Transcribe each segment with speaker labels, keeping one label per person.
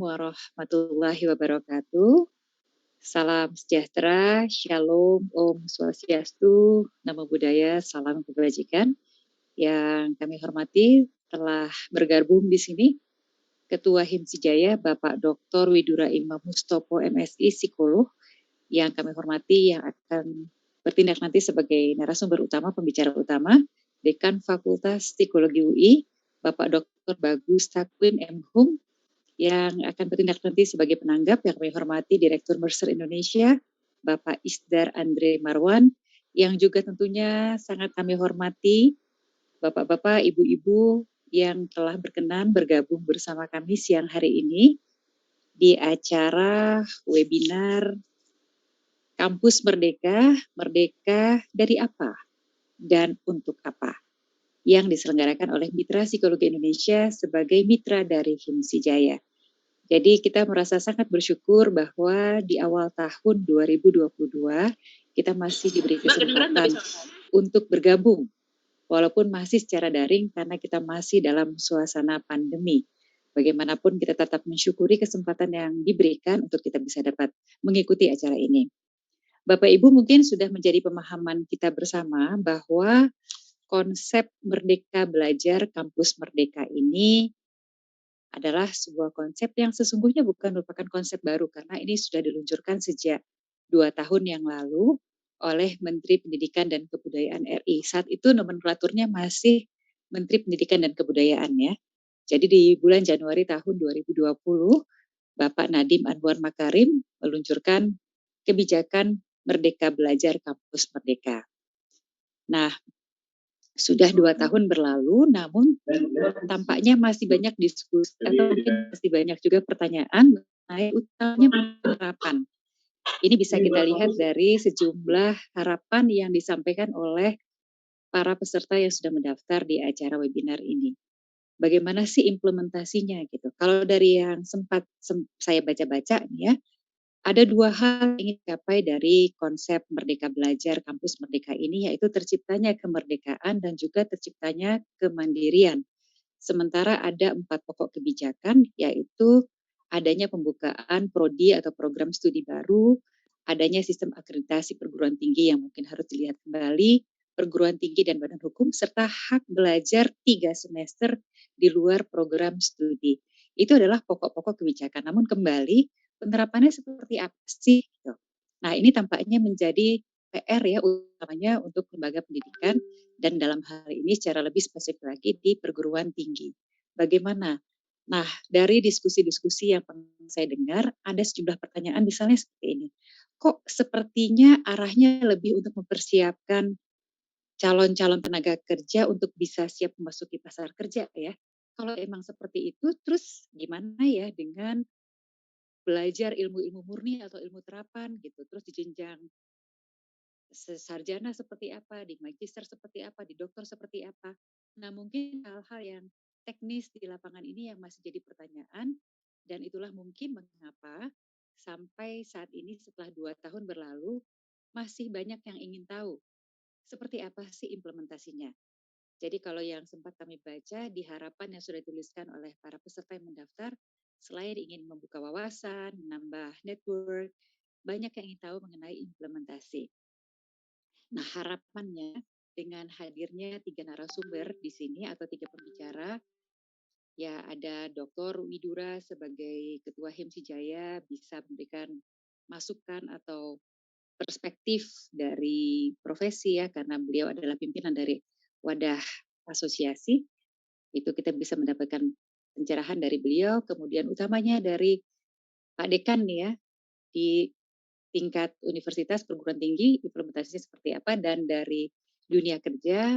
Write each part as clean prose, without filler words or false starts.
Speaker 1: Warahmatullahi wabarakatuh. Salam sejahtera, shalom, om swastiastu, namo buddhaya, salam kebajikan. Yang kami hormati telah bergabung di sini Ketua Himsijaya Bapak Dr. Widura Imam Mustopo MSI Psikolog, yang kami hormati yang akan bertindak nanti sebagai narasumber utama, pembicara utama, Dekan Fakultas Psikologi UI, Bapak Dr. Bagus Takwim M. Hum, yang akan bertindak nanti sebagai penanggap yang kami hormati Direktur Mercer Indonesia, Bapak Isdar Andre Marwan, yang juga tentunya sangat kami hormati Bapak-bapak, Ibu-ibu yang telah berkenan bergabung bersama kami siang hari ini di acara webinar Kampus Merdeka, Merdeka dari apa dan untuk apa, yang diselenggarakan oleh Mitra Psikologi Indonesia sebagai mitra dari Himsijaya. Jadi kita merasa sangat bersyukur bahwa di awal tahun 2022 kita masih diberi kesempatan untuk bergabung walaupun masih secara daring karena kita masih dalam suasana pandemi. Bagaimanapun kita tetap mensyukuri kesempatan yang diberikan untuk kita bisa dapat mengikuti acara ini. Bapak Ibu mungkin sudah menjadi pemahaman kita bersama bahwa konsep Merdeka Belajar Kampus Merdeka ini adalah sebuah konsep yang sesungguhnya bukan merupakan konsep baru karena ini sudah diluncurkan sejak 2 tahun yang lalu oleh Menteri Pendidikan dan Kebudayaan RI. Saat itu nomenklaturnya masih Menteri Pendidikan dan Kebudayaan ya. Jadi di bulan Januari tahun 2020, Bapak Nadiem Anwar Makarim meluncurkan kebijakan Merdeka Belajar Kampus Merdeka. Nah, sudah 2 tahun berlalu, namun tampaknya masih banyak diskusi atau mungkin masih banyak juga pertanyaan mengenai utamanya penerapan. Ini bisa kita lihat dari sejumlah harapan yang disampaikan oleh para peserta yang sudah mendaftar di acara webinar ini. Bagaimana sih implementasinya gitu? Kalau dari yang sempat saya baca-baca nih ya, ada 2 hal yang ingin dicapai dari konsep Merdeka Belajar Kampus Merdeka ini, yaitu terciptanya kemerdekaan dan juga terciptanya kemandirian. Sementara ada 4 pokok kebijakan, yaitu adanya pembukaan prodi atau program studi baru, adanya sistem akreditasi perguruan tinggi yang mungkin harus dilihat kembali, perguruan tinggi dan badan hukum, serta hak belajar 3 semester di luar program studi. Itu adalah pokok-pokok kebijakan. Namun kembali, penerapannya seperti apa sih? Gitu. Nah, ini tampaknya menjadi PR ya utamanya untuk lembaga pendidikan dan dalam hal ini secara lebih spesifik lagi di perguruan tinggi. Bagaimana? Nah, dari diskusi-diskusi yang saya dengar, ada sejumlah pertanyaan misalnya seperti ini. Kok sepertinya arahnya lebih untuk mempersiapkan calon-calon tenaga kerja untuk bisa siap memasuki pasar kerja ya? Kalau emang seperti itu, terus gimana ya dengan belajar ilmu-ilmu murni atau ilmu terapan gitu, terus di jenjang sarjana seperti apa, di magister seperti apa, di doktor seperti apa. Nah, mungkin hal-hal yang teknis di lapangan ini yang masih jadi pertanyaan, dan itulah mungkin mengapa sampai saat ini setelah 2 tahun berlalu, masih banyak yang ingin tahu seperti apa sih implementasinya. Jadi kalau yang sempat kami baca di harapan yang sudah dituliskan oleh para peserta yang mendaftar, selain ingin membuka wawasan, menambah network, banyak yang ingin tahu mengenai implementasi. Nah, harapannya dengan hadirnya 3 narasumber di sini atau 3 pembicara, ya ada Dr. Widura sebagai Ketua Himsijaya bisa memberikan masukan atau perspektif dari profesi ya, karena beliau adalah pimpinan dari wadah asosiasi, itu kita bisa mendapatkan pencerahan dari beliau, kemudian utamanya dari Pak Dekan nih ya, di tingkat universitas perguruan tinggi implementasinya seperti apa, dan dari dunia kerja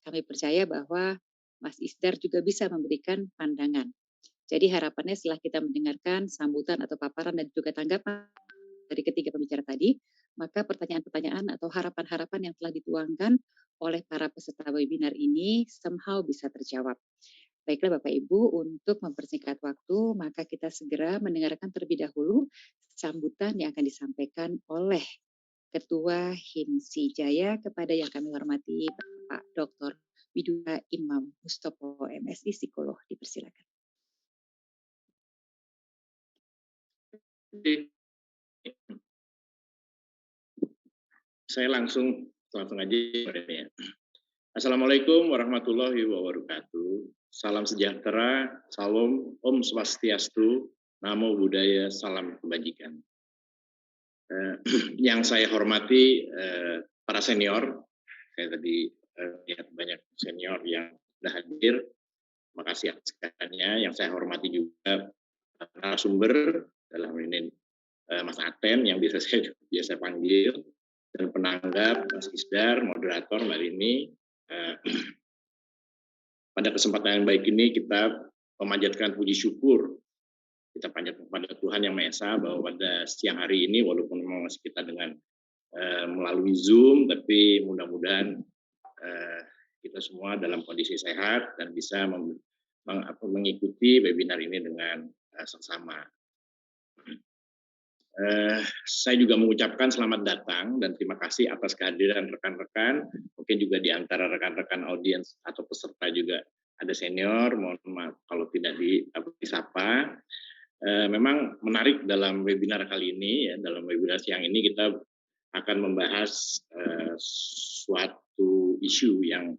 Speaker 1: kami percaya bahwa Mas Isdar juga bisa memberikan pandangan. Jadi harapannya setelah kita mendengarkan sambutan atau paparan dan juga tanggapan dari ketiga pembicara tadi, maka pertanyaan-pertanyaan atau harapan-harapan yang telah dituangkan oleh para peserta webinar ini somehow bisa terjawab. Baiklah Bapak Ibu, untuk mempersingkat waktu, maka kita segera mendengarkan terlebih dahulu sambutan yang akan disampaikan oleh Ketua Himsijaya kepada yang kami hormati Bapak Dr. Widura Imam Mustopo MSI Psikolog. Dipersilakan.
Speaker 2: Saya langsung aja ya. Assalamualaikum warahmatullahi wabarakatuh. Salam sejahtera, salam Om Swastiastu, Namo Buddhaya, salam kebajikan. Yang saya hormati para senior, saya tadi lihat banyak senior yang sudah hadir. Makasih atas sekaliannya. Yang saya hormati juga narasumber dalam ini Mas Aten yang biasa panggil, dan penanggap Mas Isdar, moderator Mbak Rini. Pada kesempatan yang baik ini kita memanjatkan puji syukur, kita panjatkan kepada Tuhan Yang Maha Esa bahwa pada siang hari ini walaupun memang masih kita dengan melalui Zoom, tapi mudah-mudahan kita semua dalam kondisi sehat dan bisa mengikuti webinar ini dengan seksama. Saya juga mengucapkan selamat datang dan terima kasih atas kehadiran rekan-rekan. Mungkin juga di antara rekan-rekan audiens atau peserta juga ada senior. Mohon maaf kalau tidak disapa. Memang menarik dalam webinar kali ini, ya, dalam webinar siang ini kita akan membahas suatu isu yang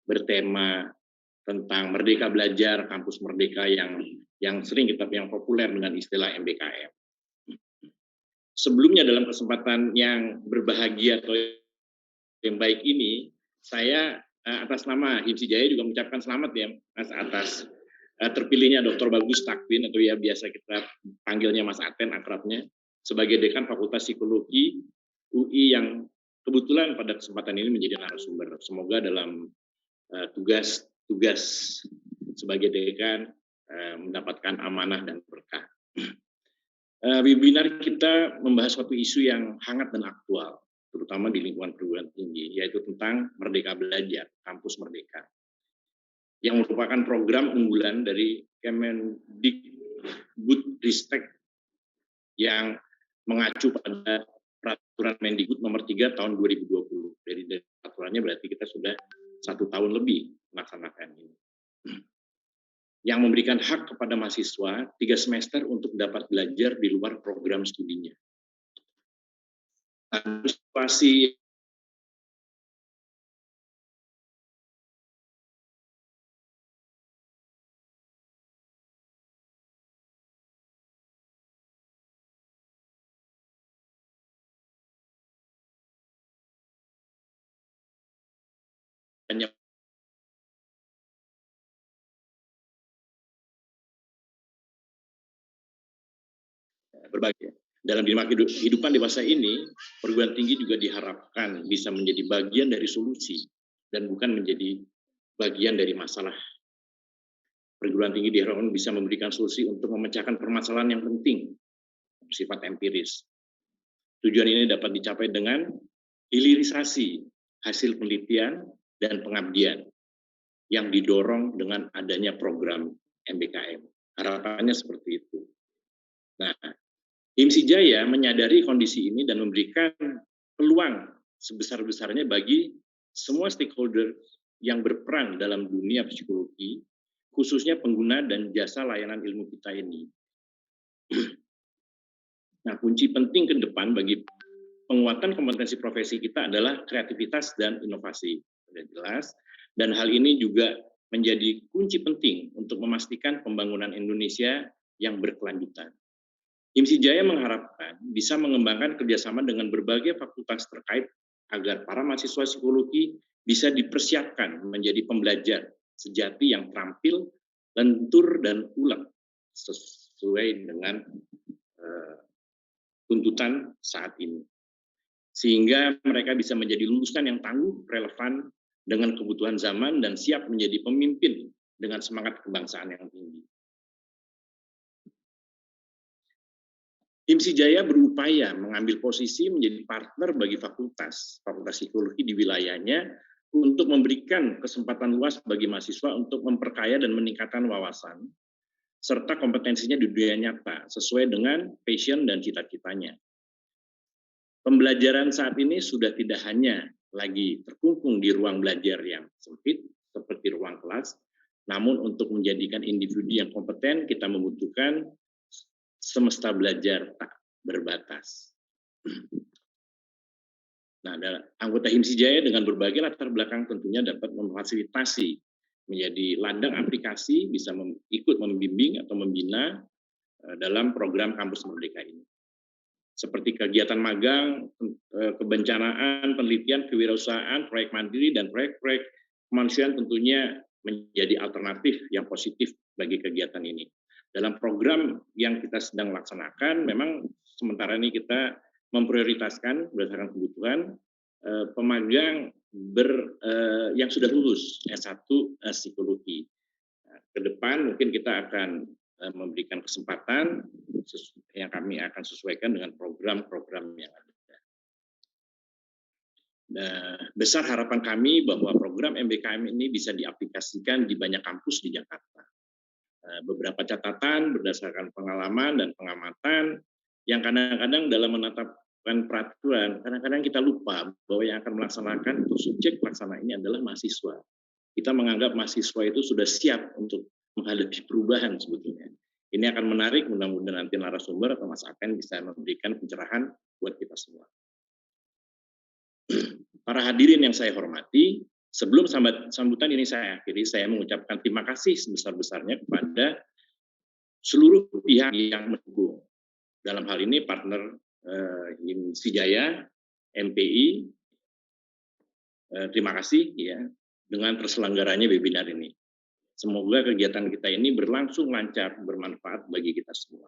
Speaker 2: bertema tentang Merdeka Belajar, Kampus Merdeka yang sering yang populer dengan istilah MBKM. Sebelumnya dalam kesempatan yang berbahagia atau yang baik ini, saya atas nama HIMSI Jaya juga mengucapkan selamat ya Mas atas terpilihnya Dr. Bagus Takwin atau ya biasa kita panggilnya Mas Aten akrabnya sebagai Dekan Fakultas Psikologi UI yang kebetulan pada kesempatan ini menjadi narasumber. Semoga dalam tugas sebagai dekan mendapatkan amanah dan berkah. Webinar kita membahas suatu isu yang hangat dan aktual, terutama di lingkungan perguruan tinggi, yaitu tentang Merdeka Belajar, Kampus Merdeka, yang merupakan program unggulan dari Kemendikbudristek yang mengacu pada Peraturan Mendikbud nomor 3 tahun 2020. Dari peraturannya berarti kita sudah 1 tahun lebih melaksanakan ini. Yang memberikan hak kepada mahasiswa 3 semester untuk dapat belajar di luar program studinya. Situasi hanya berbagai. Dalam kehidupan dewasa ini, perguruan tinggi juga diharapkan bisa menjadi bagian dari solusi dan bukan menjadi bagian dari masalah. Perguruan tinggi diharapkan bisa memberikan solusi untuk memecahkan permasalahan yang penting, bersifat empiris. Tujuan ini dapat dicapai dengan hilirisasi hasil penelitian dan pengabdian yang didorong dengan adanya program MBKM. Harapannya seperti itu. Nah, HIMSI Jaya menyadari kondisi ini dan memberikan peluang sebesar-besarnya bagi semua stakeholder yang berperan dalam dunia psikologi, khususnya pengguna dan jasa layanan ilmu kita ini. Nah, kunci penting ke depan bagi penguatan kompetensi profesi kita adalah kreativitas dan inovasi. Sudah jelas. Dan hal ini juga menjadi kunci penting untuk memastikan pembangunan Indonesia yang berkelanjutan. HIMSI Jaya mengharapkan bisa mengembangkan kerjasama dengan berbagai fakultas terkait agar para mahasiswa psikologi bisa dipersiapkan menjadi pembelajar sejati yang terampil, lentur, dan ulet sesuai dengan tuntutan saat ini. Sehingga mereka bisa menjadi lulusan yang tangguh, relevan dengan kebutuhan zaman, dan siap menjadi pemimpin dengan semangat kebangsaan yang tinggi. HIMSI Jaya berupaya mengambil posisi menjadi partner bagi fakultas psikologi di wilayahnya untuk memberikan kesempatan luas bagi mahasiswa untuk memperkaya dan meningkatkan wawasan serta kompetensinya di dunia nyata sesuai dengan passion dan cita-citanya. Pembelajaran saat ini sudah tidak hanya lagi terkungkung di ruang belajar yang sempit seperti ruang kelas, namun untuk menjadikan individu yang kompeten kita membutuhkan semesta belajar tak berbatas. Nah, anggota HIMSI Jaya dengan berbagai latar belakang tentunya dapat memfasilitasi menjadi ladang aplikasi, bisa ikut membimbing atau membina dalam program Kampus Merdeka ini. Seperti kegiatan magang, kebencanaan, penelitian, kewirausahaan, proyek mandiri, dan proyek-proyek kemanusiaan tentunya menjadi alternatif yang positif bagi kegiatan ini. Dalam program yang kita sedang laksanakan, memang sementara ini kita memprioritaskan berdasarkan kebutuhan pemagang yang sudah lulus S1 psikologi. Nah, ke depan mungkin kita akan memberikan kesempatan yang kami akan sesuaikan dengan program-program yang ada. Nah, besar harapan kami bahwa program MBKM ini bisa diaplikasikan di banyak kampus di Jakarta. Beberapa catatan berdasarkan pengalaman dan pengamatan yang kadang-kadang dalam menetapkan peraturan, kadang-kadang kita lupa bahwa yang akan melaksanakan itu subjek pelaksana ini adalah mahasiswa. Kita menganggap mahasiswa itu sudah siap untuk menghadapi perubahan sebetulnya. Ini akan menarik, mudah-mudahan nanti narasumber atau Mas Aten bisa memberikan pencerahan buat kita semua. Para hadirin yang saya hormati, sebelum sambutan ini saya akhiri, saya mengucapkan terima kasih sebesar-besarnya kepada seluruh pihak yang mendukung. Dalam hal ini partner HIMSI Jaya, MPI, terima kasih ya dengan terselenggaranya webinar ini. Semoga kegiatan kita ini berlangsung lancar, bermanfaat bagi kita semua.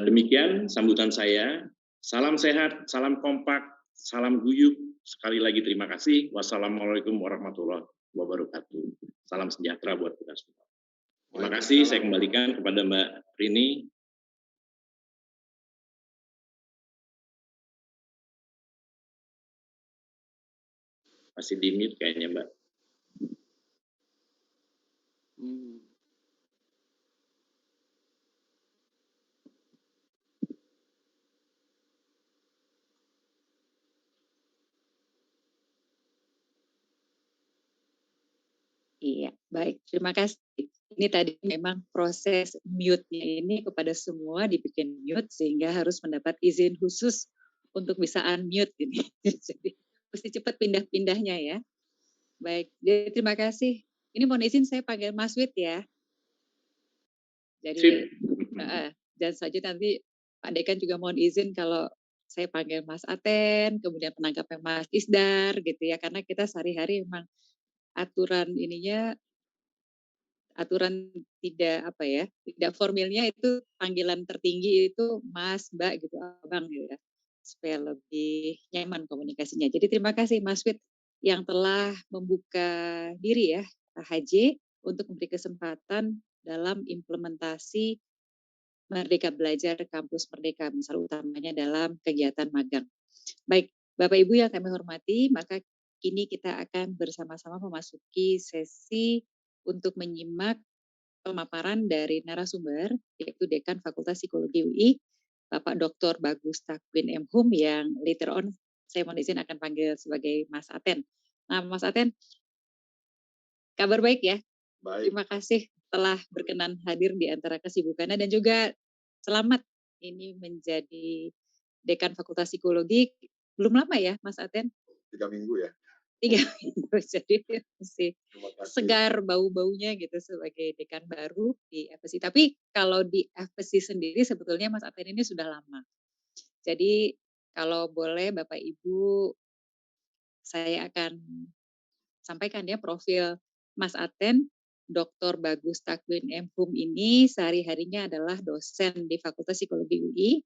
Speaker 2: Demikian sambutan saya. Salam sehat, salam kompak, salam guyup. Sekali lagi terima kasih. Wassalamualaikum warahmatullahi wabarakatuh. Salam sejahtera buat kita semua. Terima kasih. Saya kembalikan kepada Mbak Rini. Masih di mute kayaknya, Mbak.
Speaker 1: Iya, baik. Terima kasih. Ini tadi memang proses mute-nya ini kepada semua dibikin mute sehingga harus mendapat izin khusus untuk bisa unmute ini. Jadi mesti cepat pindah-pindahnya ya. Baik, jadi terima kasih. Ini mohon izin saya panggil Mas Wid ya. Jadi dan saja nanti Pak Dekan juga mohon izin kalau saya panggil Mas Aten, kemudian penangkapnya Mas Isdar gitu ya, karena kita sehari-hari memang aturan tidak formilnya itu panggilan tertinggi itu Mas, Mbak gitu, Abang gitu ya, supaya lebih nyaman komunikasinya. Jadi terima kasih Mas Wid yang telah membuka diri ya, Pak Haji, untuk memberi kesempatan dalam implementasi Merdeka Belajar Kampus Merdeka, misal utamanya dalam kegiatan magang. Baik, Bapak Ibu yang kami hormati, maka kini kita akan bersama-sama memasuki sesi untuk menyimak pemaparan dari narasumber, yaitu Dekan Fakultas Psikologi UI, Bapak Dr. Bagus Takwin M. Hum, yang later on saya mohon izin akan panggil sebagai Mas Aten. Nah, Mas Aten, kabar baik ya? Baik. Terima kasih telah berkenan hadir di antara kesibukannya dan juga selamat ini menjadi Dekan Fakultas Psikologi. Belum lama ya, Mas Aten?
Speaker 3: 3 minggu ya.
Speaker 1: 3 minggu, jadi masih segar bau-baunya gitu sebagai dekan baru di FPSI. Tapi kalau di FPSI sendiri sebetulnya Mas Aten ini sudah lama. Jadi kalau boleh Bapak Ibu, saya akan sampaikan ya profil Mas Aten. Dr. Bagus Takwin M. Hum ini sehari-harinya adalah dosen di Fakultas Psikologi UI,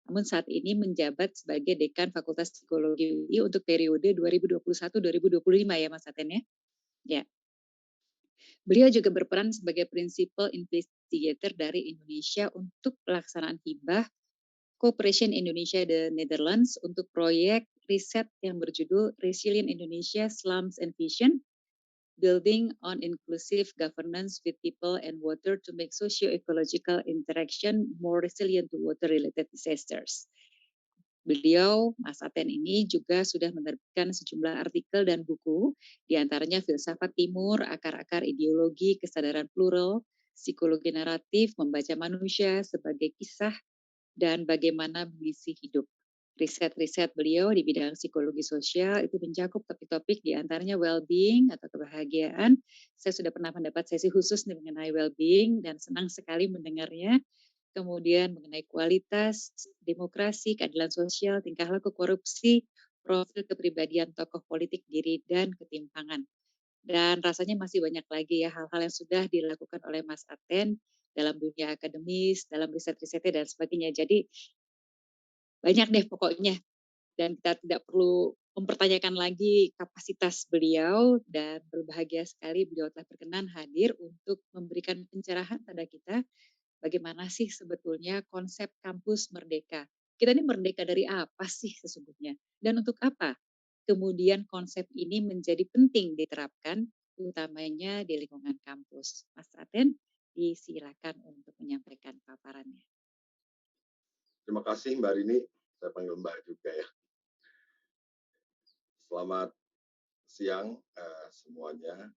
Speaker 1: namun saat ini menjabat sebagai Dekan Fakultas Psikologi UI untuk periode 2021-2025 ya Mas Aten ya. Ya. Beliau juga berperan sebagai Principal Investigator dari Indonesia untuk pelaksanaan hibah Cooperation Indonesia the Netherlands untuk proyek riset yang berjudul Resilient Indonesia Slums and Vision, Building on Inclusive Governance with People and Water to Make Socio-Ecological Interaction More Resilient to Water-Related Disasters. Beliau, Mas Aten ini juga sudah menerbitkan sejumlah artikel dan buku, diantaranya Filsafat Timur, Akar-akar Ideologi Kesadaran Plural, psikologi naratif, membaca manusia sebagai kisah, dan bagaimana mengisi hidup. Riset-riset beliau di bidang psikologi sosial itu mencakup topik-topik di antaranya well-being atau kebahagiaan. Saya sudah pernah mendapat sesi khusus mengenai well-being dan senang sekali mendengarnya. Kemudian mengenai kualitas, demokrasi, keadilan sosial, tingkah laku korupsi, profil kepribadian tokoh politik diri, dan ketimpangan. Dan rasanya masih banyak lagi ya hal-hal yang sudah dilakukan oleh Mas Aten dalam dunia akademis, dalam riset-risetnya dan sebagainya. Jadi banyak deh pokoknya dan kita tidak perlu mempertanyakan lagi kapasitas beliau dan berbahagia sekali beliau telah berkenan hadir untuk memberikan pencerahan pada kita bagaimana sih sebetulnya konsep kampus merdeka. Kita ini merdeka dari apa sih sesungguhnya dan untuk apa? Kemudian konsep ini menjadi penting diterapkan utamanya di lingkungan kampus. Mas Aten, disilakan untuk menyampaikan paparannya.
Speaker 3: Terima kasih Mbak Rini, saya panggil Mbak juga ya. Selamat siang semuanya.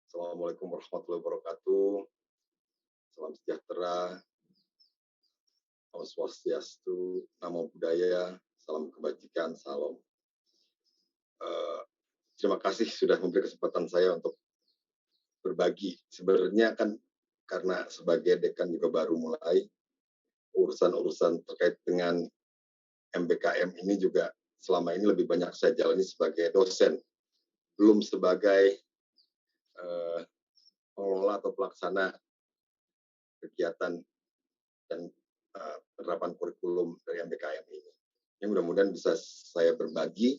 Speaker 3: Assalamualaikum warahmatullahi wabarakatuh. Salam sejahtera, Om Swastiastu, Namo Buddhaya, salam kebajikan, salam. Terima kasih sudah memberi kesempatan saya untuk berbagi. Sebenarnya kan karena sebagai dekan juga baru mulai, urusan-urusan terkait dengan MBKM ini juga selama ini lebih banyak saya jalani sebagai dosen, belum sebagai pengelola atau pelaksana kegiatan dan penerapan kurikulum dari MBKM ini. Ini mudah-mudahan bisa saya berbagi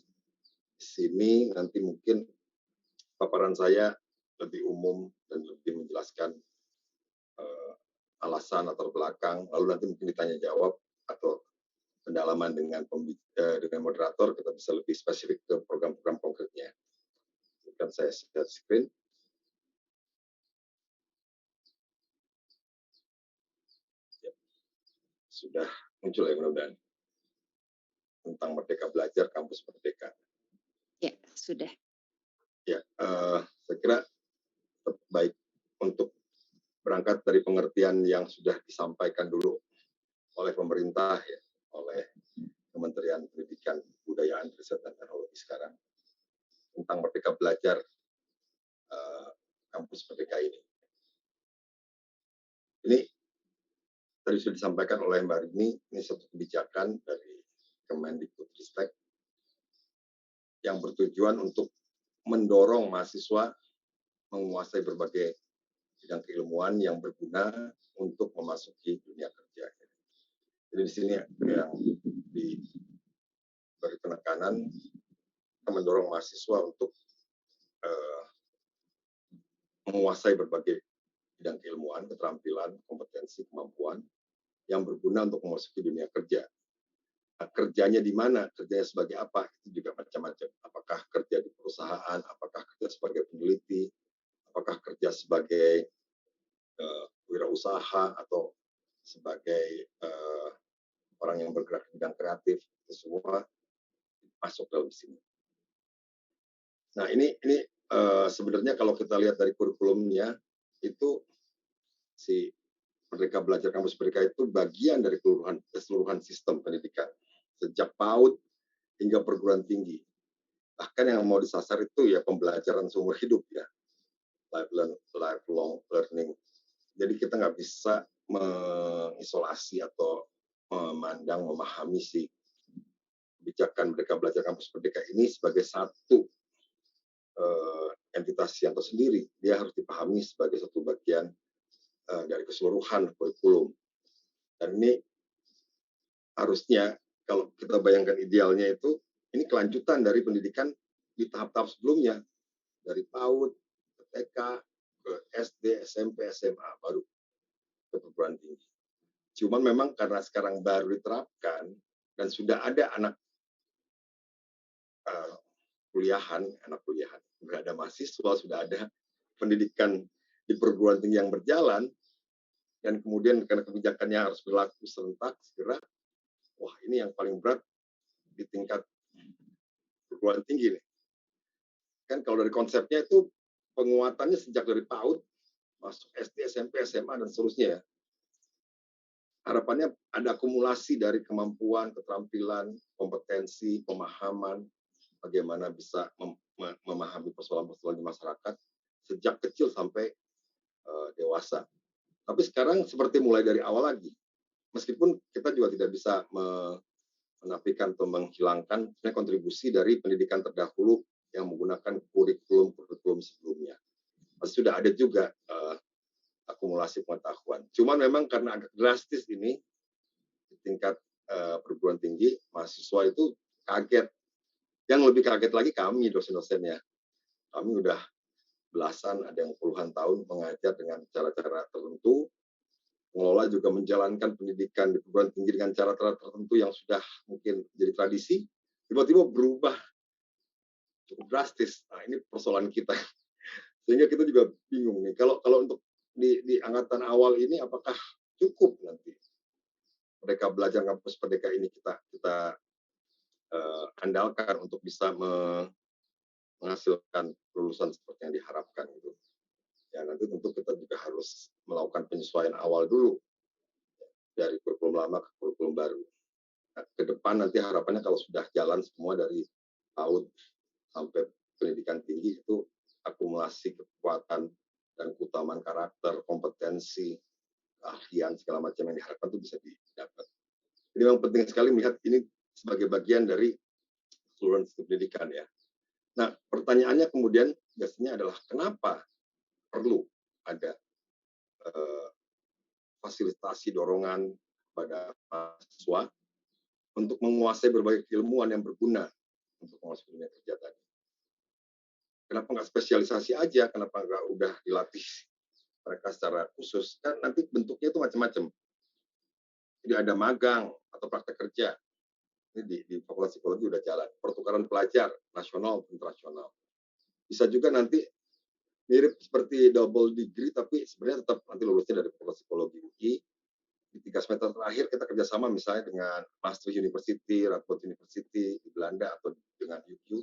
Speaker 3: di sini, nanti mungkin paparan saya lebih umum dan lebih menjelaskan alasan atau belakang, lalu nanti mungkin ditanya jawab atau pendalaman dengan moderator, kita bisa lebih spesifik ke program-program konkretnya. Kan saya share screen. Ya, sudah muncul ya mudah-mudahan tentang Merdeka Belajar Kampus Merdeka.
Speaker 1: Ya, sudah.
Speaker 3: Ya, saya kira baik untuk berangkat dari pengertian yang sudah disampaikan dulu oleh pemerintah, ya, oleh Kementerian Pendidikan, Kebudayaan, Riset, dan Teknologi sekarang tentang Merdeka Belajar Kampus Merdeka ini. Ini tadi sudah disampaikan oleh Mbak Rini, ini satu kebijakan dari Kemendikbudristek yang bertujuan untuk mendorong mahasiswa menguasai berbagai bidang keilmuan yang berguna untuk memasuki dunia kerja. Jadi di sini yang diberi penekanan, kita mendorong mahasiswa untuk menguasai berbagai bidang keilmuan, keterampilan, kompetensi, kemampuan yang berguna untuk memasuki dunia kerja. Nah, kerjanya di mana? Kerjanya sebagai apa? Itu juga macam-macam. Apakah kerja di perusahaan? Apakah kerja sebagai peneliti? Apakah kerja sebagai wirausaha atau sebagai orang yang bergerak di bidang kreatif? Itu semua masuk dalam sini. Nah, ini sebenarnya kalau kita lihat dari kurikulumnya, itu si Merdeka Belajar Kampus Merdeka itu bagian dari keseluruhan sistem pendidikan, sejak PAUD hingga perguruan tinggi. Bahkan yang mau disasar itu ya pembelajaran seumur hidup ya, lifelong learning. Jadi kita nggak bisa mengisolasi atau memahami si kebijakan Merdeka Belajar Kampus Merdeka ini sebagai satu entitas yang tersendiri. Dia harus dipahami sebagai satu bagian dari keseluruhan kurikulum. Dan ini harusnya kalau kita bayangkan idealnya itu, ini kelanjutan dari pendidikan di tahap-tahap sebelumnya, dari PAUD, ke TK, ke SD, SMP, SMA, baru ke perguruan tinggi. Cuman memang karena sekarang baru diterapkan dan sudah ada anak kuliahan, sudah ada mahasiswa, sudah ada pendidikan di perguruan tinggi yang berjalan, dan kemudian karena kebijakannya harus berlaku serentak, segera, wah ini yang paling berat di tingkat perguruan tinggi nih. Kan kalau dari konsepnya itu penguatannya sejak dari PAUD masuk SD, SMP, SMA, dan seterusnya ya. Harapannya ada akumulasi dari kemampuan, keterampilan, kompetensi, pemahaman, bagaimana bisa memahami persoalan-persoalan di masyarakat sejak kecil sampai dewasa. Tapi sekarang seperti mulai dari awal lagi. Meskipun kita juga tidak bisa menafikan atau menghilangkan kontribusi dari pendidikan terdahulu yang menggunakan kurikulum sebelumnya. Pasti sudah ada juga akumulasi pengetahuan. Cuman memang karena agak drastis ini di tingkat perguruan tinggi, mahasiswa itu kaget. Yang lebih kaget lagi kami dosen-dosennya. Kami udah belasan, ada yang puluhan tahun mengajar dengan cara-cara tertentu. Pengelola juga menjalankan pendidikan di perguruan tinggi dengan cara-cara tertentu yang sudah mungkin jadi tradisi. Tiba-tiba berubah cukup drastis. Nah, ini persoalan kita. Sehingga kita juga bingung nih. Kalau untuk di angkatan awal ini apakah cukup nanti mereka belajar kampus Merdeka ini kita andalkan untuk bisa menghasilkan lulusan seperti yang diharapkan gitu. Ya nanti tentu kita juga harus melakukan penyesuaian awal dulu dari kurikulum lama ke kurikulum baru. Nah, ke depan nanti harapannya kalau sudah jalan semua dari PAUD sampai pendidikan tinggi itu akumulasi kekuatan dan keutamaan karakter, kompetensi, keahlian segala macam yang diharapkan itu bisa didapat. Jadi memang penting sekali melihat ini sebagai bagian dari keseluruhan sistem pendidikan ya. Nah, pertanyaannya kemudian biasanya adalah kenapa perlu ada fasilitasi dorongan pada mahasiswa untuk menguasai berbagai keilmuan yang berguna untuk menguasai dunia kerja tadi. Kenapa nggak spesialisasi aja? Kenapa nggak udah dilatih mereka secara khusus? Kan nanti bentuknya itu macam-macam. Jadi ada magang atau praktek kerja. Ini di Fakultas Psikologi udah jalan. Pertukaran pelajar nasional dan internasional. Bisa juga nanti mirip seperti double degree, tapi sebenarnya tetap nanti lulusnya dari Fakultas Psikologi UI. Di 3 semester terakhir kita kerjasama misalnya dengan Maastricht University, Radboud University di Belanda atau dengan UQ.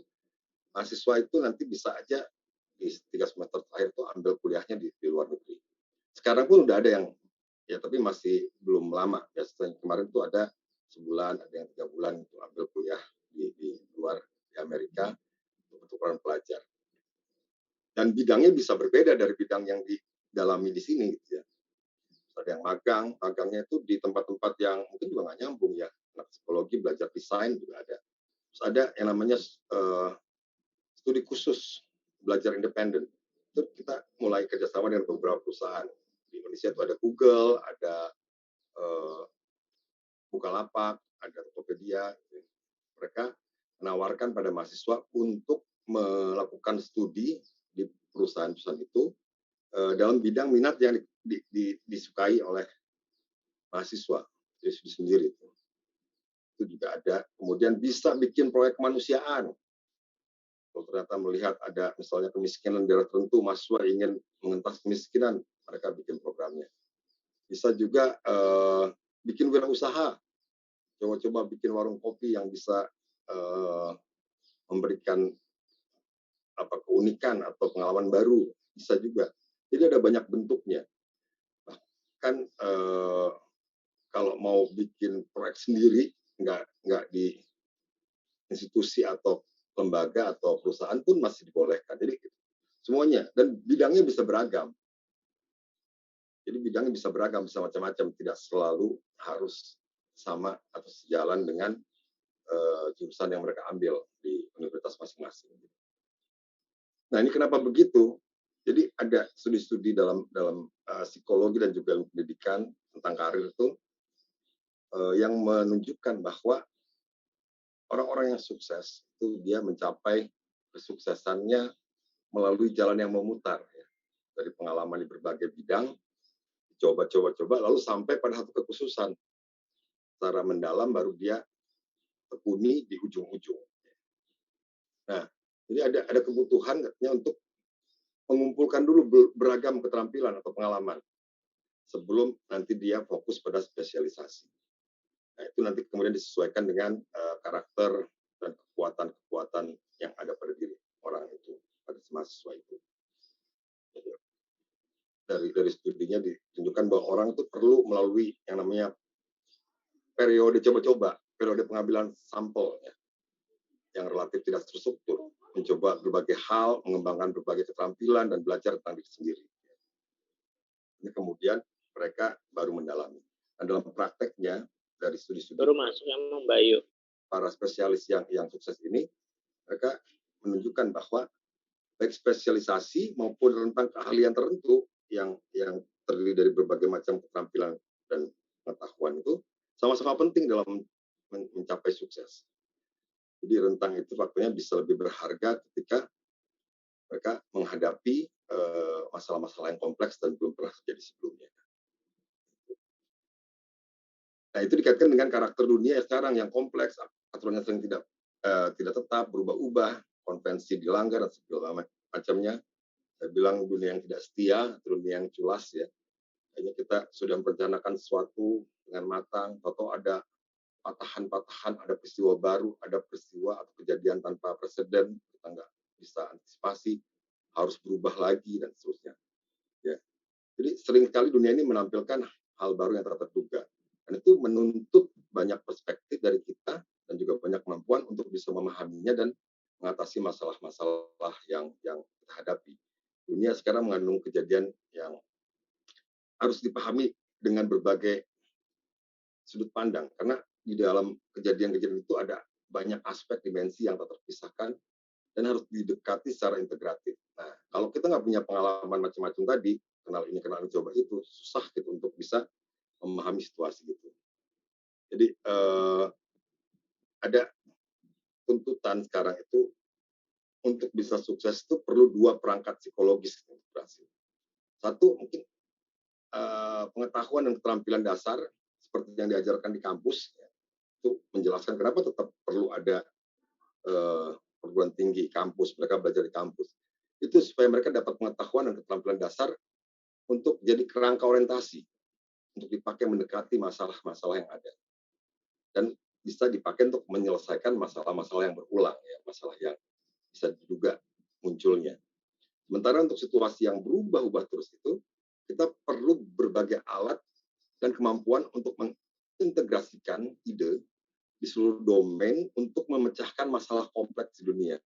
Speaker 3: Mahasiswa itu nanti bisa aja di 3 semester terakhir itu ambil kuliahnya di luar negeri. Sekarang pun udah ada yang ya tapi masih belum lama. Biasanya kemarin tuh ada sebulan, ada yang 3 bulan untuk ambil kuliah di luar di Amerika untuk pertukaran pelajar. Dan bidangnya bisa berbeda dari bidang yang didalami di sini gitu ya. Ada yang magangnya itu di tempat-tempat yang mungkin juga nggak nyambung ya. Anak psikologi belajar desain juga ada. Terus ada yang namanya studi khusus, belajar independen. Itu kita mulai kerjasama dengan beberapa perusahaan. Di Indonesia itu ada Google, ada Bukalapak, ada Tokopedia. Mereka menawarkan pada mahasiswa untuk melakukan studi di perusahaan-perusahaan itu dalam bidang minat yang disukai oleh mahasiswa. Jadi studi sendiri itu juga ada. Kemudian bisa bikin proyek kemanusiaan. Kalau ternyata melihat ada misalnya kemiskinan di daerah tertentu, mahasiswa ingin mengentas kemiskinan, mereka bikin programnya. Bisa juga bikin wirausaha, coba-coba bikin warung kopi yang bisa memberikan keunikan atau pengalaman baru, bisa juga. Jadi ada banyak bentuknya. Bahkan kalau mau bikin proyek sendiri, nggak di institusi atau lembaga atau perusahaan pun masih dibolehkan. Jadi semuanya dan bidangnya bisa beragam. Jadi bidangnya bisa beragam, bisa macam-macam, tidak selalu harus sama atau sejalan dengan jurusan yang mereka ambil di universitas masing-masing. Nah ini kenapa begitu? Jadi ada studi-studi dalam psikologi dan juga pendidikan tentang karir itu yang menunjukkan bahwa orang-orang yang sukses itu dia mencapai kesuksesannya melalui jalan yang memutar ya. Dari pengalaman di berbagai bidang, coba lalu sampai pada satu kekhususan secara mendalam baru dia tekuni di ujung-ujung. Nah, jadi ada kebutuhan untuk mengumpulkan dulu beragam keterampilan atau pengalaman sebelum nanti dia fokus pada spesialisasi. Nah, itu nanti kemudian disesuaikan dengan karakter dan kekuatan-kekuatan yang ada pada diri orang itu, pada mahasiswa itu. dari studinya ditunjukkan bahwa orang itu perlu melalui yang namanya periode coba-coba, periode pengambilan sampel ya, yang relatif tidak terstruktur, mencoba berbagai hal, mengembangkan berbagai keterampilan dan belajar tentang diri sendiri. Ini kemudian mereka baru mendalami. Nah, dalam prakteknya dari studi-studi
Speaker 4: baru masuk yang membayu
Speaker 3: para spesialis yang sukses ini, mereka menunjukkan bahwa baik spesialisasi maupun rentang keahlian tertentu yang terdiri dari berbagai macam keterampilan dan pengetahuan itu sama-sama penting dalam mencapai sukses. Jadi rentang itu faktornya bisa lebih berharga ketika mereka menghadapi masalah-masalah yang kompleks dan belum pernah terjadi sebelumnya. Nah, itu dikaitkan dengan karakter dunia sekarang yang kompleks, aturannya sering tidak tetap, berubah-ubah, konvensi dilanggar dan segala macamnya. Saya bilang dunia yang tidak setia, dunia yang culas ya. Hanya kita sudah merencanakan sesuatu dengan matang, atau ada patahan-patahan, ada peristiwa baru, ada peristiwa atau kejadian tanpa preseden, kita nggak bisa antisipasi, harus berubah lagi dan seterusnya. Ya. Jadi seringkali dunia ini menampilkan hal baru yang tak terduga. Dan itu menuntut banyak perspektif dari kita dan juga banyak kemampuan untuk bisa memahaminya dan mengatasi masalah-masalah yang kita hadapi. Dunia sekarang mengandung kejadian yang harus dipahami dengan berbagai sudut pandang, karena di dalam kejadian-kejadian itu ada banyak aspek dimensi yang tak terpisahkan dan harus didekati secara integratif. Nah, kalau kita nggak punya pengalaman macam-macam tadi, kenal ini, coba itu, susah gitu untuk bisa memahami situasi itu. Jadi ada tuntutan sekarang itu untuk bisa sukses itu perlu 2 perangkat psikologis untuk berhasil. Satu mungkin pengetahuan dan keterampilan dasar seperti yang diajarkan di kampus, ya, itu menjelaskan kenapa tetap perlu ada perguruan tinggi, kampus, mereka belajar di kampus. Itu supaya mereka dapat pengetahuan dan keterampilan dasar untuk jadi kerangka orientasi, untuk dipakai mendekati masalah-masalah yang ada. Dan bisa dipakai untuk menyelesaikan masalah-masalah yang berulang, ya, masalah yang bisa diduga munculnya. Sementara untuk situasi yang berubah-ubah terus itu, kita perlu berbagai alat dan kemampuan untuk mengintegrasikan ide di seluruh domain untuk memecahkan masalah kompleks di dunia.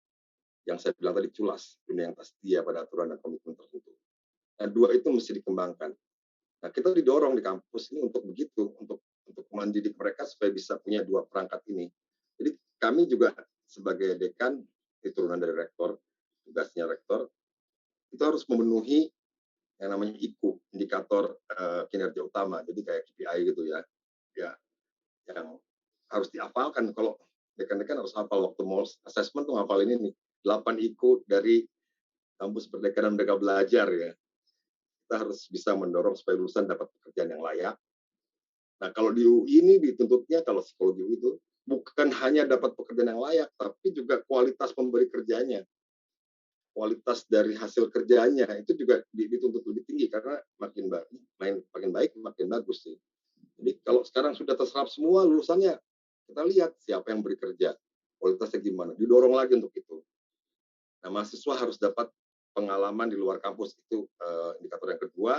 Speaker 3: Yang saya bilang tadi culas, dunia yang tak setia pada aturan dan komitmen tertentu. Nah, 2 itu mesti dikembangkan. Nah, kita didorong di kampus ini untuk begitu, untuk mendidik mereka supaya bisa punya 2 perangkat ini. Jadi kami juga sebagai dekan, turunan dari rektor, tugasnya rektor, itu harus memenuhi yang namanya IKU, indikator kinerja utama. Jadi kayak KPI gitu ya. Ya, yang harus dihafalkan. Kalau dekan-dekan harus hafal waktu mau assessment tuh hafalin ini. 8 IKU dari kampus Merdeka dan Merdeka Belajar ya. Kita harus bisa mendorong supaya lulusan dapat pekerjaan yang layak. Nah, kalau di UI ini dituntutnya, kalau psikologi UI itu, bukan hanya dapat pekerjaan yang layak, tapi juga kualitas pemberi kerjanya. Kualitas dari hasil kerjanya itu juga dituntut lebih tinggi, karena makin baik, makin bagus sih. Jadi kalau sekarang sudah terserap semua lulusannya, kita lihat siapa yang beri kerja, kualitasnya gimana, didorong lagi untuk itu. Nah, mahasiswa harus dapat pengalaman di luar kampus, itu indikator yang kedua.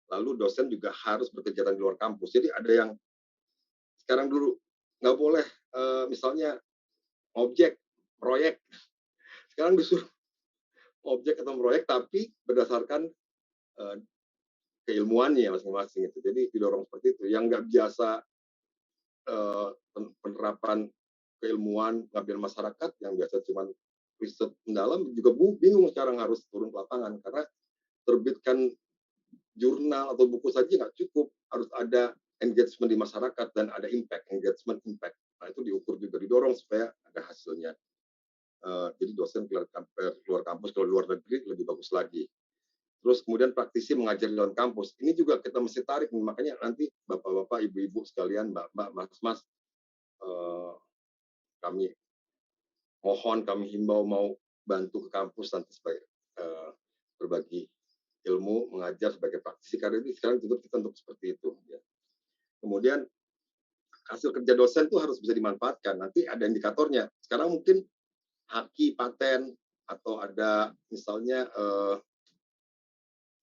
Speaker 3: Lalu dosen juga harus berkegiatan di luar kampus. Jadi ada yang sekarang dulu nggak boleh misalnya objek, proyek. Sekarang disuruh objek atau proyek, tapi berdasarkan keilmuannya masing-masing. Itu. Jadi didorong seperti itu. Yang nggak biasa penerapan keilmuan pengabdian masyarakat, yang biasa cuma riset mendalam, juga bingung sekarang harus turun ke lapangan, karena terbitkan jurnal atau buku saja nggak cukup, harus ada engagement di masyarakat dan ada engagement impact. Nah, itu diukur juga, didorong supaya ada hasilnya. Jadi dosen keluar kampus, kalau luar negeri lebih bagus lagi. Terus kemudian praktisi mengajar di dalam kampus. Ini juga kita mesti tarik, makanya nanti bapak-bapak, ibu-ibu sekalian, mbak-mbak, mas-mas, kami mohon, kami himbau mau bantu ke kampus nanti sebagai berbagi ilmu, mengajar sebagai praktisi, karena ini sekarang juga kita untuk seperti itu. Ya. Kemudian hasil kerja dosen itu harus bisa dimanfaatkan. Nanti ada indikatornya. Sekarang mungkin haki, paten, atau ada misalnya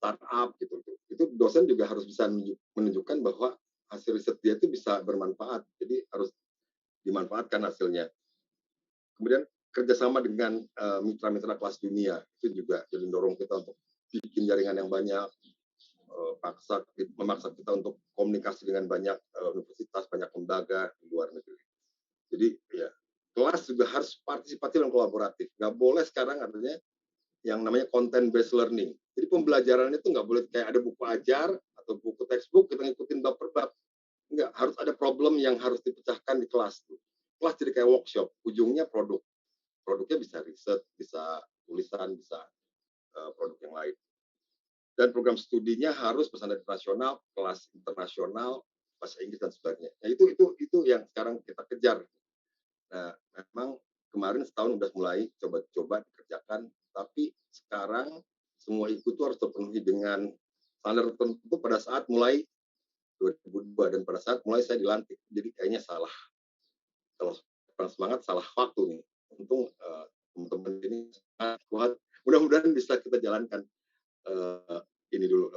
Speaker 3: startup gitu. Itu dosen juga harus bisa menunjukkan bahwa hasil riset dia itu bisa bermanfaat. Jadi harus dimanfaatkan hasilnya. Kemudian kerjasama dengan mitra-mitra kelas dunia itu juga jadi dorong kita untuk bikin jaringan yang banyak, memaksa kita untuk komunikasi dengan banyak universitas, banyak lembaga di luar negeri. Jadi ya kelas juga harus partisipatif dan kolaboratif. Nggak boleh sekarang artinya yang namanya content based learning. Jadi pembelajarannya itu nggak boleh kayak ada buku ajar atau buku textbook kita ngikutin bab per bab. Nggak, harus ada problem yang harus dipecahkan di kelas tuh. Kelas jadi kayak workshop, ujungnya produk. Produknya bisa riset, bisa tulisan, bisa produk yang lain. Dan program studinya harus bersandar internasional, kelas internasional, bahasa Inggris dan sebagainya. Nah, itu yang sekarang kita kejar. Nah, memang kemarin setahun sudah mulai coba-coba dikerjakan, tapi sekarang semua itu harus terpenuhi dengan standar tertentu pada saat mulai 2002 dan pada saat mulai saya dilantik. Jadi kayaknya salah. Kalau semangat salah waktu nih. Untung teman-teman ini sangat kuat. Mudah-mudahan bisa kita jalankan ini dulu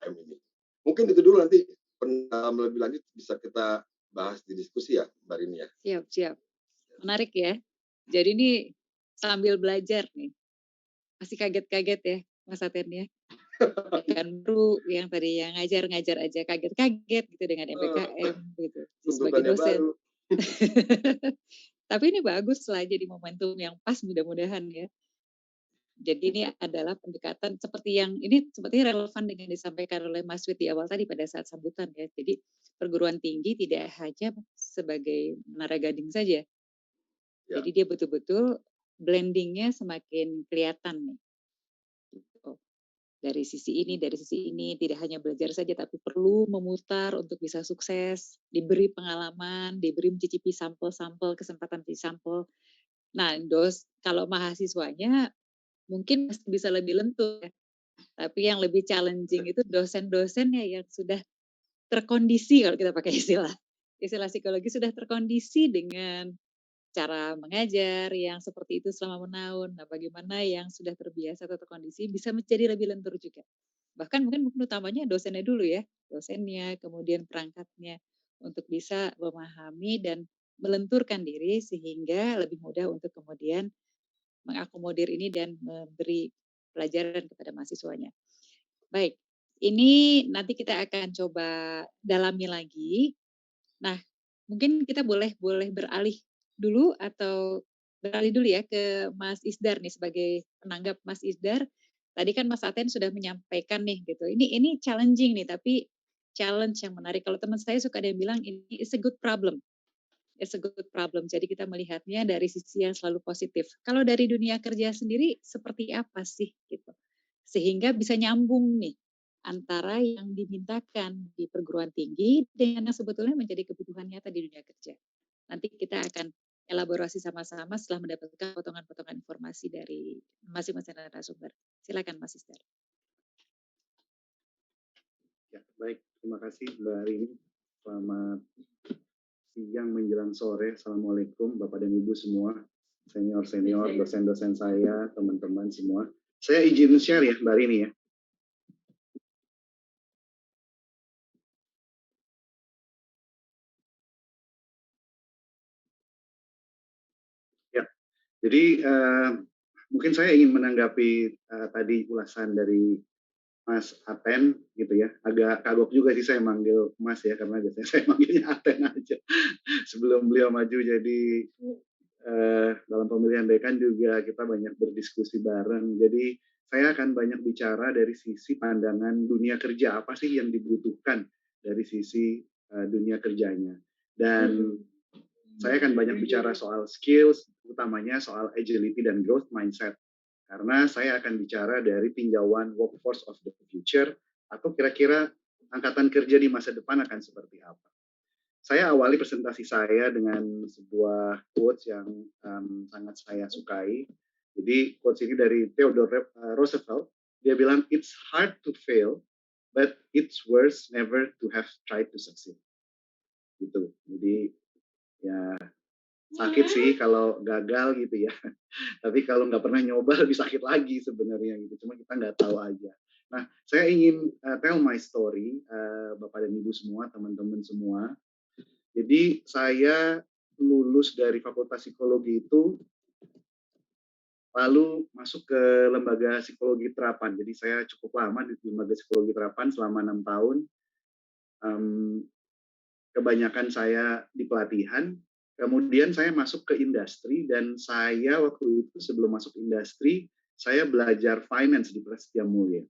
Speaker 3: ini. Mungkin itu dulu, nanti lebih lanjut bisa kita bahas di diskusi ya, Mbak Rini ya.
Speaker 1: Siap. Menarik ya. Jadi ini sambil belajar nih. Masih kaget-kaget ya, Mas Aten ya. Kan baru yang tadi yang ngajar aja kaget-kaget gitu dengan MPKM gitu. Sebagai dosen. Tapi ini bagus lah, jadi momentum yang pas mudah-mudahan ya. Jadi ini adalah pendekatan seperti yang ini sepertinya relevan dengan disampaikan oleh Mas Wid di awal tadi pada saat sambutan ya. Jadi perguruan tinggi tidak hanya sebagai menara gading saja. Ya. Jadi dia betul-betul blendingnya semakin kelihatan nih. Gitu. Dari sisi ini tidak hanya belajar saja tapi perlu memutar untuk bisa sukses, diberi pengalaman, diberi mencicipi sampel-sampel, kesempatan mencicipi sampel. Nah, kalau mahasiswanya mungkin bisa lebih lentur ya. Tapi yang lebih challenging itu dosen-dosennya yang sudah terkondisi, kalau kita pakai istilah psikologi, sudah terkondisi dengan cara mengajar yang seperti itu selama menahun. Nah, bagaimana yang sudah terbiasa atau terkondisi bisa menjadi lebih lentur juga. Bahkan mungkin utamanya dosennya dulu ya, dosennya, kemudian perangkatnya, untuk bisa memahami dan melenturkan diri sehingga lebih mudah untuk kemudian mengakomodir ini dan memberi pelajaran kepada mahasiswanya. Baik, ini nanti kita akan coba dalami lagi. Nah, mungkin kita boleh beralih dulu ya ke Mas Isdar nih sebagai penanggap. Mas Isdar, tadi kan Mas Aten sudah menyampaikan nih gitu. Ini challenging nih, tapi challenge yang menarik. Kalau teman saya suka ada yang bilang ini is a good problem. It's a good problem. Jadi kita melihatnya dari sisi yang selalu positif. Kalau dari dunia kerja sendiri seperti apa sih gitu? Sehingga bisa nyambung nih antara yang dimintakan di perguruan tinggi dengan yang sebetulnya menjadi kebutuhan nyata di dunia kerja. Nanti kita akan elaborasi sama-sama setelah mendapatkan potongan-potongan informasi dari masing-masing narasumber. Silakan Mas Isdar.
Speaker 4: Ya, baik. Terima kasih Mbak Rini. Selamat siang menjelang sore. Assalamualaikum Bapak dan Ibu semua. Senior-senior, dosen-dosen saya, teman-teman semua. Saya izin share ya Mbak Rini ya. Jadi mungkin saya ingin menanggapi tadi ulasan dari Mas Aten gitu ya. Agak kagok juga sih saya manggil Mas ya, karena biasanya saya manggilnya Aten aja. Sebelum beliau maju jadi dalam pemilihan dekan juga kita banyak berdiskusi bareng. Jadi saya akan banyak bicara dari sisi pandangan dunia kerja, apa sih yang dibutuhkan dari sisi dunia kerjanya. Dan saya akan banyak bicara soal skills, utamanya soal agility dan growth mindset. Karena saya akan bicara dari tinjauan workforce of the future, atau kira-kira angkatan kerja di masa depan akan seperti apa. Saya awali presentasi saya dengan sebuah quotes yang sangat saya sukai. Jadi quotes ini dari Theodore Roosevelt. Dia bilang, it's hard to fail, but it's worse never to have tried to succeed. Gitu. Jadi ya sakit sih kalau gagal gitu ya. Tapi kalau nggak pernah nyoba lebih sakit lagi sebenarnya gitu. Cuma kita nggak tahu aja. Nah, saya ingin tell my story, Bapak dan Ibu semua, teman-teman semua. Jadi saya lulus dari Fakultas Psikologi itu, lalu masuk ke Lembaga Psikologi Terapan. Jadi saya cukup lama di Lembaga Psikologi Terapan selama 6 tahun. Kebanyakan saya di pelatihan. Kemudian saya masuk ke industri dan saya waktu itu sebelum masuk industri, saya belajar finance di Prasetya Mulia.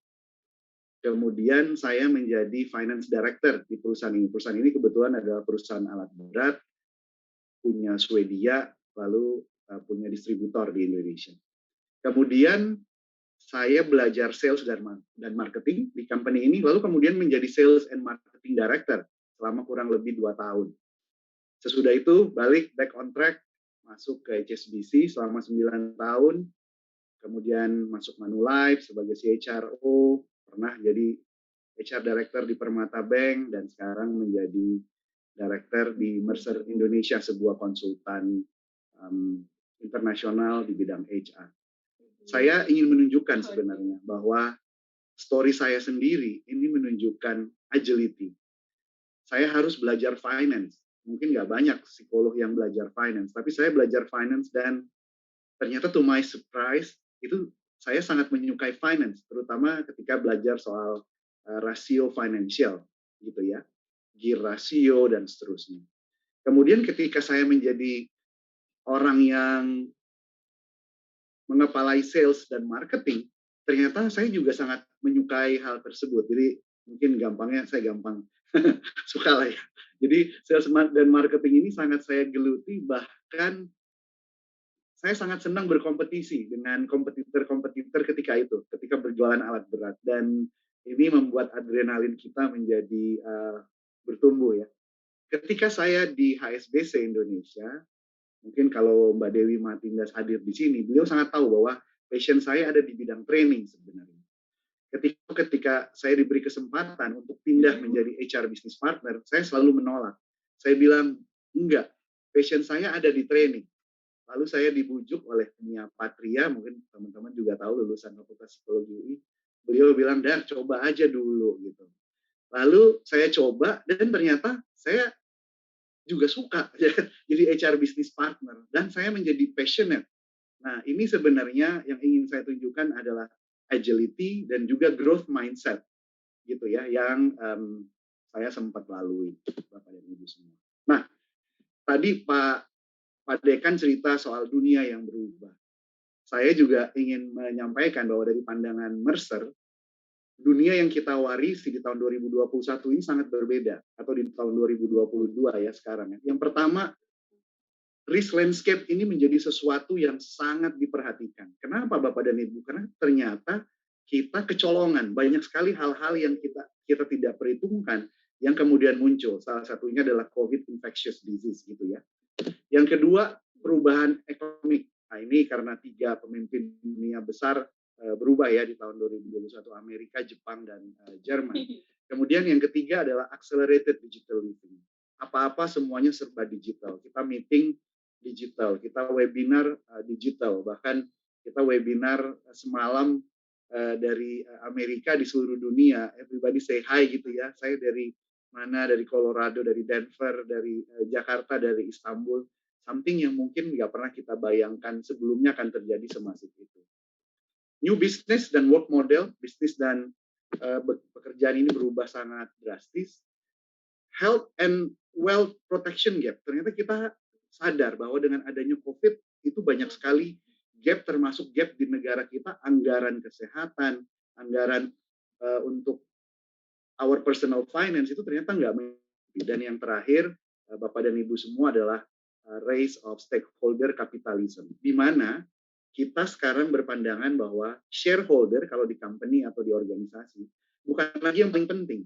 Speaker 4: Kemudian saya menjadi finance director di perusahaan ini. Perusahaan ini kebetulan adalah perusahaan alat berat, punya Swedia, lalu punya distributor di Indonesia. Kemudian saya belajar sales dan marketing di company ini, lalu kemudian menjadi sales and marketing director selama kurang lebih 2 tahun. Sesudah itu balik back on track, masuk ke HSBC selama 9 tahun, kemudian masuk Manulife sebagai CHRO, pernah jadi HR Director di Permata Bank, dan sekarang menjadi Director di Mercer Indonesia, sebuah konsultan internasional di bidang HR. Saya ingin menunjukkan sebenarnya bahwa story saya sendiri ini menunjukkan agility. Saya harus belajar finance. Mungkin nggak banyak psikolog yang belajar finance, tapi saya belajar finance dan ternyata to my surprise, itu saya sangat menyukai finance, terutama ketika belajar soal rasio financial, gitu ya, gear ratio dan seterusnya. Kemudian ketika saya menjadi orang yang mengepalai sales dan marketing, ternyata saya juga sangat menyukai hal tersebut. Jadi mungkin gampangnya saya gampang suka lah ya. Jadi sales dan marketing ini sangat saya geluti, bahkan saya sangat senang berkompetisi dengan kompetitor-kompetitor ketika berjualan alat berat, dan ini membuat adrenalin kita menjadi bertumbuh ya. Ketika saya di HSBC Indonesia, mungkin kalau Mbak Dewi Matindas hadir di sini, beliau sangat tahu bahwa passion saya ada di bidang training sebenarnya. Ketika saya diberi kesempatan untuk pindah menjadi HR business partner, saya selalu menolak. Saya bilang, enggak, passion saya ada di training. Lalu saya dibujuk oleh Nia Patria, mungkin teman-teman juga tahu, lulusan Fakultas Psikologi UI. Beliau bilang, "Dar, coba aja dulu." gitu. Lalu saya coba dan ternyata saya juga suka jadi HR business partner dan saya menjadi passionate. Nah, ini sebenarnya yang ingin saya tunjukkan adalah agility dan juga growth mindset gitu ya, yang saya sempat lalui, Bapak dan Ibu semua. Nah, tadi Pak Dekan cerita soal dunia yang berubah. Saya juga ingin menyampaikan bahwa dari pandangan Mercer, dunia yang kita warisi di tahun 2021 ini sangat berbeda, atau di tahun 2022 ya sekarang. Yang pertama, risk landscape ini menjadi sesuatu yang sangat diperhatikan. Kenapa Bapak dan Ibu? Karena ternyata kita kecolongan. Banyak sekali hal-hal yang kita tidak perhitungkan yang kemudian muncul. Salah satunya adalah COVID infectious disease gitu ya. Yang kedua, perubahan ekonomi. Nah, ini karena 3 pemimpin dunia besar berubah ya di tahun 2021, Amerika, Jepang, dan Jerman. Kemudian yang ketiga adalah accelerated digital living. Apa-apa semuanya serba digital. Kita meeting digital, kita webinar digital, bahkan kita webinar semalam dari Amerika di seluruh dunia, everybody say hi gitu ya. Saya dari mana, dari Colorado, dari Denver, dari Jakarta, dari Istanbul, something yang mungkin nggak pernah kita bayangkan sebelumnya akan terjadi semasif itu. New business dan work model, bisnis dan pekerjaan ini berubah sangat drastis. Health and wealth protection gap, ternyata kita sadar bahwa dengan adanya COVID itu banyak sekali gap, termasuk gap di negara kita, anggaran kesehatan, anggaran untuk our personal finance itu ternyata nggak mencukupi. Dan yang terakhir, Bapak dan Ibu semua, adalah race of stakeholder capitalism, di mana kita sekarang berpandangan bahwa shareholder kalau di company atau di organisasi bukan lagi yang paling penting,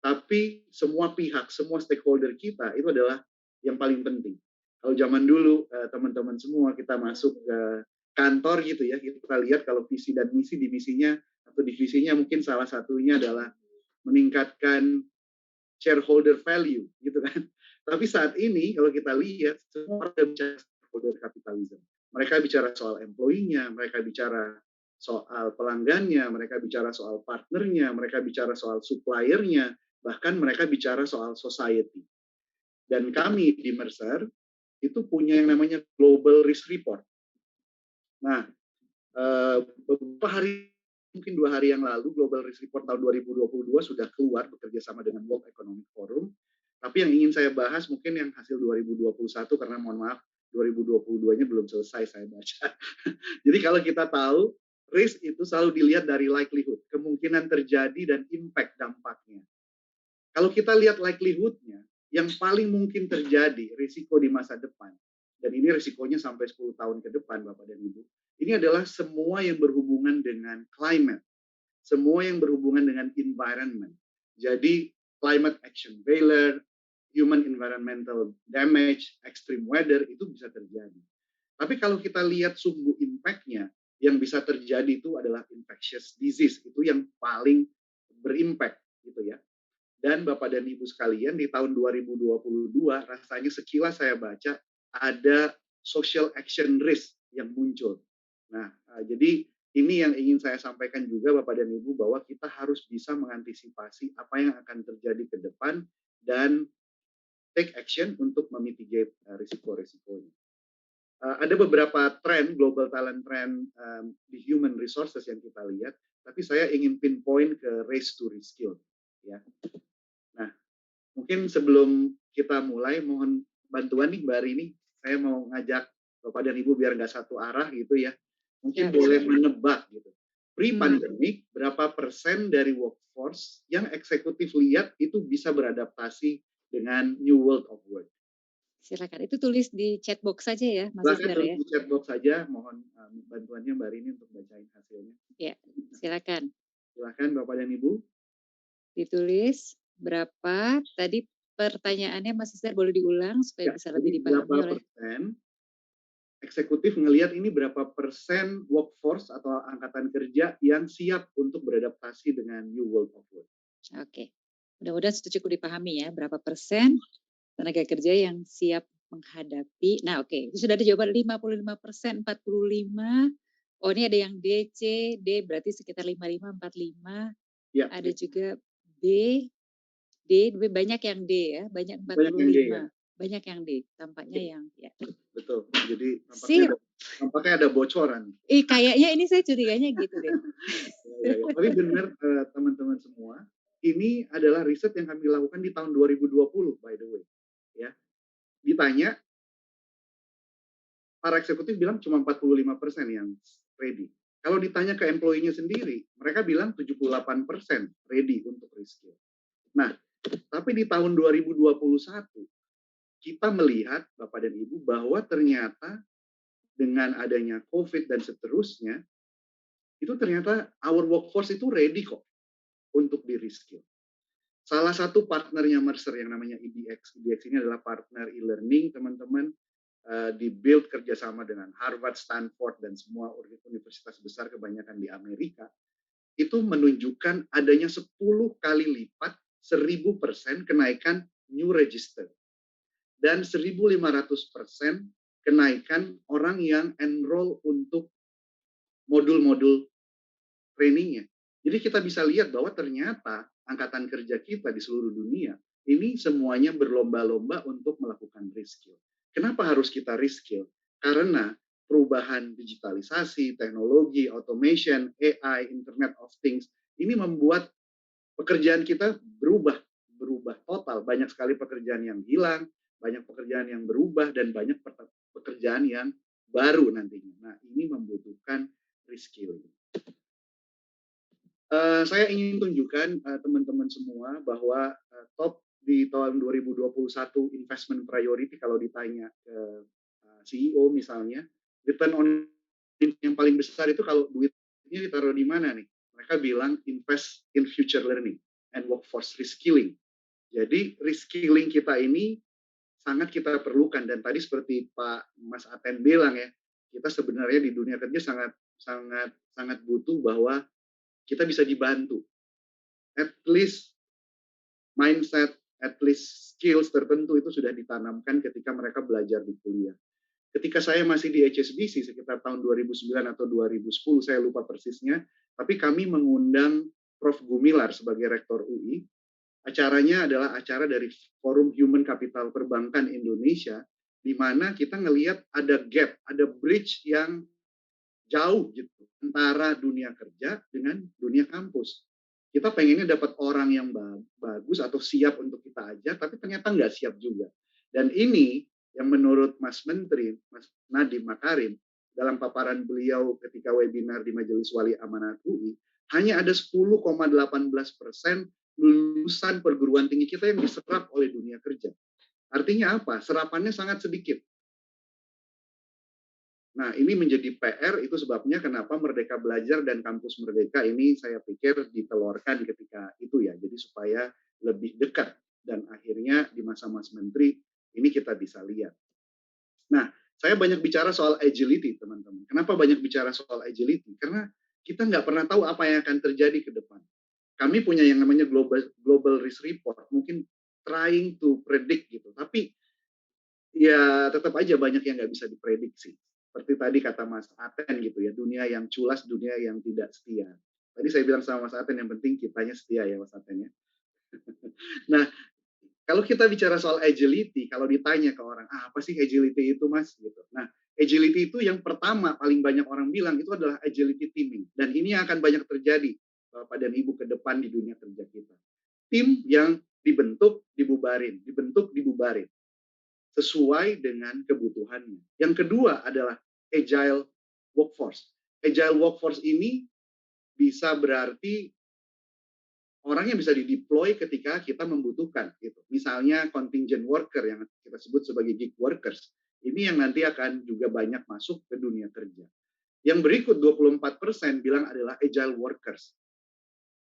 Speaker 4: tapi semua pihak, semua stakeholder kita itu adalah yang paling penting. Kalau zaman dulu, teman-teman semua, kita masuk ke kantor gitu ya, kita lihat kalau visi dan misi, divisinya atau divisinya mungkin salah satunya adalah meningkatkan shareholder value gitu kan. Tapi saat ini kalau kita lihat semua orang bicara stakeholder capitalism. Mereka bicara soal employee-nya, mereka bicara soal pelanggannya, mereka bicara soal partnernya, mereka bicara soal supplier-nya, bahkan mereka bicara soal society. Dan kami di Mercer itu punya yang namanya Global Risk Report. Nah, beberapa hari, mungkin 2 hari yang lalu, Global Risk Report tahun 2022 sudah keluar bekerja sama dengan World Economic Forum. Tapi yang ingin saya bahas mungkin yang hasil 2021, karena mohon maaf, 2022-nya belum selesai saya baca. Jadi kalau kita tahu, risk itu selalu dilihat dari likelihood, kemungkinan terjadi dan impact dampaknya. Kalau kita lihat likelihood-nya, yang paling mungkin terjadi risiko di masa depan, dan ini risikonya sampai 10 tahun ke depan, Bapak dan Ibu, ini adalah semua yang berhubungan dengan climate, semua yang berhubungan dengan environment. Jadi climate action failure, human environmental damage, extreme weather, itu bisa terjadi. Tapi kalau kita lihat sumbu impact-nya, yang bisa terjadi itu adalah infectious disease, itu yang paling berimpact gitu ya. Dan Bapak dan Ibu sekalian, di tahun 2022 rasanya sekilas saya baca ada social action risk yang muncul. Nah, jadi ini yang ingin saya sampaikan juga Bapak dan Ibu, bahwa kita harus bisa mengantisipasi apa yang akan terjadi ke depan dan take action untuk memitigate risiko-risikonya. Ada beberapa tren, global talent trend di human resources yang kita lihat, tapi saya ingin pinpoint ke race to reskill. Ya. Nah, mungkin sebelum kita mulai, mohon bantuan nih Mbak Rini, saya mau ngajak Bapak dan Ibu biar nggak satu arah gitu ya. Mungkin boleh menebak gitu. Pre-pandemic, berapa persen dari workforce yang eksekutif lihat itu bisa beradaptasi dengan new world of work?
Speaker 1: Silakan, itu tulis di chat box saja ya, Mas
Speaker 4: Silakan
Speaker 1: Isdar
Speaker 4: tulis
Speaker 1: ya.
Speaker 4: di chat box saja, mohon bantuannya Mbak Rini untuk bacain hasilnya.
Speaker 1: Ya, silakan.
Speaker 4: Silakan Bapak dan Ibu.
Speaker 1: Ditulis berapa, tadi pertanyaannya Mas Isdar boleh diulang supaya bisa lebih dipahami
Speaker 4: berapa
Speaker 1: oleh
Speaker 4: persen eksekutif ngelihat ini berapa persen workforce atau angkatan kerja yang siap untuk beradaptasi dengan new world of work.
Speaker 1: Oke. Mudah-mudahan cukup dipahami ya, berapa persen tenaga kerja yang siap menghadapi. Nah, oke. Itu sudah ada jawaban 55%, 45%. Oh, ini ada yang D, C, D berarti sekitar 55, 45.
Speaker 4: Ya,
Speaker 1: ada juga B, banyak yang D ya, banyak 45.
Speaker 4: Banyak yang D, ya?
Speaker 1: Banyak yang D, tampaknya yang ya.
Speaker 4: Betul. Jadi
Speaker 1: Sip.
Speaker 4: tampaknya ada bocoran.
Speaker 1: Kayaknya ini saya curiganya gitu deh.
Speaker 4: Ya. Tapi benar teman-teman semua, ini adalah riset yang kami lakukan di tahun 2020 by the way. Ya. Ditanya, para eksekutif bilang cuma 45% yang ready. Kalau ditanya ke employee-nya sendiri, mereka bilang 78% ready untuk reskill. Nah, tapi di tahun 2021, kita melihat, Bapak dan Ibu, bahwa ternyata dengan adanya COVID dan seterusnya, itu ternyata our workforce itu ready kok untuk di reskill. Salah satu partnernya Mercer yang namanya EDX. EDX ini adalah partner e-learning, teman-teman, di-build kerjasama dengan Harvard, Stanford, dan semua universitas besar kebanyakan di Amerika, itu menunjukkan adanya 10 kali lipat, 1000% kenaikan new register, dan 1.500% kenaikan orang yang enroll untuk modul-modul trainingnya. Jadi kita bisa lihat bahwa ternyata angkatan kerja kita di seluruh dunia ini semuanya berlomba-lomba untuk melakukan reskill. Kenapa harus kita reskill? Karena perubahan digitalisasi, teknologi, automation, AI, Internet of Things, ini membuat pekerjaan kita berubah total. Banyak sekali pekerjaan yang hilang, banyak pekerjaan yang berubah, dan banyak pekerjaan yang baru nantinya. Nah, ini membutuhkan reskilling. Saya ingin tunjukkan teman-teman semua bahwa top di tahun 2021 investment priority, kalau ditanya ke CEO misalnya, return on yang paling besar itu kalau duitnya ditaruh di mana nih? Mereka bilang invest in future learning and workforce reskilling. Jadi reskilling kita ini sangat kita perlukan, dan tadi seperti Pak Mas Aten bilang ya, kita sebenarnya di dunia kerja sangat butuh bahwa kita bisa dibantu. At least mindset, at least skills tertentu itu sudah ditanamkan ketika mereka belajar di kuliah. ketika saya masih di HSBC sekitar tahun 2009 atau 2010, saya lupa persisnya, tapi kami mengundang Prof. Gumilar sebagai Rektor UI. Acaranya adalah acara dari Forum Human Capital Perbankan Indonesia, di mana kita ngelihat ada gap, ada bridge yang jauh gitu antara dunia kerja dengan dunia kampus. Kita pengennya dapat orang yang bagus atau siap untuk kita ajar, tapi ternyata nggak siap juga. Dan ini yang menurut Mas Menteri, Mas Nadiem Makarim, dalam paparan beliau ketika webinar di Majelis Wali Amanat UI, hanya ada 10,18% lulusan perguruan tinggi kita yang diserap oleh dunia kerja. Artinya apa? Serapannya sangat sedikit. Nah, ini menjadi PR, itu sebabnya kenapa Merdeka Belajar dan Kampus Merdeka ini saya pikir ditelurkan ketika itu ya, jadi supaya lebih dekat, dan akhirnya di masa Mas Menteri ini kita bisa lihat. Nah, saya banyak bicara soal agility, teman-teman. Kenapa banyak bicara soal agility? Karena kita nggak pernah tahu apa yang akan terjadi ke depan. Kami punya yang namanya Global Risk Report, mungkin trying to predict gitu, tapi ya tetap aja banyak yang nggak bisa diprediksi. Seperti tadi kata Mas Aten gitu ya, dunia yang culas, dunia yang tidak setia. Tadi saya bilang sama Mas Aten, yang penting kitanya setia ya Mas Aten ya. Nah, kalau kita bicara soal agility, kalau ditanya ke orang, apa sih agility itu Mas? Gitu. Nah, agility itu yang pertama paling banyak orang bilang itu adalah agility teaming. Dan ini akan banyak terjadi Bapak dan Ibu ke depan di dunia kerja kita. Tim yang dibentuk, dibubarin, dibentuk, dibubarin sesuai dengan kebutuhannya. Yang kedua adalah agile workforce. Agile workforce ini bisa berarti orang yang bisa dideploy ketika kita membutuhkan gitu. Misalnya contingent worker yang kita sebut sebagai gig workers. Ini yang nanti akan juga banyak masuk ke dunia kerja. Yang berikut 24% bilang adalah agile workers.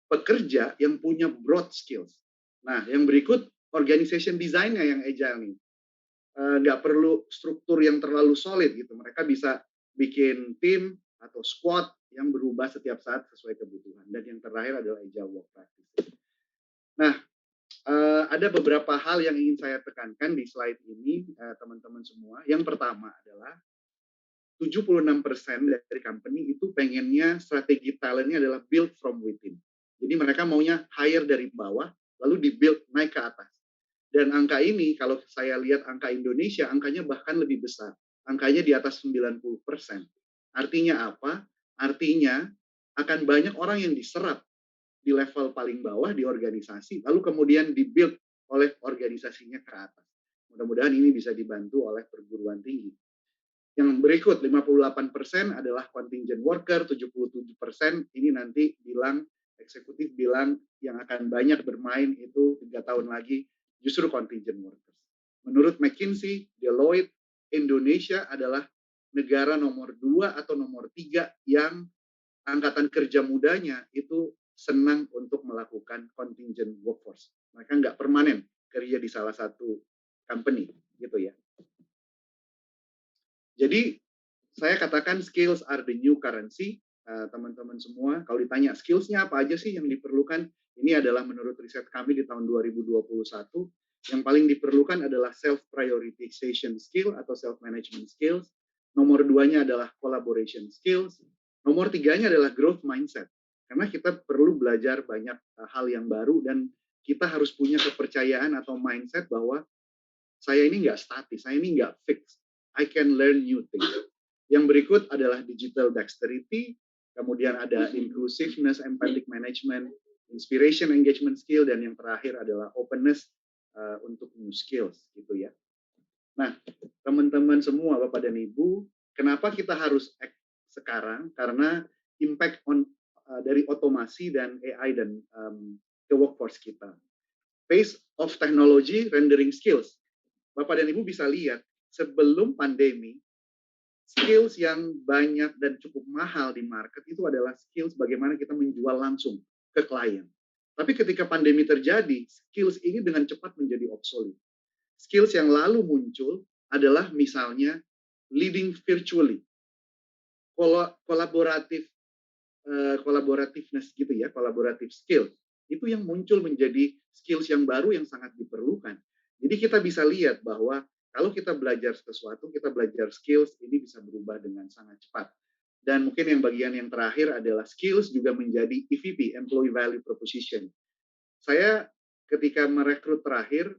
Speaker 4: Pekerja yang punya broad skills. Nah, yang berikut organization design-nya yang agile nih. Nggak perlu struktur yang terlalu solid gitu. Mereka bisa bikin tim atau squad yang berubah setiap saat sesuai kebutuhan. Dan yang terakhir adalah agile work practice. Nah, ada beberapa hal yang ingin saya tekankan di slide ini, teman-teman semua. Yang pertama adalah 76% dari company itu pengennya strategi talentnya adalah build from within. Jadi mereka maunya hire dari bawah, lalu di-build naik ke atas. Dan angka ini, kalau saya lihat angka Indonesia, angkanya bahkan lebih besar. Angkanya di atas 90%. Artinya apa? Artinya akan banyak orang yang diserap di level paling bawah di organisasi, lalu kemudian di-build oleh organisasinya ke atas. Mudah-mudahan ini bisa dibantu oleh perguruan tinggi. Yang berikut, 58% adalah contingent worker, 77% ini nanti bilang, eksekutif bilang yang akan banyak bermain itu 3 tahun lagi justru contingent workers. Menurut McKinsey, Deloitte, Indonesia adalah negara nomor 2 atau nomor 3 yang angkatan kerja mudanya itu senang untuk melakukan contingent workforce. Mereka nggak permanen kerja di salah satu company, gitu ya. Jadi, saya katakan skills are the new currency, teman-teman semua. Kalau ditanya skills-nya apa aja sih yang diperlukan, ini adalah menurut riset kami di tahun 2021, yang paling diperlukan adalah self-prioritization skill atau self-management skills. Nomor 2-nya adalah collaboration skills. Nomor 3-nya adalah growth mindset. Karena kita perlu belajar banyak hal yang baru dan kita harus punya kepercayaan atau mindset bahwa saya ini nggak statis, saya ini nggak fix. I can learn new things. Yang berikut adalah digital dexterity, kemudian ada inclusiveness, empathic management, inspiration, engagement skill, dan yang terakhir adalah openness untuk new skills, gitu ya. Nah, teman-teman semua, Bapak dan Ibu, kenapa kita harus act sekarang? Karena impact dari otomasi dan AI dan ke workforce kita. Pace of technology, rendering skills. Bapak dan Ibu bisa lihat, sebelum pandemi, skills yang banyak dan cukup mahal di market itu adalah skills bagaimana kita menjual langsung ke klien. Tapi ketika pandemi terjadi, skills ini dengan cepat menjadi obsolete. Skills yang lalu muncul adalah misalnya leading virtually, collaborativeness gitu ya, collaborative skill. Itu yang muncul menjadi skills yang baru yang sangat diperlukan. Jadi kita bisa lihat bahwa Kalau kita belajar sesuatu, kita belajar skills, ini bisa berubah dengan sangat cepat. Dan mungkin yang bagian yang terakhir adalah skills juga menjadi EVP, Employee Value Proposition. Saya ketika merekrut terakhir,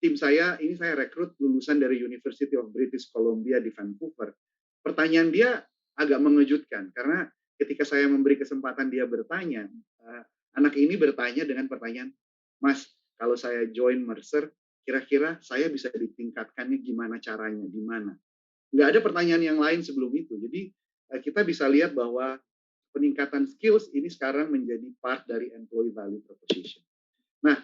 Speaker 4: tim saya, ini saya rekrut lulusan dari University of British Columbia di Vancouver. Pertanyaan dia agak mengejutkan, karena ketika saya memberi kesempatan dia bertanya, anak ini bertanya dengan pertanyaan, Mas, kalau saya join Mercer, kira-kira saya bisa ditingkatkannya gimana caranya, di mana? Nggak ada pertanyaan yang lain sebelum itu. Jadi kita bisa lihat bahwa peningkatan skills ini sekarang menjadi part dari employee value proposition. Nah,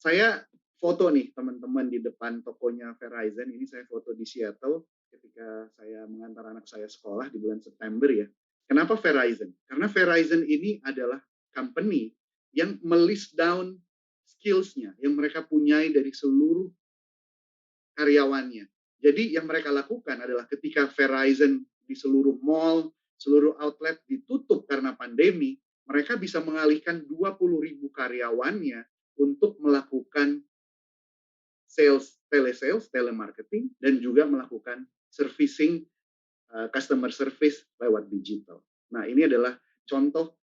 Speaker 4: saya foto nih teman-teman di depan tokonya Verizon. Ini saya foto di Seattle ketika saya mengantar anak saya sekolah di bulan September ya. Kenapa Verizon? Karena Verizon ini adalah company yang melist down skills-nya yang mereka punyai dari seluruh karyawannya. Jadi yang mereka lakukan adalah ketika Verizon di seluruh mall, seluruh outlet ditutup karena pandemi, mereka bisa mengalihkan 20.000 karyawannya untuk melakukan sales, telesales, telemarketing, dan juga melakukan servicing, customer service lewat digital. Nah, ini adalah contoh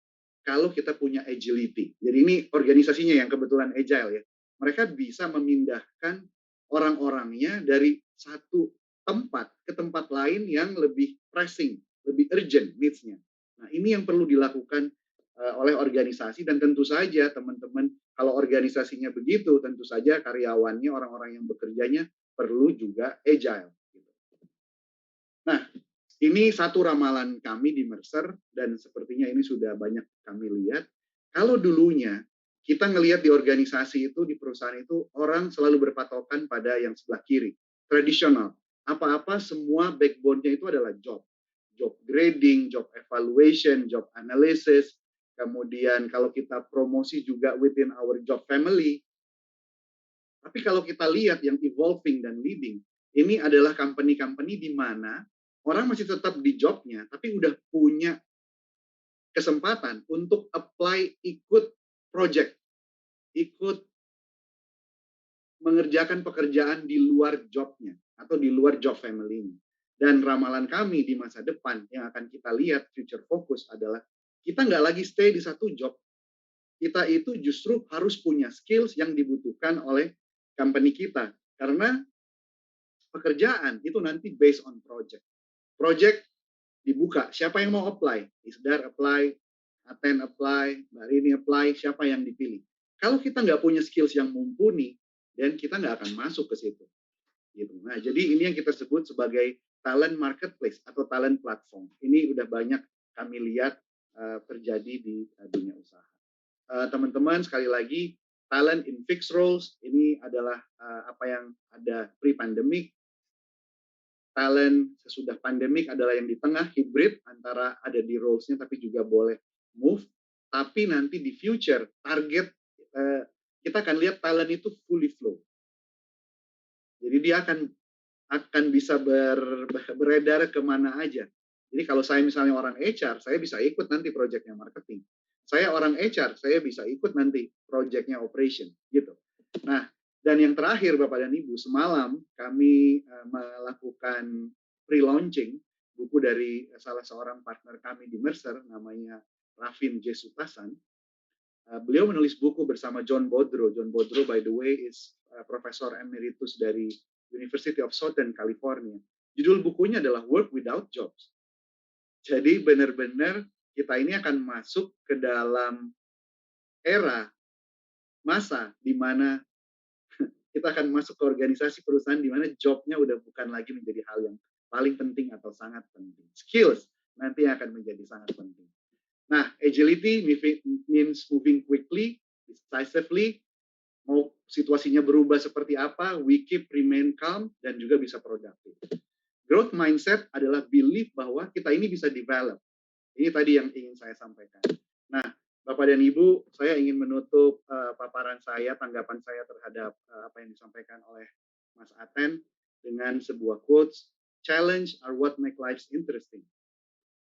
Speaker 4: kalau kita punya agility. Jadi ini organisasinya yang kebetulan agile ya. Mereka bisa memindahkan orang-orangnya dari satu tempat ke tempat lain yang lebih pressing, lebih urgent needs-nya. Nah, ini yang perlu dilakukan oleh organisasi, dan tentu saja teman-teman, kalau organisasinya begitu, tentu saja karyawannya, orang-orang yang bekerjanya perlu juga agile. Nah, ini satu ramalan kami di Mercer, dan sepertinya ini sudah banyak kami lihat. Kalau dulunya kita ngelihat di organisasi itu, di perusahaan itu, orang selalu berpatokan pada yang sebelah kiri, tradisional. Apa-apa semua backbone-nya itu adalah job. Job grading, job evaluation, job analysis, kemudian kalau kita promosi juga within our job family. Tapi kalau kita lihat yang evolving dan leading, ini adalah company-company di mana orang masih tetap di jobnya, tapi udah punya kesempatan untuk apply, ikut project, ikut mengerjakan pekerjaan di luar jobnya atau di luar job family-nya. Dan ramalan kami di masa depan yang akan kita lihat future focus adalah kita nggak lagi stay di satu job. Kita itu justru harus punya skills yang dibutuhkan oleh company kita. Karena pekerjaan itu nanti based on project. Project dibuka, siapa yang mau apply? Isdar apply, Aten apply, Mbak Rini apply, siapa yang dipilih? Kalau kita nggak punya skills yang mumpuni, dan kita nggak akan masuk ke situ. Gitu. Nah, jadi ini yang kita sebut sebagai talent marketplace atau talent platform. Ini udah banyak kami lihat terjadi di dunia usaha. Teman-teman, sekali lagi, talent in fixed roles, ini adalah apa yang ada pre-pandemic. Talent sesudah pandemik adalah yang di tengah, hybrid, antara ada di roles-nya tapi juga boleh move. Tapi nanti di future, target, kita akan lihat talent itu fully flow. Jadi dia akan bisa beredar kemana aja. Jadi kalau saya misalnya orang HR, saya bisa ikut nanti project-nya marketing. Saya orang HR, saya bisa ikut nanti project-nya operation. Gitu. Nah, dan yang terakhir Bapak dan Ibu, semalam kami melakukan pre-launching buku dari salah seorang partner kami di Mercer, namanya Rafin J. Sutasan. Beliau menulis buku bersama John Bodro. John Bodro, by the way, is Profesor Emeritus dari University of Southern California. Judul bukunya adalah Work Without Jobs. Jadi benar-benar kita ini akan masuk ke dalam era masa di mana kita akan masuk ke organisasi perusahaan di mana jobnya udah bukan lagi menjadi hal yang paling penting atau sangat penting. Skills nanti akan menjadi sangat penting. Nah, agility means moving quickly, decisively, mau situasinya berubah seperti apa, we keep remain calm, dan juga bisa produktif. Growth mindset adalah belief bahwa kita ini bisa develop. Ini tadi yang ingin saya sampaikan. Nah, Bapak dan Ibu, saya ingin menutup paparan saya, tanggapan saya terhadap apa yang disampaikan oleh Mas Aten dengan sebuah quotes, challenge are what make life interesting.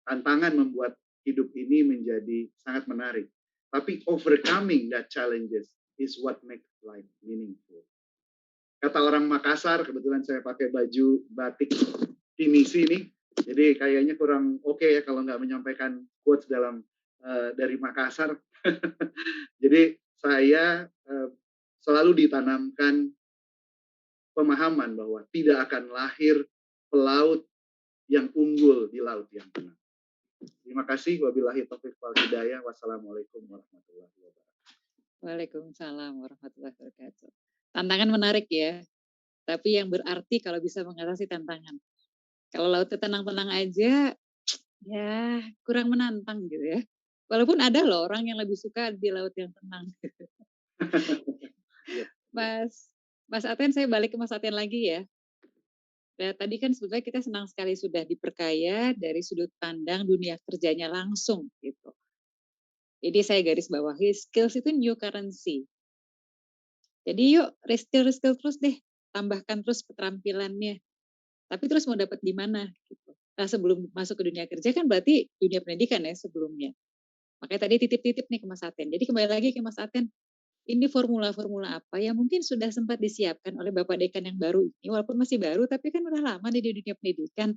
Speaker 4: Tantangan membuat hidup ini menjadi sangat menarik. Tapi overcoming that challenges is what makes life meaningful. kata orang Makassar, kebetulan saya pakai baju batik pinisi nih, jadi kayaknya kurang oke ya kalau nggak menyampaikan quotes dari Makassar. Jadi saya selalu ditanamkan pemahaman bahwa tidak akan lahir pelaut yang unggul di laut yang tenang. Terima kasih. Wabillahi taufiq wal hidayah. Wassalamualaikum warahmatullahi wabarakatuh.
Speaker 1: Waalaikumsalam warahmatullahi wabarakatuh. Tantangan menarik ya, tapi yang berarti kalau bisa mengatasi tantangan. Kalau lautnya tenang-tenang aja, ya kurang menantang gitu ya. Walaupun ada loh orang yang lebih suka di laut yang tenang. Mas Aten, saya balik ke Mas Aten lagi ya. Nah, tadi kan sebetulnya kita senang sekali sudah diperkaya dari sudut pandang dunia kerjanya langsung gitu. Jadi saya garis bawahi skills itu new currency. Jadi yuk reskill terus deh, tambahkan terus keterampilannya. Tapi terus mau dapat di mana gitu. Nah, sebelum masuk ke dunia kerja kan berarti dunia pendidikan ya sebelumnya. Makanya tadi titip-titip nih ke Mas Aten. Jadi kembali lagi ke Mas Aten, ini formula-formula apa yang mungkin sudah sempat disiapkan oleh Bapak Dekan yang baru ini, walaupun masih baru, tapi kan udah lama nih di dunia pendidikan.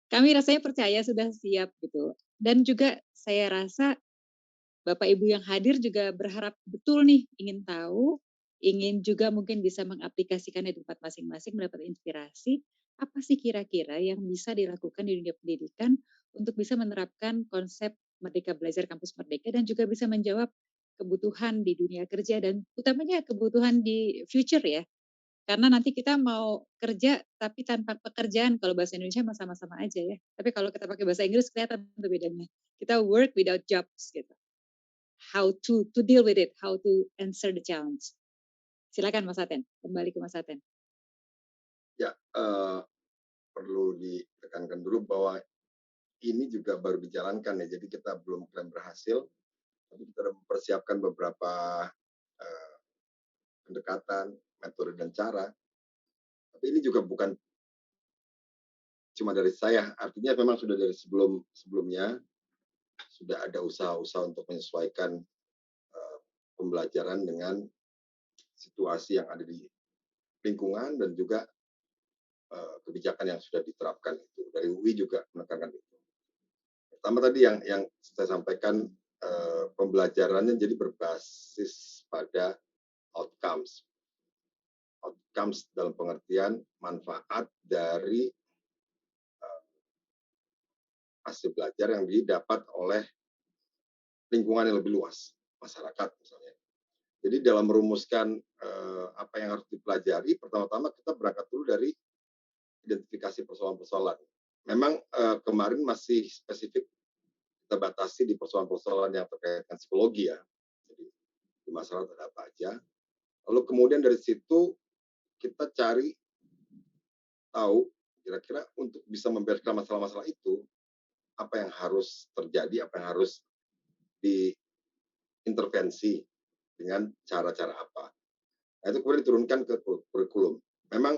Speaker 1: Kami rasanya percaya sudah siap gitu. Dan juga saya rasa Bapak Ibu yang hadir juga berharap betul nih, ingin tahu, ingin juga mungkin bisa mengaplikasikannya di tempat masing-masing, mendapat inspirasi, apa sih kira-kira yang bisa dilakukan di dunia pendidikan untuk bisa menerapkan konsep Merdeka Belajar Kampus Merdeka dan juga bisa menjawab kebutuhan di dunia kerja dan utamanya kebutuhan di future ya. Karena nanti kita mau kerja tapi tanpa pekerjaan, kalau bahasa Indonesia mah sama-sama aja ya. Tapi kalau kita pakai bahasa Inggris kelihatan tuh bedanya. Kita work without jobs gitu. How to deal with it, how to answer the challenge. Silakan Mas Aten, kembali ke Mas Aten.
Speaker 3: Ya, perlu ditekankan dulu bahwa ini juga baru dijalankan ya, jadi kita belum klaim berhasil, tapi kita sudah mempersiapkan beberapa pendekatan, metode dan cara. Tapi ini juga bukan cuma dari saya, artinya memang sudah dari sebelumnya sudah ada usaha-usaha untuk menyesuaikan pembelajaran dengan situasi yang ada di lingkungan dan juga kebijakan yang sudah diterapkan itu. Dari UI juga menekankan itu. Pertama tadi yang saya sampaikan, pembelajarannya jadi berbasis pada outcomes. Outcomes dalam pengertian manfaat dari hasil belajar yang didapat oleh lingkungan yang lebih luas, masyarakat misalnya. Jadi dalam merumuskan apa yang harus dipelajari, pertama-tama kita berangkat dulu dari identifikasi persoalan-persoalan. Memang kemarin masih spesifik kita batasi di persoalan-persoalan yang terkait dengan psikologi ya. Jadi di masyarakat ada apa aja. Lalu kemudian dari situ kita cari tahu kira-kira untuk bisa membereskan masalah-masalah itu apa yang harus terjadi, apa yang harus diintervensi dengan cara-cara apa. Nah, itu kemudian diturunkan ke kurikulum. Memang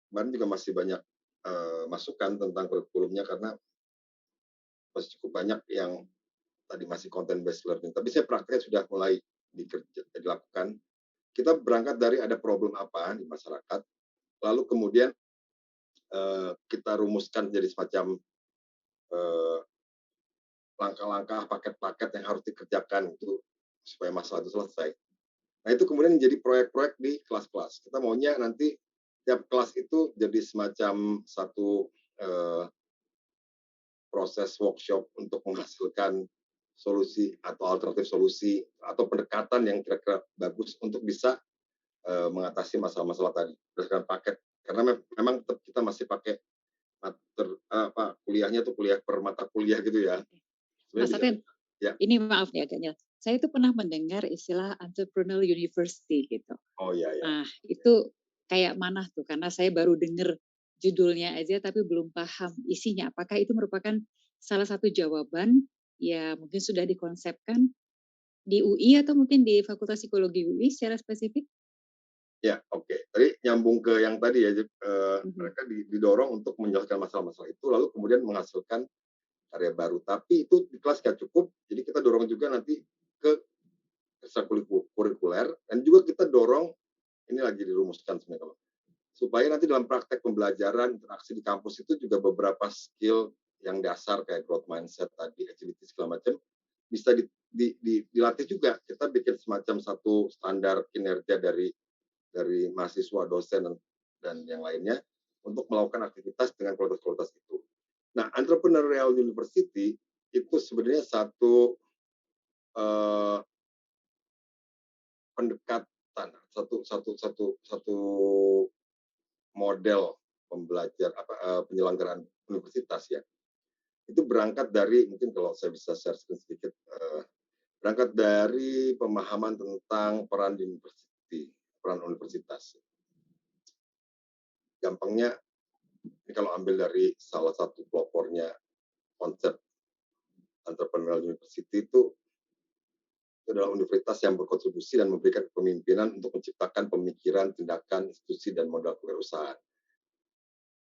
Speaker 3: kemarin juga masih banyak masukan tentang kurikulumnya karena masih cukup banyak yang tadi masih content based learning. Tapi saya prakteknya sudah mulai dilakukan. Kita berangkat dari ada problem apa di masyarakat, lalu kemudian kita rumuskan jadi semacam langkah-langkah, paket-paket yang harus dikerjakan itu supaya masalah itu selesai. Nah itu kemudian menjadi proyek-proyek di kelas-kelas. Kita maunya nanti tiap kelas itu jadi semacam satu proses workshop untuk menghasilkan solusi atau alternatif solusi atau pendekatan yang kira-kira bagus untuk bisa mengatasi masalah-masalah tadi berdasarkan paket. Karena memang kita masih pakai kuliahnya tuh kuliah per mata kuliah gitu ya.
Speaker 1: Mas Aten,
Speaker 3: ya.
Speaker 1: Ini maaf nih agaknya. Saya itu pernah mendengar istilah entrepreneurial university gitu.
Speaker 3: Oh iya.
Speaker 1: Nah itu kayak mana tuh? Karena saya baru dengar judulnya aja tapi belum paham isinya. Apakah itu merupakan salah satu jawaban ya mungkin sudah dikonsepkan di UI atau mungkin di Fakultas Psikologi UI secara spesifik?
Speaker 3: Ya, oke. Tadi nyambung ke yang tadi ya, mereka didorong untuk menyelesaikan masalah-masalah itu, lalu kemudian menghasilkan karya baru. Tapi itu di kelas nggak cukup, jadi kita dorong juga nanti ke ekstrakurikuler, dan juga kita dorong ini lagi dirumuskan sebenarnya kalau supaya nanti dalam praktek pembelajaran interaksi di kampus itu juga beberapa skill yang dasar kayak growth mindset tadi, agility segala macam bisa dilatih juga. Kita bikin semacam satu standar kinerja dari mahasiswa, dosen dan yang lainnya untuk melakukan aktivitas dengan kualitas-kualitas itu. Nah, entrepreneurial university itu sebenarnya satu pendekatan, satu model penyelenggaraan universitas ya. Itu berangkat dari, mungkin kalau saya bisa share sedikit, berangkat dari pemahaman tentang peran universitas. Gampangnya, ini kalau ambil dari salah satu pelopornya konsep entrepreneurial university itu adalah universitas yang berkontribusi dan memberikan kepemimpinan untuk menciptakan pemikiran, tindakan, institusi, dan modal kewirausahaan.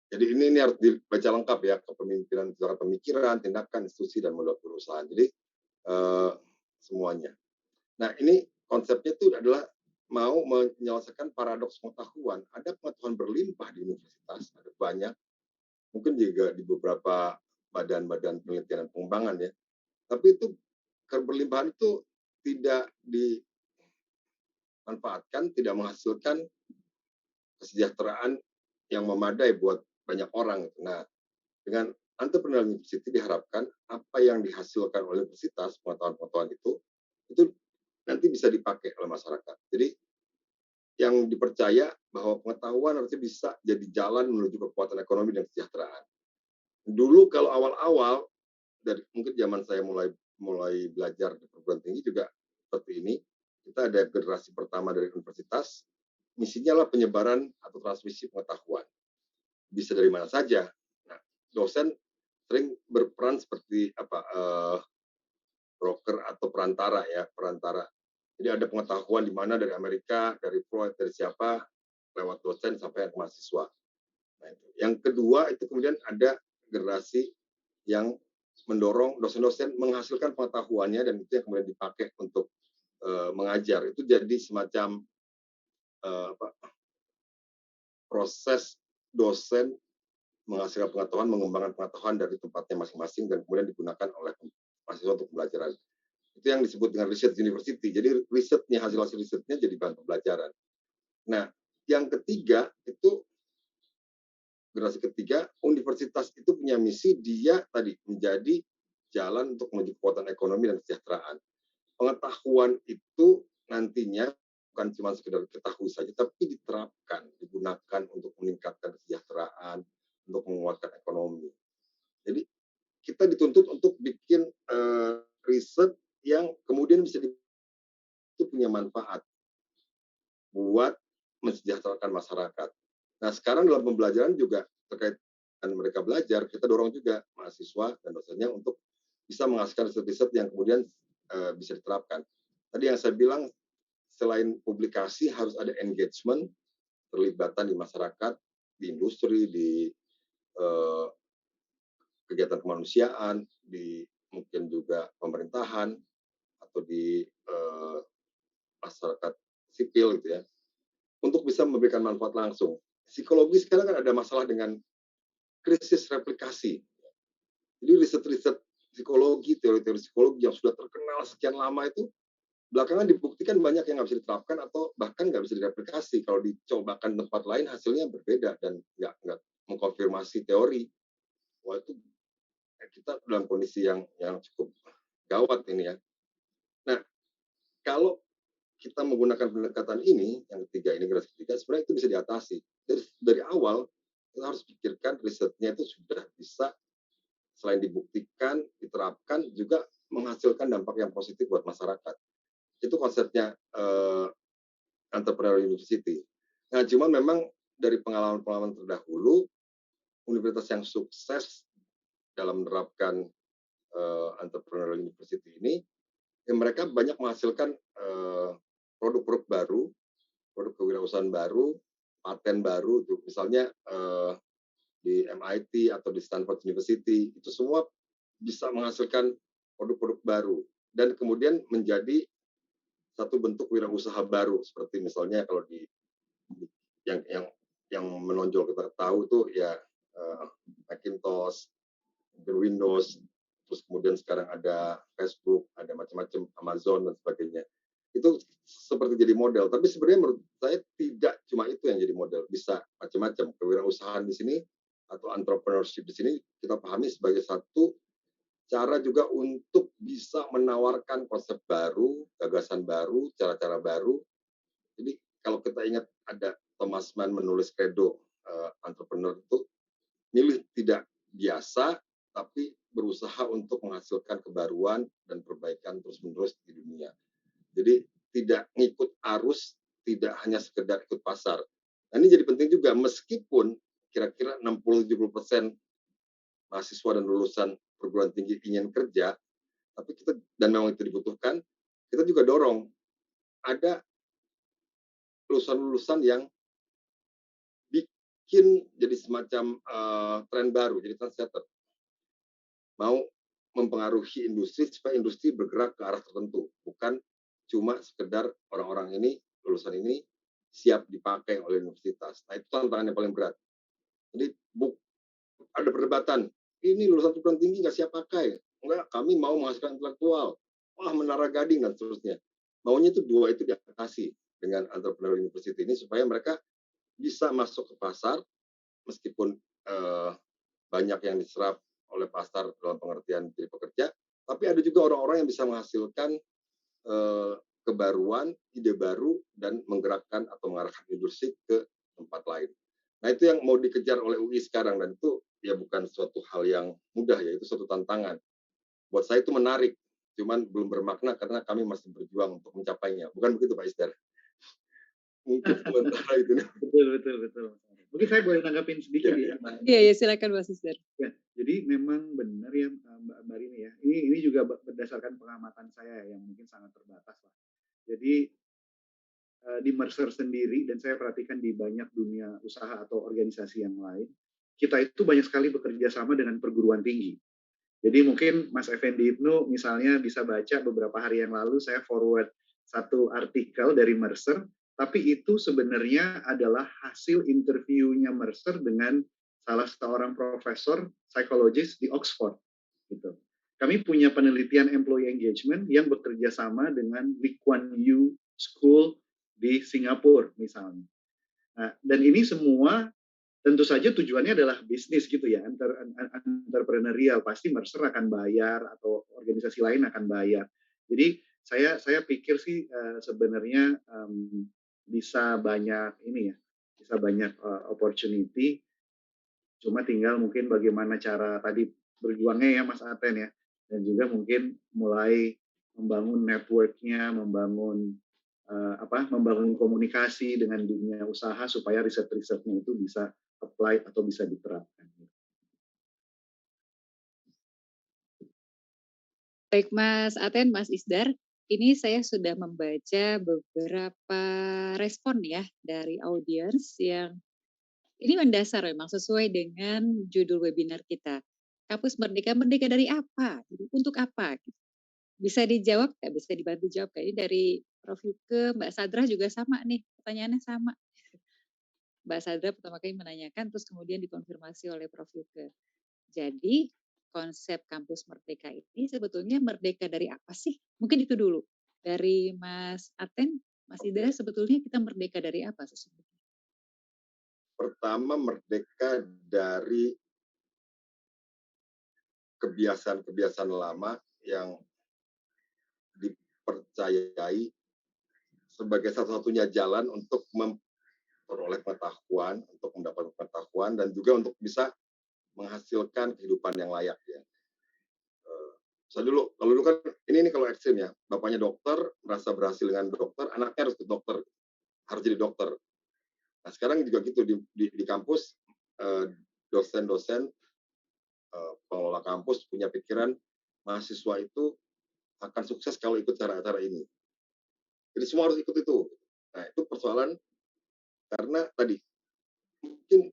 Speaker 3: Jadi ini harus dibaca lengkap ya, kepemimpinan, pemikiran, tindakan, institusi, dan modal kewirausahaan. Jadi semuanya. Nah ini konsepnya itu adalah mau menyelesaikan paradoks pengetahuan. Ada pengetahuan berlimpah di universitas, ada banyak, mungkin juga di beberapa badan-badan penelitian dan pengembangan ya. Tapi itu keberlimpahan itu tidak dimanfaatkan, tidak menghasilkan kesejahteraan yang memadai buat banyak orang. Nah, dengan entrepreneurial university diharapkan apa yang dihasilkan oleh universitas, pengetahuan-pengetahuan itu nanti bisa dipakai oleh masyarakat. Jadi yang dipercaya bahwa pengetahuan harusnya bisa jadi jalan menuju kekuatan ekonomi dan kesejahteraan. Dulu kalau awal-awal, dari mungkin zaman saya mulai belajar di perguruan tinggi juga seperti ini, kita ada generasi pertama dari universitas, misinya lah penyebaran atau transmisi pengetahuan. Bisa dari mana saja. Nah, dosen sering berperan seperti broker atau perantara. Jadi ada pengetahuan di mana dari Amerika, dari Freud, dari siapa, lewat dosen sampai ke mahasiswa. Nah, itu. Yang kedua itu kemudian ada generasi yang mendorong dosen-dosen menghasilkan pengetahuannya dan itu yang kemudian dipakai untuk mengajar. Itu jadi semacam proses dosen menghasilkan pengetahuan, mengembangkan pengetahuan dari tempatnya masing-masing dan kemudian digunakan oleh mahasiswa untuk pembelajaran. Itu yang disebut dengan research university. Jadi risetnya, hasil-hasil risetnya jadi bahan pembelajaran. Nah, yang ketiga itu generasi ketiga, universitas itu punya misi dia tadi menjadi jalan untuk menuju kekuatan ekonomi dan kesejahteraan. Pengetahuan itu nantinya bukan cuma sekedar ketahui saja, tapi diterapkan, digunakan untuk meningkatkan kesejahteraan, untuk menguatkan ekonomi. Jadi kita dituntut untuk bikin riset yang kemudian bisa itu punya manfaat buat mensejahterakan masyarakat. Nah sekarang dalam pembelajaran juga terkait dengan mereka belajar, kita dorong juga mahasiswa dan dosennya untuk bisa menghasilkan riset-riset yang kemudian bisa diterapkan. Tadi yang saya bilang, selain publikasi harus ada engagement, terlibatan di masyarakat, di industri, di kegiatan kemanusiaan, di mungkin juga pemerintahan atau di masyarakat sipil gitu ya, untuk bisa memberikan manfaat langsung. Psikologi sekarang kan ada masalah dengan krisis replikasi. Jadi riset-riset psikologi, teori-teori psikologi yang sudah terkenal sekian lama itu belakangan dibuktikan banyak yang nggak bisa diterapkan atau bahkan nggak bisa direplikasi. Kalau dicobakan tempat lain hasilnya berbeda dan nggak mengkonfirmasi teori. Wah itu kita dalam kondisi yang cukup gawat ini ya. Nah, kalau kita menggunakan pendekatan ini, yang ketiga ini, generasi ketiga, sebenarnya itu bisa diatasi. Dari awal, kita harus pikirkan risetnya itu sudah bisa, selain dibuktikan, diterapkan, juga menghasilkan dampak yang positif buat masyarakat. Itu konsepnya entrepreneurial university. Nah, cuma memang dari pengalaman-pengalaman terdahulu, universitas yang sukses dalam menerapkan entrepreneurial university ini, mereka banyak menghasilkan produk-produk baru, produk kewirausahaan baru, paten baru, tuh misalnya di MIT atau di Stanford University, itu semua bisa menghasilkan produk-produk baru dan kemudian menjadi satu bentuk wirausaha baru, seperti misalnya kalau di yang menonjol kita tahu itu ya Macintosh, Windows, terus kemudian sekarang ada Facebook, ada macam-macam Amazon dan sebagainya. Itu seperti jadi model, tapi sebenarnya menurut saya tidak cuma itu yang jadi model, bisa macam-macam. Kewirausahaan di sini atau entrepreneurship di sini kita pahami sebagai satu cara juga untuk bisa menawarkan konsep baru, gagasan baru, cara-cara baru. Jadi kalau kita ingat ada Thomas Mann menulis credo entrepreneur itu, milih tidak biasa, tapi berusaha untuk menghasilkan kebaruan dan perbaikan terus-menerus di dunia. Jadi tidak ngikut arus, tidak hanya sekedar ikut pasar. Nah, ini jadi penting juga, meskipun kira-kira 60-70% mahasiswa dan lulusan perguruan tinggi ingin kerja, tapi kita, dan memang itu dibutuhkan, kita juga dorong ada lulusan-lulusan yang bikin jadi semacam tren baru, jadi trendsetter. Mau mempengaruhi industri supaya industri bergerak ke arah tertentu, bukan cuma sekedar orang-orang ini, lulusan ini siap dipakai oleh universitas. Nah, itu tantangan yang paling berat. Jadi ada perdebatan, ini lulusan perguruan tinggi nggak siap pakai. Enggak, kami mau menghasilkan intelektual. Wah, menara gading dan seterusnya. Maunya itu dua itu diatasi dengan entrepreneur university ini supaya mereka bisa masuk ke pasar meskipun banyak yang diserap oleh pasar dalam pengertian jadi pekerja, tapi ada juga orang-orang yang bisa menghasilkan kebaruan, ide baru, dan menggerakkan atau mengarahkan industri ke tempat lain. Nah, itu yang mau dikejar oleh UI sekarang, dan itu ya bukan suatu hal yang mudah ya, itu suatu tantangan. Buat saya itu menarik, cuman belum bermakna karena kami masih berjuang untuk mencapainya. Bukan begitu Pak Isdar? Mungkin sementara itu.
Speaker 4: Betul. Mungkin saya boleh tanggapin sedikit ya.
Speaker 1: Iya, silakan Mas Isdar.
Speaker 4: Ya, jadi memang benar ya Mbak Rini ya. Ini juga berdasarkan pengamatan saya yang mungkin sangat terbatas lah. Jadi di Mercer sendiri, dan saya perhatikan di banyak dunia usaha atau organisasi yang lain, kita itu banyak sekali bekerja sama dengan perguruan tinggi. Jadi mungkin Mas Effendi Ibnu misalnya bisa baca beberapa hari yang lalu saya forward satu artikel dari Mercer, tapi itu sebenarnya adalah hasil interviewnya Mercer dengan salah seorang profesor psikologis di Oxford. Gitu. Kami punya penelitian employee engagement yang bekerja sama dengan Lee Kuan Yew School di Singapura misalnya. Nah, dan ini semua tentu saja tujuannya adalah bisnis gitu ya, entrepreneurial, pasti Mercer akan bayar atau organisasi lain akan bayar. Jadi saya pikir sih sebenarnya bisa banyak ini ya, bisa banyak opportunity. Cuma tinggal mungkin bagaimana cara tadi berjuangnya ya Mas Aten ya, dan juga mungkin mulai membangun network-nya, membangun membangun komunikasi dengan dunia usaha supaya riset-risetnya itu bisa apply atau bisa diterapkan.
Speaker 1: Baik Mas Aten, Mas Isdar, ini saya sudah membaca beberapa respon ya dari audiens yang ini mendasar memang sesuai dengan judul webinar kita. Kampus Merdeka, merdeka dari apa? Untuk apa? Bisa dijawab nggak? Bisa dibantu jawab nggak? Ini dari Prof. Yuke, Mbak Sadra juga sama nih, pertanyaannya sama. Mbak Sadra pertama kali menanyakan, terus kemudian dikonfirmasi oleh Prof. Yuke. Jadi konsep kampus merdeka ini sebetulnya merdeka dari apa sih? Mungkin itu dulu. Dari Mas Aten, Mas Idra, sebetulnya kita merdeka dari apa sesungguhnya?
Speaker 3: Pertama, merdeka dari kebiasaan-kebiasaan lama yang dipercayai sebagai satu-satunya jalan untuk memperoleh pengetahuan, untuk mendapatkan pengetahuan, dan juga untuk bisa menghasilkan kehidupan yang layak ya. Kalau dulu kan ini kalau ekstrim ya, bapaknya dokter, merasa berhasil dengan dokter, anaknya harus ke dokter, harus jadi dokter. Nah sekarang juga gitu di kampus, dosen-dosen, pengelola kampus punya pikiran mahasiswa itu akan sukses kalau ikut cara-cara ini. Jadi semua harus ikut itu. Nah itu persoalan karena tadi mungkin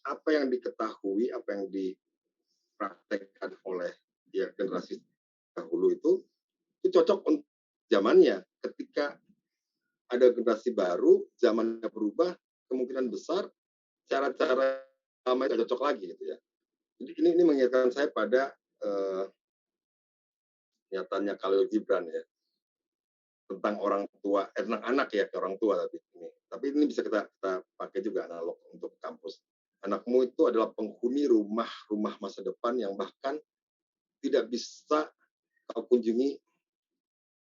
Speaker 3: apa yang diketahui, apa yang dipraktekkan oleh ya, generasi dahulu itu cocok untuk zamannya. Ketika ada generasi baru, zamannya berubah, kemungkinan besar cara-cara lama itu cocok lagi gitu ya. Jadi ini mengingatkan saya pada nyatanya Khalil Gibran ya, tentang orang tua, tentang anak ya ke orang tua tapi ini bisa kita pakai juga analog untuk kampus. Anakmu itu adalah penghuni rumah masa depan yang bahkan tidak bisa kau kunjungi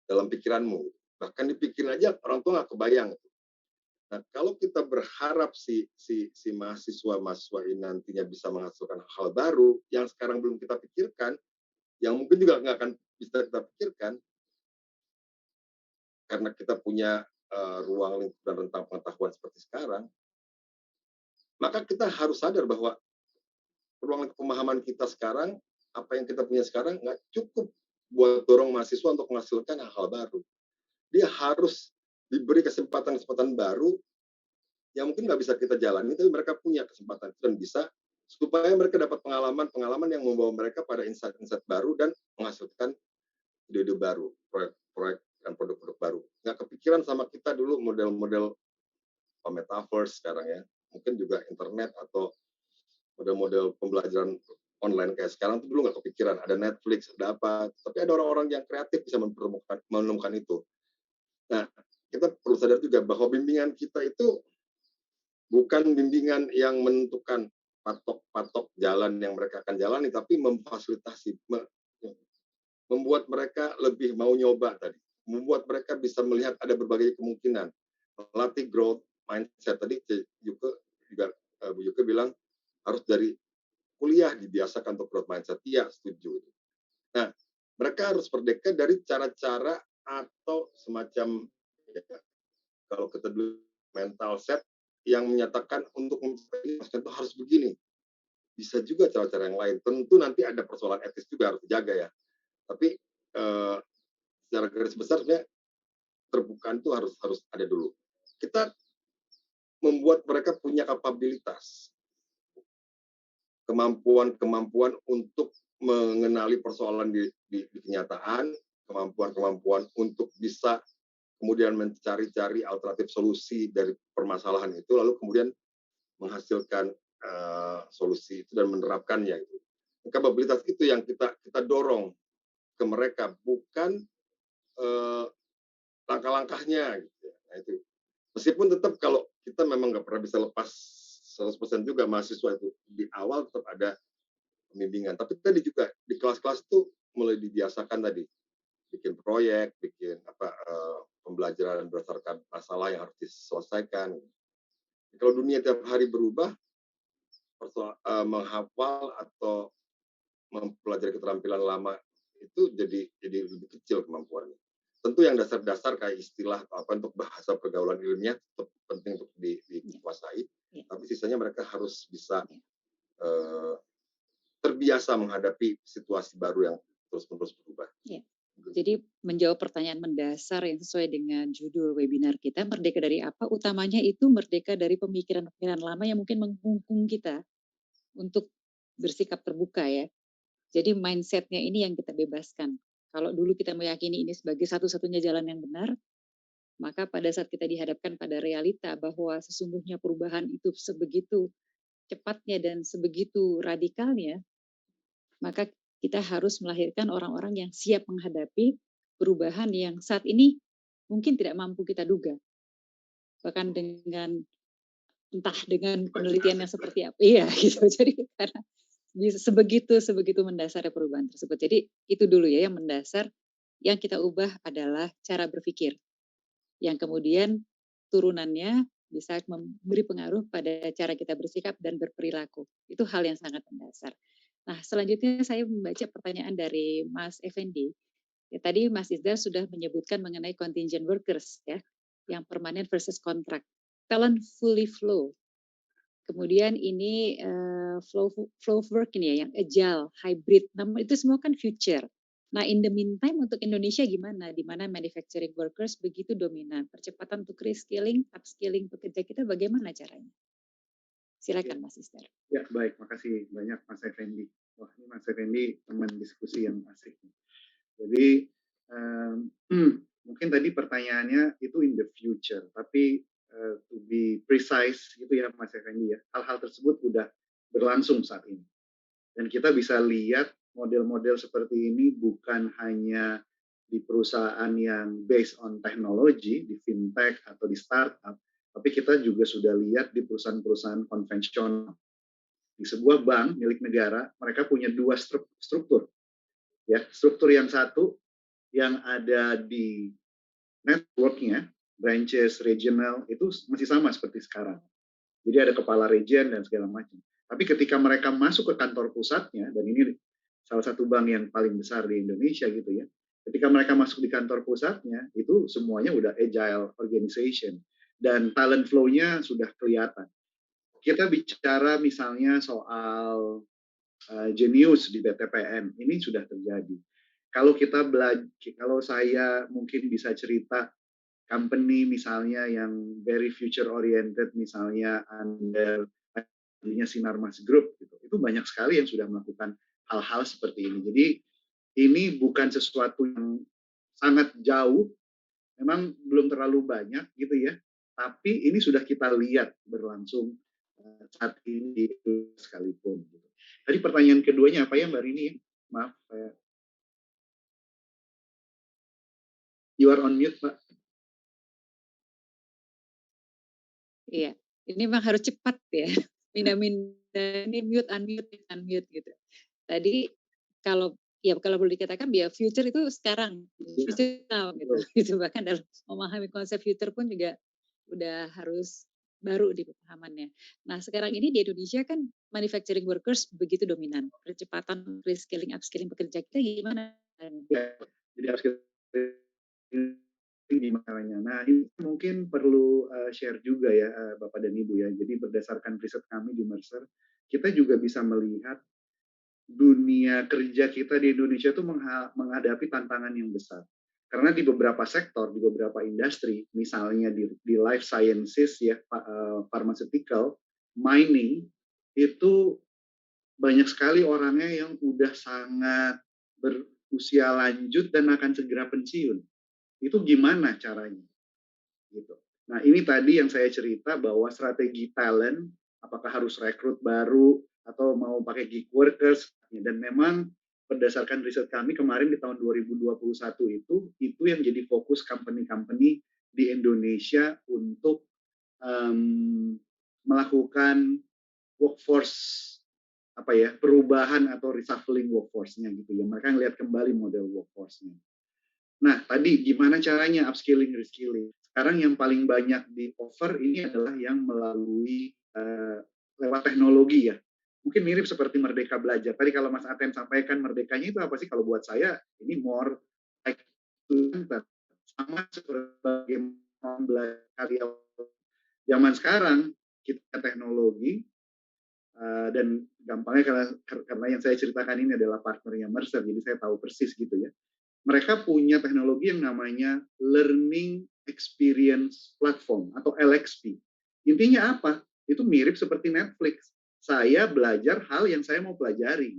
Speaker 3: dalam pikiranmu. Bahkan dipikirin aja orang tua nggak kebayang. Nah, kalau kita berharap si mahasiswa ini nantinya bisa menghasilkan hal baru yang sekarang belum kita pikirkan, yang mungkin juga nggak akan bisa kita pikirkan, karena kita punya ruang lingkup dan rentang pengetahuan seperti sekarang, maka kita harus sadar bahwa ruang lingkup pemahaman kita sekarang, apa yang kita punya sekarang nggak cukup buat dorong mahasiswa untuk menghasilkan hal-hal baru. Dia harus diberi kesempatan baru yang mungkin nggak bisa kita jalani, tapi mereka punya kesempatan dan bisa, supaya mereka dapat pengalaman yang membawa mereka pada insight-insight baru dan menghasilkan ide-ide baru, proyek-proyek dan produk-produk baru. Nggak kepikiran sama kita dulu model-model metaverse sekarang ya, mungkin juga internet atau model-model pembelajaran online kayak sekarang itu dulu nggak kepikiran. Ada Netflix, ada apa, tapi ada orang-orang yang kreatif bisa menemukan itu. Nah, kita perlu sadar juga bahwa bimbingan kita itu bukan bimbingan yang menentukan patok jalan yang mereka akan jalani, tapi memfasilitasi, membuat mereka lebih mau nyoba tadi, membuat mereka bisa melihat ada berbagai kemungkinan, melatih growth mindset. Tadi Bu Yuke bilang harus dari kuliah dibiasakan untuk growth mindset. Iya, setuju. Nah, mereka harus merdeka dari cara-cara atau semacam, ya, kalau kita dulu mental set yang menyatakan untuk itu harus begini. Bisa juga cara-cara yang lain. Tentu nanti ada persoalan etis juga harus dijaga ya. Tapi secara garis besar sebenarnya terbukaan itu harus ada dulu. Kita membuat mereka punya kapabilitas, kemampuan untuk mengenali persoalan di kenyataan, kemampuan untuk bisa kemudian mencari-cari alternatif solusi dari permasalahan itu, lalu kemudian menghasilkan solusi itu dan menerapkannya. Kapabilitas itu yang kita dorong ke mereka, bukan langkah-langkahnya. Gitu. Nah, itu. Meskipun tetap kalau kita memang nggak pernah bisa lepas 100% juga mahasiswa itu di awal tetap ada pembimbingan. Tapi tadi juga di kelas-kelas itu mulai dibiasakan tadi bikin proyek, bikin pembelajaran berdasarkan masalah yang harus diselesaikan. Kalau dunia tiap hari berubah, menghafal atau mempelajari keterampilan lama itu jadi lebih kecil kemampuannya. Tentu yang dasar-dasar kayak istilah atau apa untuk bahasa pergaulan ilmiah tetap penting untuk dikuasai, tapi sisanya mereka harus bisa terbiasa menghadapi situasi baru yang terus-menerus berubah.
Speaker 1: Ya. Jadi menjawab pertanyaan mendasar yang sesuai dengan judul webinar kita, merdeka dari apa? Utamanya itu merdeka dari pemikiran-pemikiran lama yang mungkin mengungkung kita untuk bersikap terbuka ya. Jadi mindset-nya ini yang kita bebaskan. Kalau dulu kita meyakini ini sebagai satu-satunya jalan yang benar, maka pada saat kita dihadapkan pada realita bahwa sesungguhnya perubahan itu sebegitu cepatnya dan sebegitu radikalnya, maka kita harus melahirkan orang-orang yang siap menghadapi perubahan yang saat ini mungkin tidak mampu kita duga. Bahkan dengan entah dengan penelitian yang seperti apa. Iya gitu. Jadi karena sebegitu mendasarnya perubahan tersebut. Jadi itu dulu ya yang mendasar. Yang kita ubah adalah cara berpikir. Yang kemudian turunannya bisa memberi pengaruh pada cara kita bersikap dan berperilaku. Itu hal yang sangat mendasar. Nah, selanjutnya saya membaca pertanyaan dari Mas Effendi. Ya, tadi Mas Isdar sudah menyebutkan mengenai contingent workers ya, yang permanen versus kontrak. Talent fully flow. Kemudian ini flow work ini ya, yang agile, hybrid. Namun itu semua kan future. Nah, in the meantime untuk Indonesia gimana? Di mana manufacturing workers begitu dominan. Percepatan untuk reskilling, upskilling pekerja kita bagaimana caranya? Silakan Mas Isdar.
Speaker 4: Ya, baik. Makasih banyak Mas Effendi. Wah, ini Mas Effendi teman diskusi yang asik. Jadi, mungkin tadi pertanyaannya itu in the future. Tapi to be precise gitu ya Mas Effendi ya. Hal-hal tersebut udah berlangsung saat ini. Dan kita bisa lihat model-model seperti ini bukan hanya di perusahaan yang based on teknologi, di fintech atau di startup, tapi kita juga sudah lihat di perusahaan-perusahaan konvensional. Di sebuah bank milik negara, mereka punya dua struktur. Ya, struktur yang satu yang ada di networknya, branches, regional, itu masih sama seperti sekarang. Jadi ada kepala region dan segala macam. Tapi ketika mereka masuk ke kantor pusatnya, dan ini salah satu bank yang paling besar di Indonesia gitu ya, ketika mereka masuk di kantor pusatnya, itu semuanya udah agile organization. Dan talent flow-nya sudah kelihatan. Kita bicara misalnya soal Genius di BTPN, ini sudah terjadi. Kalau saya mungkin bisa cerita company misalnya yang very future oriented, misalnya under Sinarmas Group, gitu. Itu banyak sekali yang sudah melakukan hal-hal seperti ini. Jadi ini bukan sesuatu yang sangat jauh, memang belum terlalu banyak gitu ya, tapi ini sudah kita lihat berlangsung saat ini sekalipun. Gitu. Tadi pertanyaan keduanya apa ya Mbak Rini? Maaf, you are on mute, Pak.
Speaker 1: Iya, ini memang harus cepat ya. Pindah-pindah ini unmute gitu. Tadi kalau boleh dikatakan ya future itu sekarang, future now gitu. Gitu. Bahkan dalam memahami konsep future pun juga udah harus baru di pemahamannya. Nah, sekarang ini di Indonesia kan manufacturing workers begitu dominan. Percepatan reskilling upskilling pekerja kita gimana?
Speaker 4: Ya, jadi upskilling gimana? Nah, ini mungkin perlu share juga ya Bapak dan Ibu ya. Jadi berdasarkan riset kami di Mercer, kita juga bisa melihat dunia kerja kita di Indonesia itu menghadapi tantangan yang besar. Karena di beberapa sektor, di beberapa industri, misalnya di life sciences ya, pharmaceutical, mining, itu banyak sekali orangnya yang udah sangat berusia lanjut dan akan segera pensiun. Itu gimana caranya? Gitu. Nah, ini tadi yang saya cerita bahwa strategi talent, apakah harus rekrut baru atau mau pakai gig workers, dan memang berdasarkan riset kami kemarin di tahun 2021 itu yang jadi fokus company-company di Indonesia untuk melakukan workforce perubahan atau reshuffling workforce-nya gitu ya. Mereka lihat kembali model workforce-nya. Nah, tadi gimana caranya upskilling, reskilling? Sekarang yang paling banyak di offer ini adalah yang melalui lewat teknologi ya. Mungkin mirip seperti Merdeka Belajar. Tadi kalau Mas Aten sampaikan merdekanya itu apa sih? Kalau buat saya ini more like sama seperti karya zaman sekarang kita teknologi dan gampangnya karena yang saya ceritakan ini adalah partnernya Mercer, jadi saya tahu persis gitu ya. Mereka punya teknologi yang namanya Learning Experience Platform atau LXP. Intinya apa? Itu mirip seperti Netflix. Saya belajar hal yang saya mau pelajari.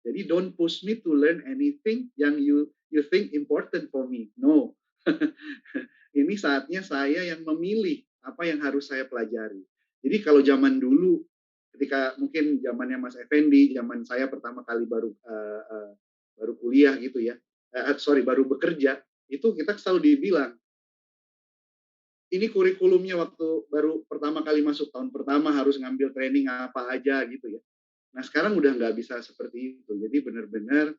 Speaker 4: Jadi don't push me to learn anything yang you think important for me. No. Ini saatnya saya yang memilih apa yang harus saya pelajari. Jadi kalau zaman dulu, ketika mungkin zamannya Mas Effendi, zaman saya pertama kali baru kuliah gitu ya, baru bekerja, itu kita selalu dibilang, ini kurikulumnya waktu baru pertama kali masuk tahun pertama harus ngambil training apa aja gitu ya. Nah sekarang udah nggak bisa seperti itu. Jadi benar-benar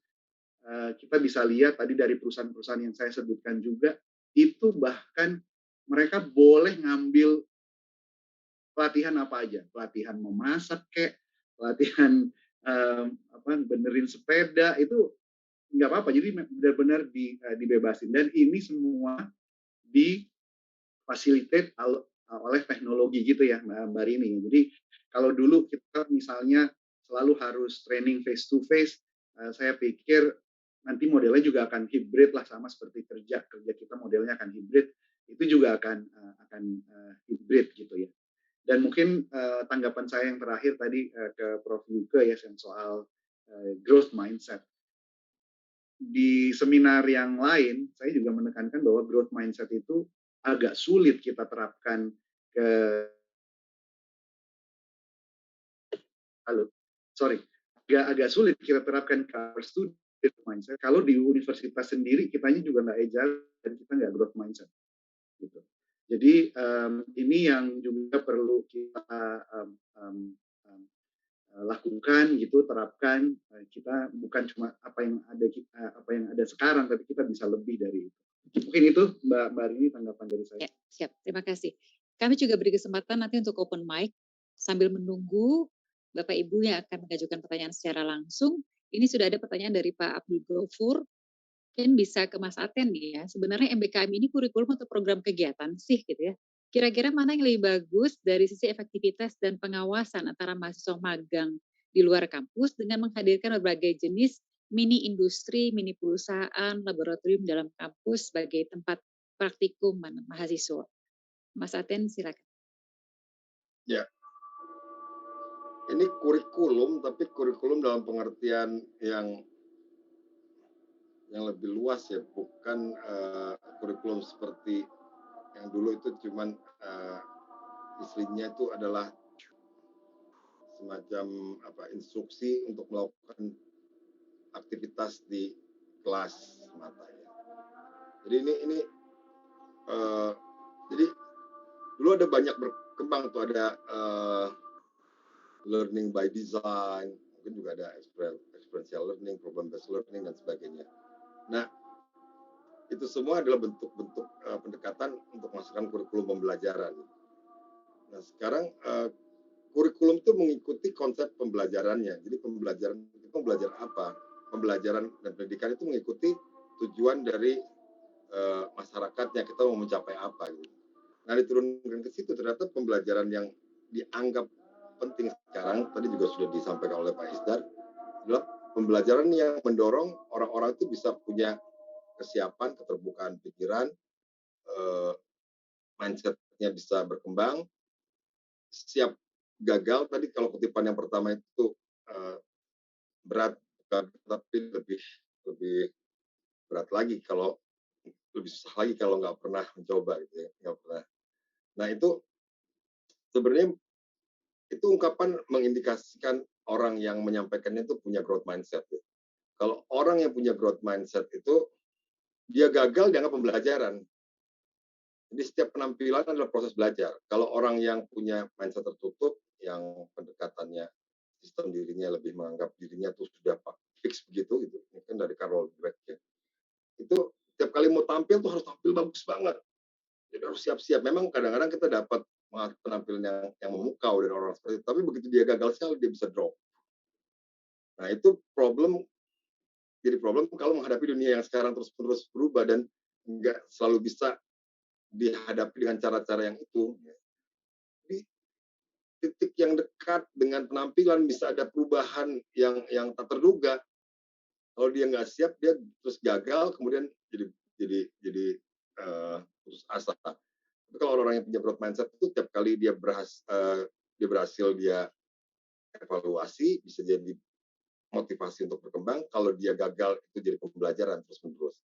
Speaker 4: kita bisa lihat tadi dari perusahaan-perusahaan yang saya sebutkan juga, itu bahkan mereka boleh ngambil pelatihan apa aja, pelatihan memasak kek, pelatihan benerin sepeda, itu nggak apa-apa. Jadi benar-benar dibebasin. Dan ini semua difasilitasi oleh teknologi gitu ya Mbak Rini. Jadi kalau dulu kita misalnya selalu harus training face to face, saya pikir nanti modelnya juga akan hibrid lah, sama seperti kerja kita modelnya akan hibrid, itu juga akan hibrid gitu ya. Dan mungkin tanggapan saya yang terakhir tadi ke Prof. Yuke ya yang soal growth mindset. Di seminar yang lain, saya juga menekankan bahwa growth mindset itu agak sulit kita terapkan ke agak sulit kita terapkan ke our student mindset kalau di universitas sendiri kitanya juga nggak agile dan kita nggak growth mindset gitu. Jadi ini yang juga perlu kita lakukan gitu, terapkan. Kita bukan cuma apa yang ada sekarang, tapi kita bisa lebih dari itu. Mungkin itu Mbak Rini tanggapan dari saya.
Speaker 1: Ya, siap. Terima kasih. Kami juga beri kesempatan nanti untuk open mic sambil menunggu Bapak Ibu yang akan mengajukan pertanyaan secara langsung. Ini sudah ada pertanyaan dari Pak Abdul Ghafur. Mungkin bisa ke Mas Aten nih ya. Sebenarnya MBKM ini kurikulum atau program kegiatan sih gitu ya. Kira-kira mana yang lebih bagus dari sisi efektivitas dan pengawasan antara mahasiswa magang di luar kampus dengan menghadirkan berbagai jenis mini industri, mini perusahaan, laboratorium dalam kampus sebagai tempat praktikum mahasiswa. Mas Aten silakan.
Speaker 3: Ya, ini kurikulum, tapi kurikulum dalam pengertian yang lebih luas ya, bukan kurikulum seperti yang dulu itu cuman istilahnya itu adalah semacam instruksi untuk melakukan aktivitas di kelas semata ya. Jadi ini jadi dulu ada banyak berkembang tuh, ada learning by design, mungkin juga ada experiential learning, problem based learning dan sebagainya. Nah, itu semua adalah bentuk-bentuk pendekatan untuk masukkan kurikulum pembelajaran. Nah, sekarang kurikulum itu mengikuti konsep pembelajarannya. Jadi pembelajaran itu belajar apa? Pembelajaran dan pendidikan itu mengikuti tujuan dari masyarakatnya, kita mau mencapai apa gitu. Nah, diturunkan ke situ ternyata pembelajaran yang dianggap penting sekarang, tadi juga sudah disampaikan oleh Pak Isdar, adalah pembelajaran yang mendorong orang-orang itu bisa punya kesiapan, keterbukaan pikiran, mindset-nya bisa berkembang, siap gagal. Tadi kalau kutipan yang pertama itu berat, tapi lebih berat lagi kalau lebih susah lagi kalau nggak pernah mencoba gitu ya, nggak pernah. Nah itu sebenarnya itu ungkapan mengindikasikan orang yang menyampaikannya itu punya growth mindset. Ya. Kalau orang yang punya growth mindset itu dia gagal dianggap pembelajaran. Jadi setiap penampilan adalah proses belajar. Kalau orang yang punya mindset tertutup, yang pendekatannya sistem dirinya lebih menganggap dirinya tuh sudah fix begitu, gitu. Ini kan dari Carol Dweck ya. Itu setiap kali mau tampil tuh harus tampil bagus banget. Jadi harus siap-siap. Memang kadang-kadang kita dapat penampilan yang memukau dari orang seperti itu, tapi begitu dia gagal sekali dia bisa drop. Nah itu jadi problem kalau menghadapi dunia yang sekarang terus-menerus berubah dan nggak selalu bisa dihadapi dengan cara-cara yang itu. Di titik yang dekat dengan penampilan bisa ada perubahan yang tak terduga. Kalau dia nggak siap, dia terus gagal, kemudian jadi putus asa. Tapi kalau orang yang punya growth mindset itu tiap kali dia berhasil dia evaluasi, bisa jadi motivasi untuk berkembang. Kalau dia gagal, itu jadi pembelajaran terus-menerus.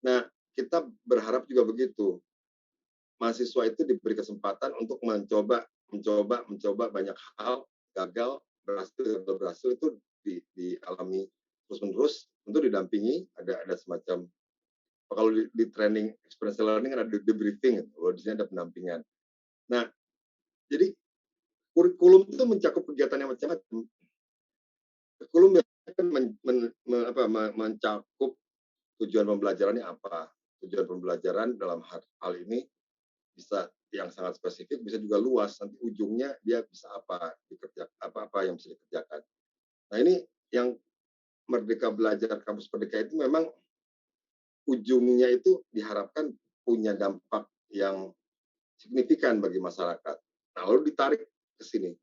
Speaker 3: Nah, kita berharap juga begitu. Mahasiswa itu diberi kesempatan untuk mencoba banyak hal, gagal, berhasil itu dialami terus-menerus, tentu didampingi, ada semacam, kalau di training experiential learning ada debriefing, kalau di sini ada pendampingan. Nah, jadi kurikulum itu mencakup kegiatan yang macam-macam. Kurikulum mencakup tujuan pembelajarannya apa. Tujuan pembelajaran dalam hal ini bisa yang sangat spesifik, bisa juga luas. Nanti ujungnya dia bisa apa yang bisa dikerjakan. Nah ini yang Merdeka Belajar Kampus Merdeka itu memang ujungnya itu diharapkan punya dampak yang signifikan bagi masyarakat. Nah lalu ditarik ke sini.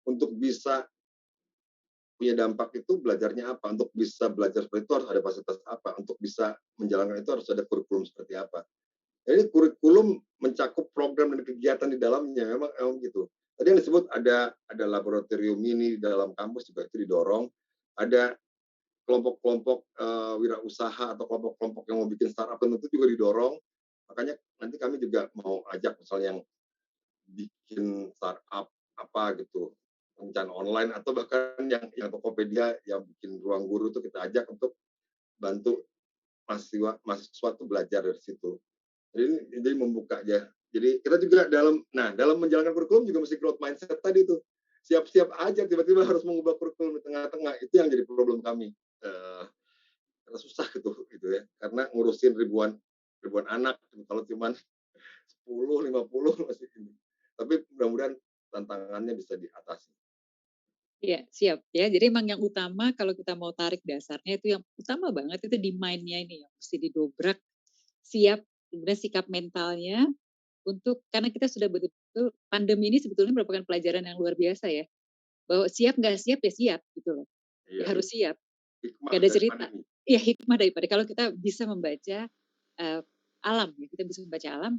Speaker 3: Untuk bisa punya dampak itu belajarnya apa? Untuk bisa belajar seperti itu harus ada fasilitas apa? Untuk bisa menjalankan itu harus ada kurikulum seperti apa? Jadi kurikulum mencakup program dan kegiatan di dalamnya, memang gitu. Tadi yang disebut ada laboratorium mini di dalam kampus juga itu didorong. Ada kelompok-kelompok wirausaha atau kelompok-kelompok yang mau bikin startup itu juga didorong. Makanya nanti kami juga mau ajak misalnya yang bikin startup apa gitu, rencana online atau bahkan yang Tokopedia yang bikin ruang guru itu kita ajak untuk bantu mahasiswa tuh belajar dari situ. Jadi membuka aja. Jadi kita juga dalam menjalankan kurikulum juga mesti growth mindset tadi tuh. Siap-siap aja tiba-tiba harus mengubah kurikulum di tengah-tengah. Itu yang jadi problem kami. Karena susah gitu ya. Karena ngurusin ribuan anak kalau cuma 10, 50 masih ini. Tapi mudah-mudahan tantangannya bisa diatasi.
Speaker 1: Iya, siap ya. Jadi emang yang utama kalau kita mau tarik dasarnya itu yang utama banget itu di mind-nya ini yang mesti didobrak, siap, kemudian sikap mentalnya untuk karena kita sudah betul-betul pandemi ini sebetulnya merupakan pelajaran yang luar biasa ya. Bahwa siap nggak siap ya siap gitu loh. Ya
Speaker 3: Iya.
Speaker 1: harus siap.
Speaker 3: Hikmah
Speaker 1: Gak ada
Speaker 3: dari
Speaker 1: cerita.
Speaker 3: pandemi.
Speaker 1: Iya hikmah daripada kalau kita bisa membaca alam, ya, kita bisa membaca alam,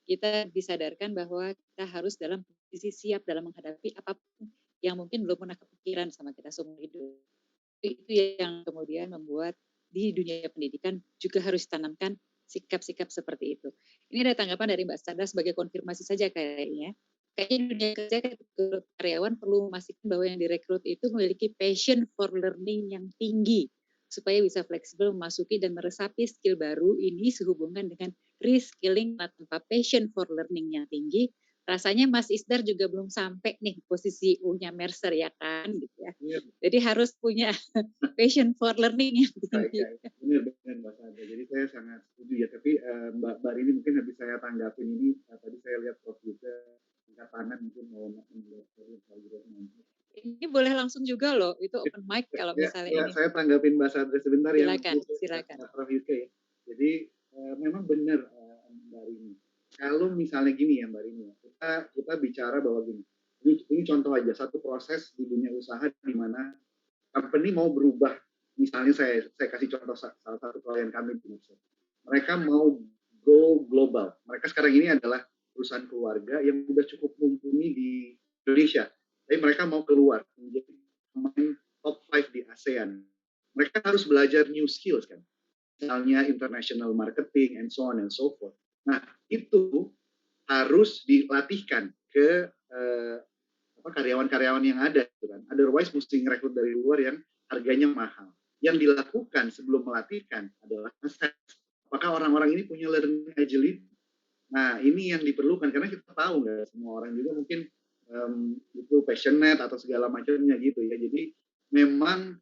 Speaker 1: kita disadarkan bahwa kita harus dalam posisi siap dalam menghadapi apapun yang mungkin belum pernah kepikiran sama kita seumur hidup. Itu yang kemudian membuat di dunia pendidikan juga harus ditanamkan sikap-sikap seperti itu. Ini ada tanggapan dari Mbak Sandra sebagai konfirmasi saja kayaknya. Kayaknya di dunia kerja karyawan perlu memastikan bahwa yang direkrut itu memiliki passion for learning yang tinggi supaya bisa fleksibel memasuki dan meresapi skill baru ini sehubungan dengan reskilling tanpa passion for learning yang tinggi. Rasanya Mas Isdar juga belum sampai nih posisi U-nya Mercer ya kan gitu ya.
Speaker 4: Iya.
Speaker 1: Jadi harus punya passion for learning yang tinggi.
Speaker 4: Benar Mbak Sandra. Jadi saya sangat setuju ya. Tapi Mbak Rini mungkin habis saya tanggapin ini. Tadi saya lihat Prof juga angkat tangan mungkin mau
Speaker 1: Ini boleh langsung juga loh. Itu open mic kalau misalnya ini.
Speaker 4: Saya tanggapin Mbak Sandra sebentar ya.
Speaker 1: Silakan.
Speaker 4: Prof Yuke ya. Jadi memang benar Mbak Rini. Kalau misalnya gini ya Mbak Rini, kita bicara bahwa gini. Ini contoh aja satu proses di dunia usaha di mana company mau berubah. Misalnya saya kasih contoh salah satu klien kami di Indonesia. Mereka mau go global. Mereka sekarang ini adalah perusahaan keluarga yang sudah cukup mumpuni di Indonesia. Tapi mereka mau keluar menjadi pemain top 5 di ASEAN. Mereka harus belajar new skills kan. Misalnya international marketing and so on and so forth. Nah, itu harus dilatihkan ke karyawan-karyawan yang ada gitu kan. Otherwise mesti ngerekrut dari luar yang harganya mahal. Yang dilakukan sebelum melatihkan adalah assess. Apakah orang-orang ini punya learning agility? Nah, ini yang diperlukan karena kita tahu nggak semua orang juga mungkin itu passionate atau segala macamnya gitu ya. Jadi memang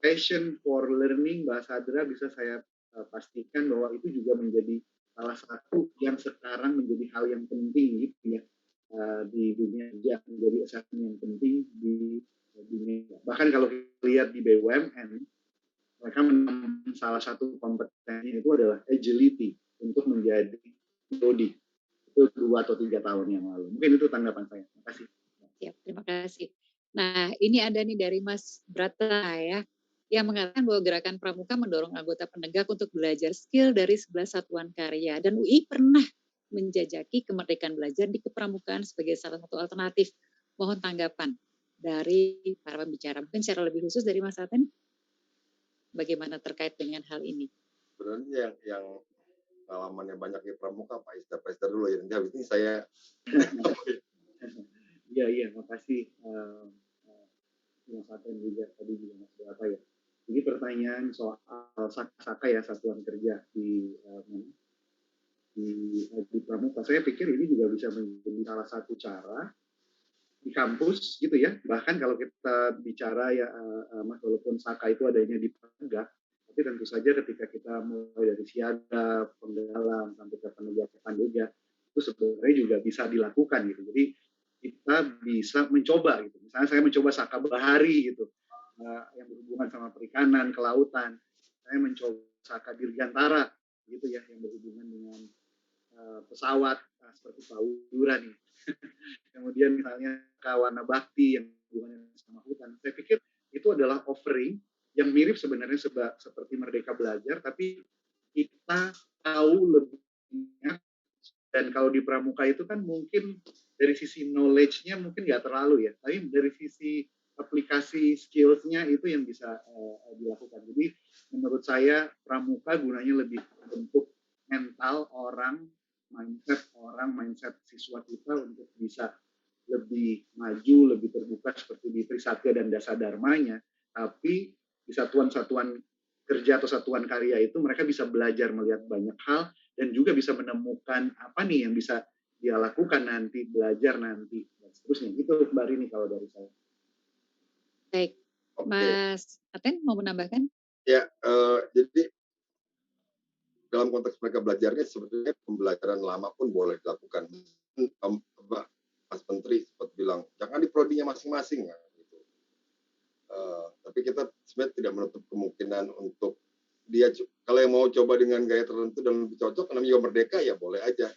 Speaker 4: passion for learning Mbak Sadra bisa saya pastikan bahwa itu juga menjadi salah satu yang sekarang menjadi hal yang penting gitu ya. Di dunia kerja menjadi assessment yang penting di dunia. Bahkan kalau kita lihat di BUMN, mereka menemukan salah satu kompetensi itu adalah agility untuk menjadi Dodi. Itu 2 atau 3 tahun yang lalu. Mungkin itu tanggapan saya. Terima kasih.
Speaker 1: Siap, terima kasih. Nah, ini ada nih dari Mas Brata ya, yang mengatakan bahwa Gerakan Pramuka mendorong anggota penegak untuk belajar skill dari 11 satuan karya. Dan UI pernah menjajaki kemerdekaan belajar di kepramukaan sebagai salah satu alternatif. Mohon tanggapan dari para pembicara. Mungkin secara lebih khusus dari Mas Aten, bagaimana terkait dengan hal ini?
Speaker 3: Sebenarnya yang pengalamannya banyak di pramuka, Pak Isdar dulu ya. Nanti habis ini saya.
Speaker 4: Iya, makasih Mas Aten juga tadi juga Mas Berapa ya. Jadi pertanyaan soal saka ya satuan kerja di pramuka. Saya pikir ini juga bisa menjadi salah satu cara di kampus gitu ya. Bahkan kalau kita bicara ya Mas, walaupun saka itu adanya di penegak, tapi tentu saja ketika kita mulai dari siaga, penggalang sampai ke penegakan juga, itu sebenarnya juga bisa dilakukan gitu. Jadi kita bisa mencoba gitu. Misalnya saya mencoba saka bahari gitu, yang berhubungan sama perikanan, kelautan. Saya mencoba saka dirgantara gitu ya, yang berhubungan dengan pesawat seperti Paudura nih. Kemudian misalnya Kawana Bakti yang hubungannya sama hutan. Saya pikir itu adalah offering yang mirip sebenarnya seperti Merdeka Belajar, tapi kita tahu lebih banyak. Dan kalau di pramuka itu kan mungkin dari sisi knowledge-nya mungkin nggak terlalu ya, tapi dari sisi aplikasi skills-nya itu yang bisa dilakukan. Jadi menurut saya pramuka gunanya lebih untuk mental orang, mindset siswa kita untuk bisa lebih maju, lebih terbuka seperti di Trisatya dan Dasa Dharmanya, tapi di satuan-satuan kerja atau satuan karya itu mereka bisa belajar melihat banyak hal dan juga bisa menemukan apa nih yang bisa dia lakukan nanti, belajar nanti, dan seterusnya. Itu Mbak Rini kalau dari saya.
Speaker 1: Baik, Mas Aten mau menambahkan?
Speaker 3: Ya, jadi dalam konteks mereka belajarnya sebetulnya pembelajaran lama pun boleh dilakukan. Mas Menteri sempat bilang, jangan di prodinya masing-masing. Ya, gitu. Tapi kita sebenarnya tidak menutup kemungkinan untuk dia, kalau yang mau coba dengan gaya tertentu dan lebih cocok, namanya juga merdeka, ya boleh aja.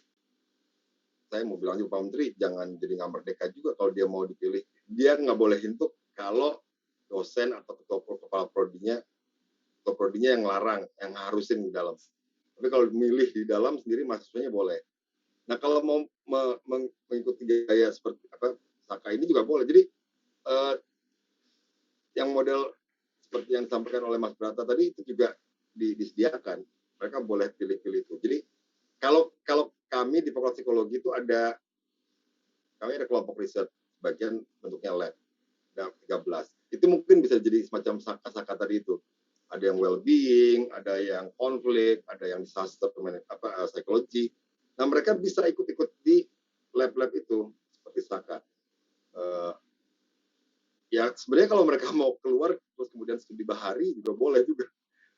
Speaker 3: Saya mau bilang juga Pak Menteri, jangan jadi nggak merdeka juga kalau dia mau dipilih. Dia nggak boleh hintuk kalau dosen atau kepala prodinya yang larang, yang harusin di dalam. Tapi kalau milih di dalam sendiri mahasiswanya boleh. Nah kalau mau mengikuti gaya seperti apa Saka ini juga boleh. Jadi yang model seperti yang disampaikan oleh Mas Brata tadi itu juga disediakan. Mereka boleh pilih-pilih itu. Jadi kalau kami di Fakultas Psikologi itu kami ada kelompok riset, bagian bentuknya lab, ada 13. Itu mungkin bisa jadi semacam Saka tadi itu. Ada yang well-being, ada yang konflik, ada yang disaster psikologi. Nah mereka bisa ikut-ikut di lab-lab itu seperti Saka. Ya sebenarnya kalau mereka mau keluar terus kemudian studi bahari juga boleh juga,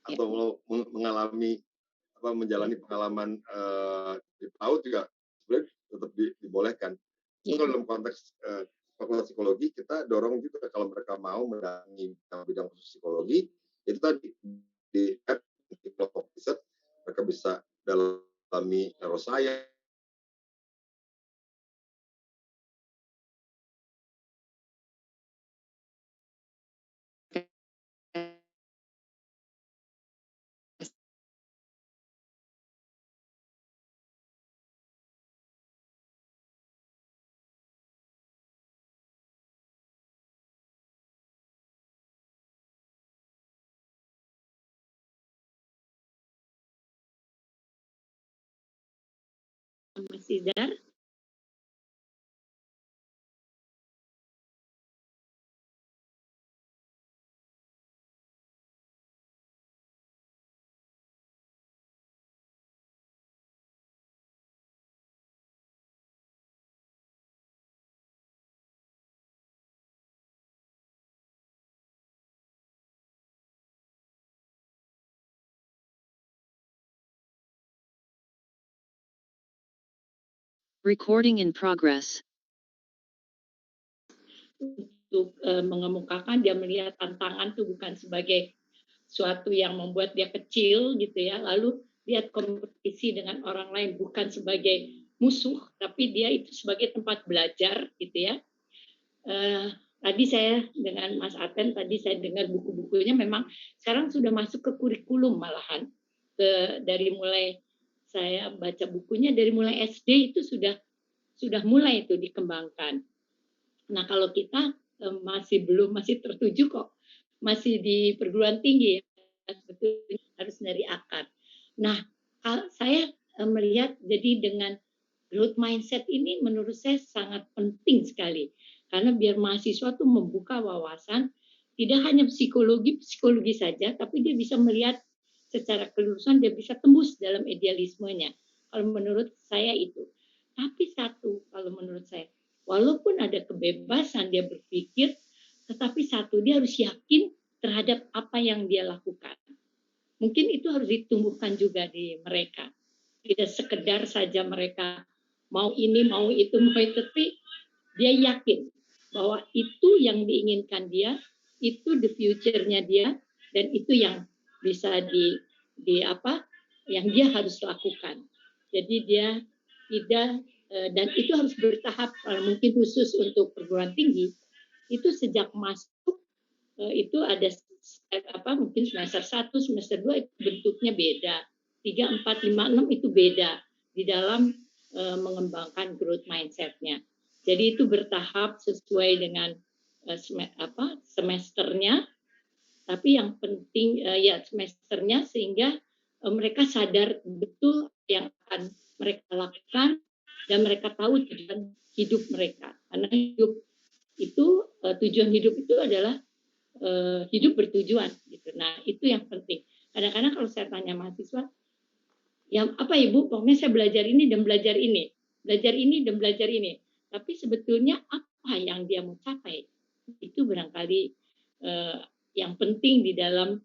Speaker 3: atau mau menjalani pengalaman di PAUD juga sebenarnya tetap dibolehkan. Kalau dalam konteks Fakultas Psikologi kita dorong juga kalau mereka mau mendalami bidang khusus psikologi, itu tadi di kelompok riset mereka bisa dalami neuroscience,
Speaker 5: Mas Idar.
Speaker 6: Recording in progress.
Speaker 5: Untuk mengemukakan dia melihat tantangan itu bukan sebagai suatu yang membuat dia kecil gitu ya, lalu lihat kompetisi dengan orang lain bukan sebagai musuh, tapi dia itu sebagai tempat belajar gitu ya. Tadi saya dengan Mas Aten, tadi saya dengar buku-bukunya memang sekarang sudah masuk ke kurikulum malahan. Dari mulai saya baca bukunya dari mulai SD itu sudah mulai itu dikembangkan. Nah kalau kita masih tertuju kok, masih di perguruan tinggi ya, sebetulnya harus dari akar. Nah saya melihat jadi dengan growth mindset ini menurut saya sangat penting sekali. Karena biar mahasiswa tuh membuka wawasan, tidak hanya psikologi saja, tapi dia bisa melihat secara kelulusan, dia bisa tembus dalam idealismenya. Kalau menurut saya itu. Tapi satu, kalau menurut saya, walaupun ada kebebasan dia berpikir, tetapi satu, dia harus yakin terhadap apa yang dia lakukan. Mungkin itu harus ditumbuhkan juga di mereka. Tidak sekedar saja mereka mau ini, mau itu, tapi dia yakin bahwa itu yang diinginkan dia, itu the future-nya dia, dan itu yang bisa yang dia harus lakukan. Jadi dia tidak, dan itu harus bertahap, mungkin khusus untuk perguruan tinggi, itu sejak masuk, itu ada mungkin semester 1, semester 2 itu bentuknya beda. 3, 4, 5, 6 itu beda di dalam mengembangkan growth mindset-nya. Jadi itu bertahap sesuai dengan semesternya, tapi yang penting ya semesternya sehingga mereka sadar betul yang akan mereka lakukan dan mereka tahu tujuan hidup mereka. Karena hidup itu tujuan hidup itu adalah hidup bertujuan gitu. Nah, itu yang penting. Kadang-kadang kalau saya tanya mahasiswa, ya apa Ibu? Pokoknya saya belajar ini dan belajar ini. Belajar ini dan belajar ini. Tapi sebetulnya apa yang dia mau capai? Itu barangkali yang penting di dalam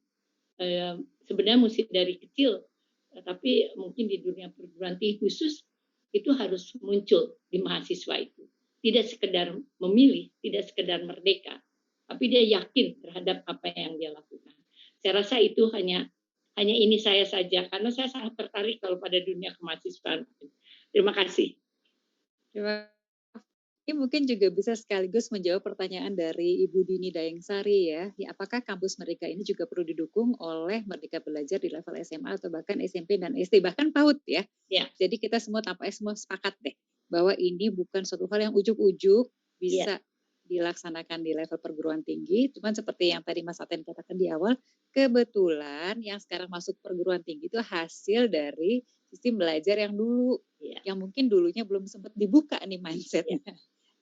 Speaker 5: sebenarnya mesti dari kecil, tapi mungkin di dunia perguruan tinggi khusus itu harus muncul di mahasiswa itu. Tidak sekedar memilih, tidak sekedar merdeka, tapi dia yakin terhadap apa yang dia lakukan. Saya rasa itu hanya ini saya saja, karena saya sangat tertarik kalau pada dunia kemahasiswaan. Terima kasih.
Speaker 1: Terima kasih. Ini mungkin juga bisa sekaligus menjawab pertanyaan dari Ibu Dini Daengsari ya. Apakah kampus Merdeka ini juga perlu didukung oleh Merdeka Belajar di level SMA atau bahkan SMP dan SD, bahkan PAUD ya.
Speaker 5: Ya.
Speaker 1: Jadi kita semua tampaknya semua sepakat deh bahwa ini bukan suatu hal yang ujuk-ujuk bisa dilaksanakan di level perguruan tinggi. Cuman seperti yang tadi Mas Aten katakan di awal, kebetulan yang sekarang masuk perguruan tinggi itu hasil dari sistem belajar yang dulu, yang mungkin dulunya belum sempat dibuka nih mindsetnya.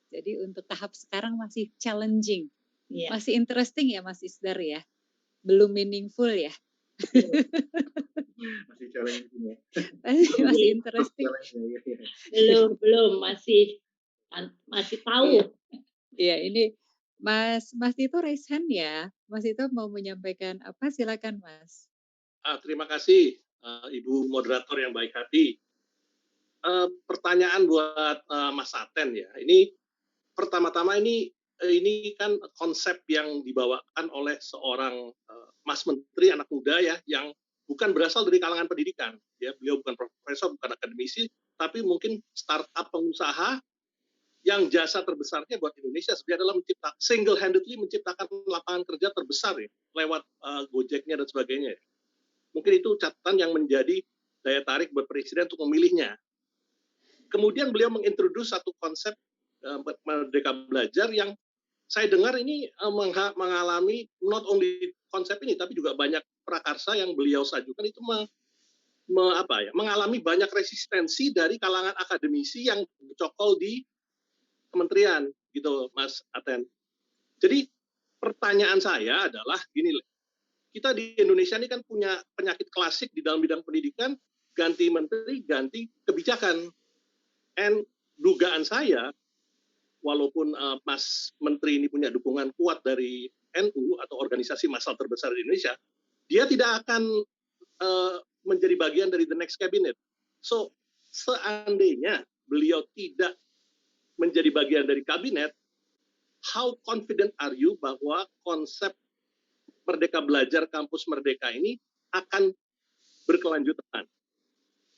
Speaker 1: Jadi untuk tahap sekarang masih challenging, masih interesting ya Mas Isdar ya, belum meaningful ya.
Speaker 4: Masih challenging ya.
Speaker 1: masih interesting.
Speaker 5: Belum masih tahu.
Speaker 1: Iya, ini Mas Tito raise hand ya. Mas Tito mau menyampaikan apa? Silakan Mas.
Speaker 7: Terima kasih Ibu moderator yang baik hati. Pertanyaan buat Mas Aten ya. Ini pertama-tama ini kan konsep yang dibawakan oleh seorang Mas Menteri anak muda ya, yang bukan berasal dari kalangan pendidikan. Ya, beliau bukan profesor, bukan akademisi, tapi mungkin startup pengusaha yang jasa terbesarnya buat Indonesia sebenarnya adalah single-handedly menciptakan lapangan kerja terbesar ya, lewat Gojeknya dan sebagainya. Mungkin itu catatan yang menjadi daya tarik buat Presiden untuk memilihnya. Kemudian beliau mengintroduce satu konsep Merdeka Belajar yang saya dengar ini mengalami not only konsep ini, tapi juga banyak prakarsa yang beliau sajukan itu mengalami banyak resistensi dari kalangan akademisi yang bercokol di kementerian, gitu Mas Aten. Jadi pertanyaan saya adalah gini, kita di Indonesia ini kan punya penyakit klasik di dalam bidang pendidikan, ganti menteri, ganti kebijakan. And dugaan saya, walaupun Mas Menteri ini punya dukungan kuat dari NU atau organisasi massa terbesar di Indonesia, dia tidak akan menjadi bagian dari the next cabinet. So, seandainya beliau tidak menjadi bagian dari kabinet, how confident are you bahwa konsep Merdeka Belajar Kampus Merdeka ini akan berkelanjutan?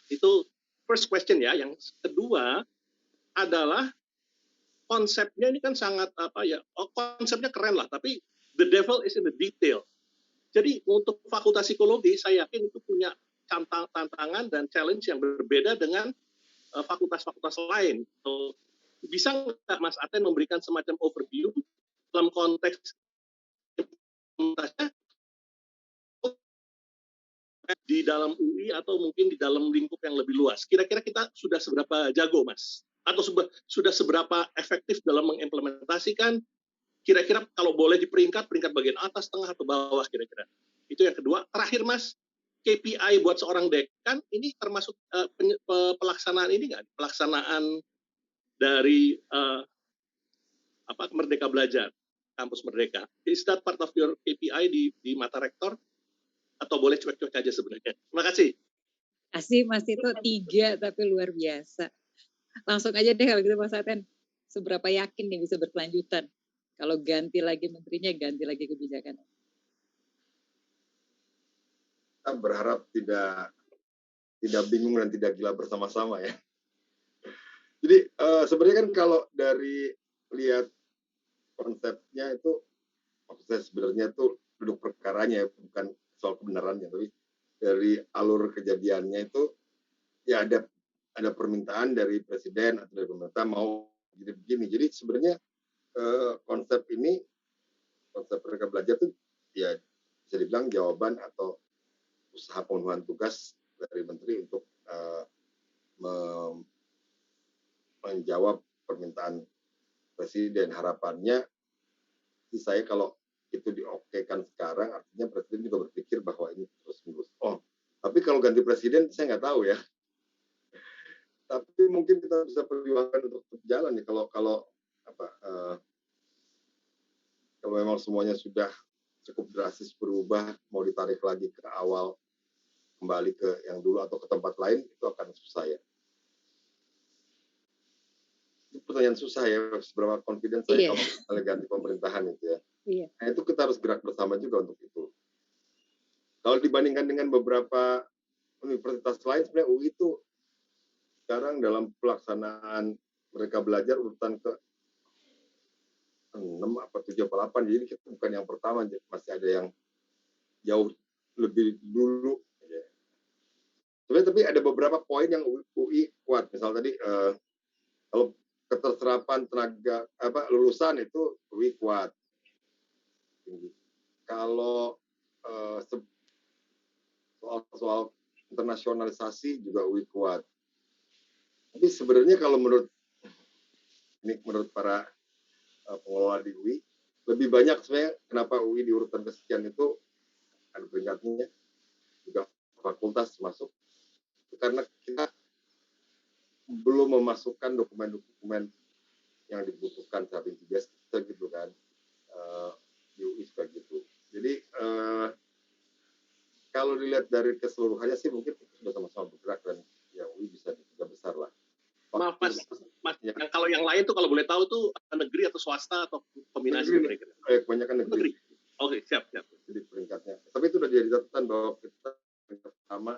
Speaker 7: Itu first question ya. Yang kedua adalah konsepnya ini kan sangat konsepnya keren lah, tapi the devil is in the detail. Jadi untuk Fakultas Psikologi saya yakin itu punya tantangan dan challenge yang berbeda dengan fakultas-fakultas lain. So, bisa nggak Mas Aten memberikan semacam overview dalam konteks di dalam UI atau mungkin di dalam lingkup yang lebih luas? Kira-kira kita sudah seberapa jago, Mas? Atau sudah seberapa efektif dalam mengimplementasikan? Kira-kira kalau boleh di peringkat bagian atas, tengah, atau bawah kira-kira. Itu yang kedua. Terakhir, Mas, KPI buat seorang dekan ini termasuk pelaksanaan ini nggak? Pelaksanaan dari Merdeka Belajar, Kampus Merdeka. Is that part of your KPI di mata rektor? Atau boleh cuek-cuek aja sebenarnya? Terima kasih.
Speaker 1: Asih Mas Tito 3 tapi luar biasa. Langsung aja deh kalau gitu Mas Aten. Seberapa yakin nih bisa berkelanjutan? Kalau ganti lagi menterinya, ganti lagi kebijakan.
Speaker 3: Kita berharap tidak bingung dan tidak gila bersama-sama ya. Jadi sebenarnya kan kalau dari lihat konsepnya itu, maksudnya sebenarnya itu duduk perkaranya, bukan soal kebenarannya, tapi dari alur kejadiannya itu ya ada permintaan dari presiden atau dari pemerintah mau begini. Jadi sebenarnya konsep Merdeka Belajar itu ya bisa dibilang jawaban atau usaha pemenuhan tugas dari Menteri untuk menjawab permintaan Presiden. Harapannya saya kalau itu diokekan sekarang, artinya Presiden juga berpikir bahwa ini terus menerus. Oh, tapi kalau ganti Presiden saya nggak tahu ya. Tapi mungkin kita bisa perjuangkan untuk berjalan ya kalau memang semuanya sudah cukup drastis berubah, mau ditarik lagi ke awal, kembali ke yang dulu atau ke tempat lain, itu akan susah ya. Itu pertanyaan susah ya, seberapa confident saya kalau misalnya ganti pemerintahan itu ya.
Speaker 1: Iya.
Speaker 3: Nah itu kita harus gerak bersama juga untuk itu. Kalau dibandingkan dengan beberapa universitas lain, sebenarnya UI itu sekarang dalam pelaksanaan mereka belajar urutan ke 6 apa 7 apa 8, jadi kita bukan yang pertama, masih ada yang jauh lebih dulu. Sebenarnya tapi ada beberapa poin yang UI kuat. Misal tadi kalau keterserapan tenaga lulusan itu UI kuat. Kalau soal internasionalisasi juga UI kuat. Tapi sebenarnya kalau menurut para pengelola di UI, lebih banyak sebenarnya kenapa UI di urutan kesekian itu ada peringkatnya, juga fakultas masuk, karena kita belum memasukkan dokumen-dokumen yang dibutuhkan saat ini biasa gitu kan, di UI juga gitu. Jadi kalau dilihat dari keseluruhannya sih mungkin sudah sama-sama bergerak dan ya UI bisa di 3 besar lah.
Speaker 7: Maaf Mas,
Speaker 3: ya.
Speaker 7: Kalau yang lain tuh kalau boleh tahu tuh negeri atau swasta atau kombinasi mereka?
Speaker 3: Kebanyakan negeri.
Speaker 7: Oke, siap.
Speaker 3: Jadi peringkatnya. Tapi itu udah jadi catatan bahwa kita peringkat pertama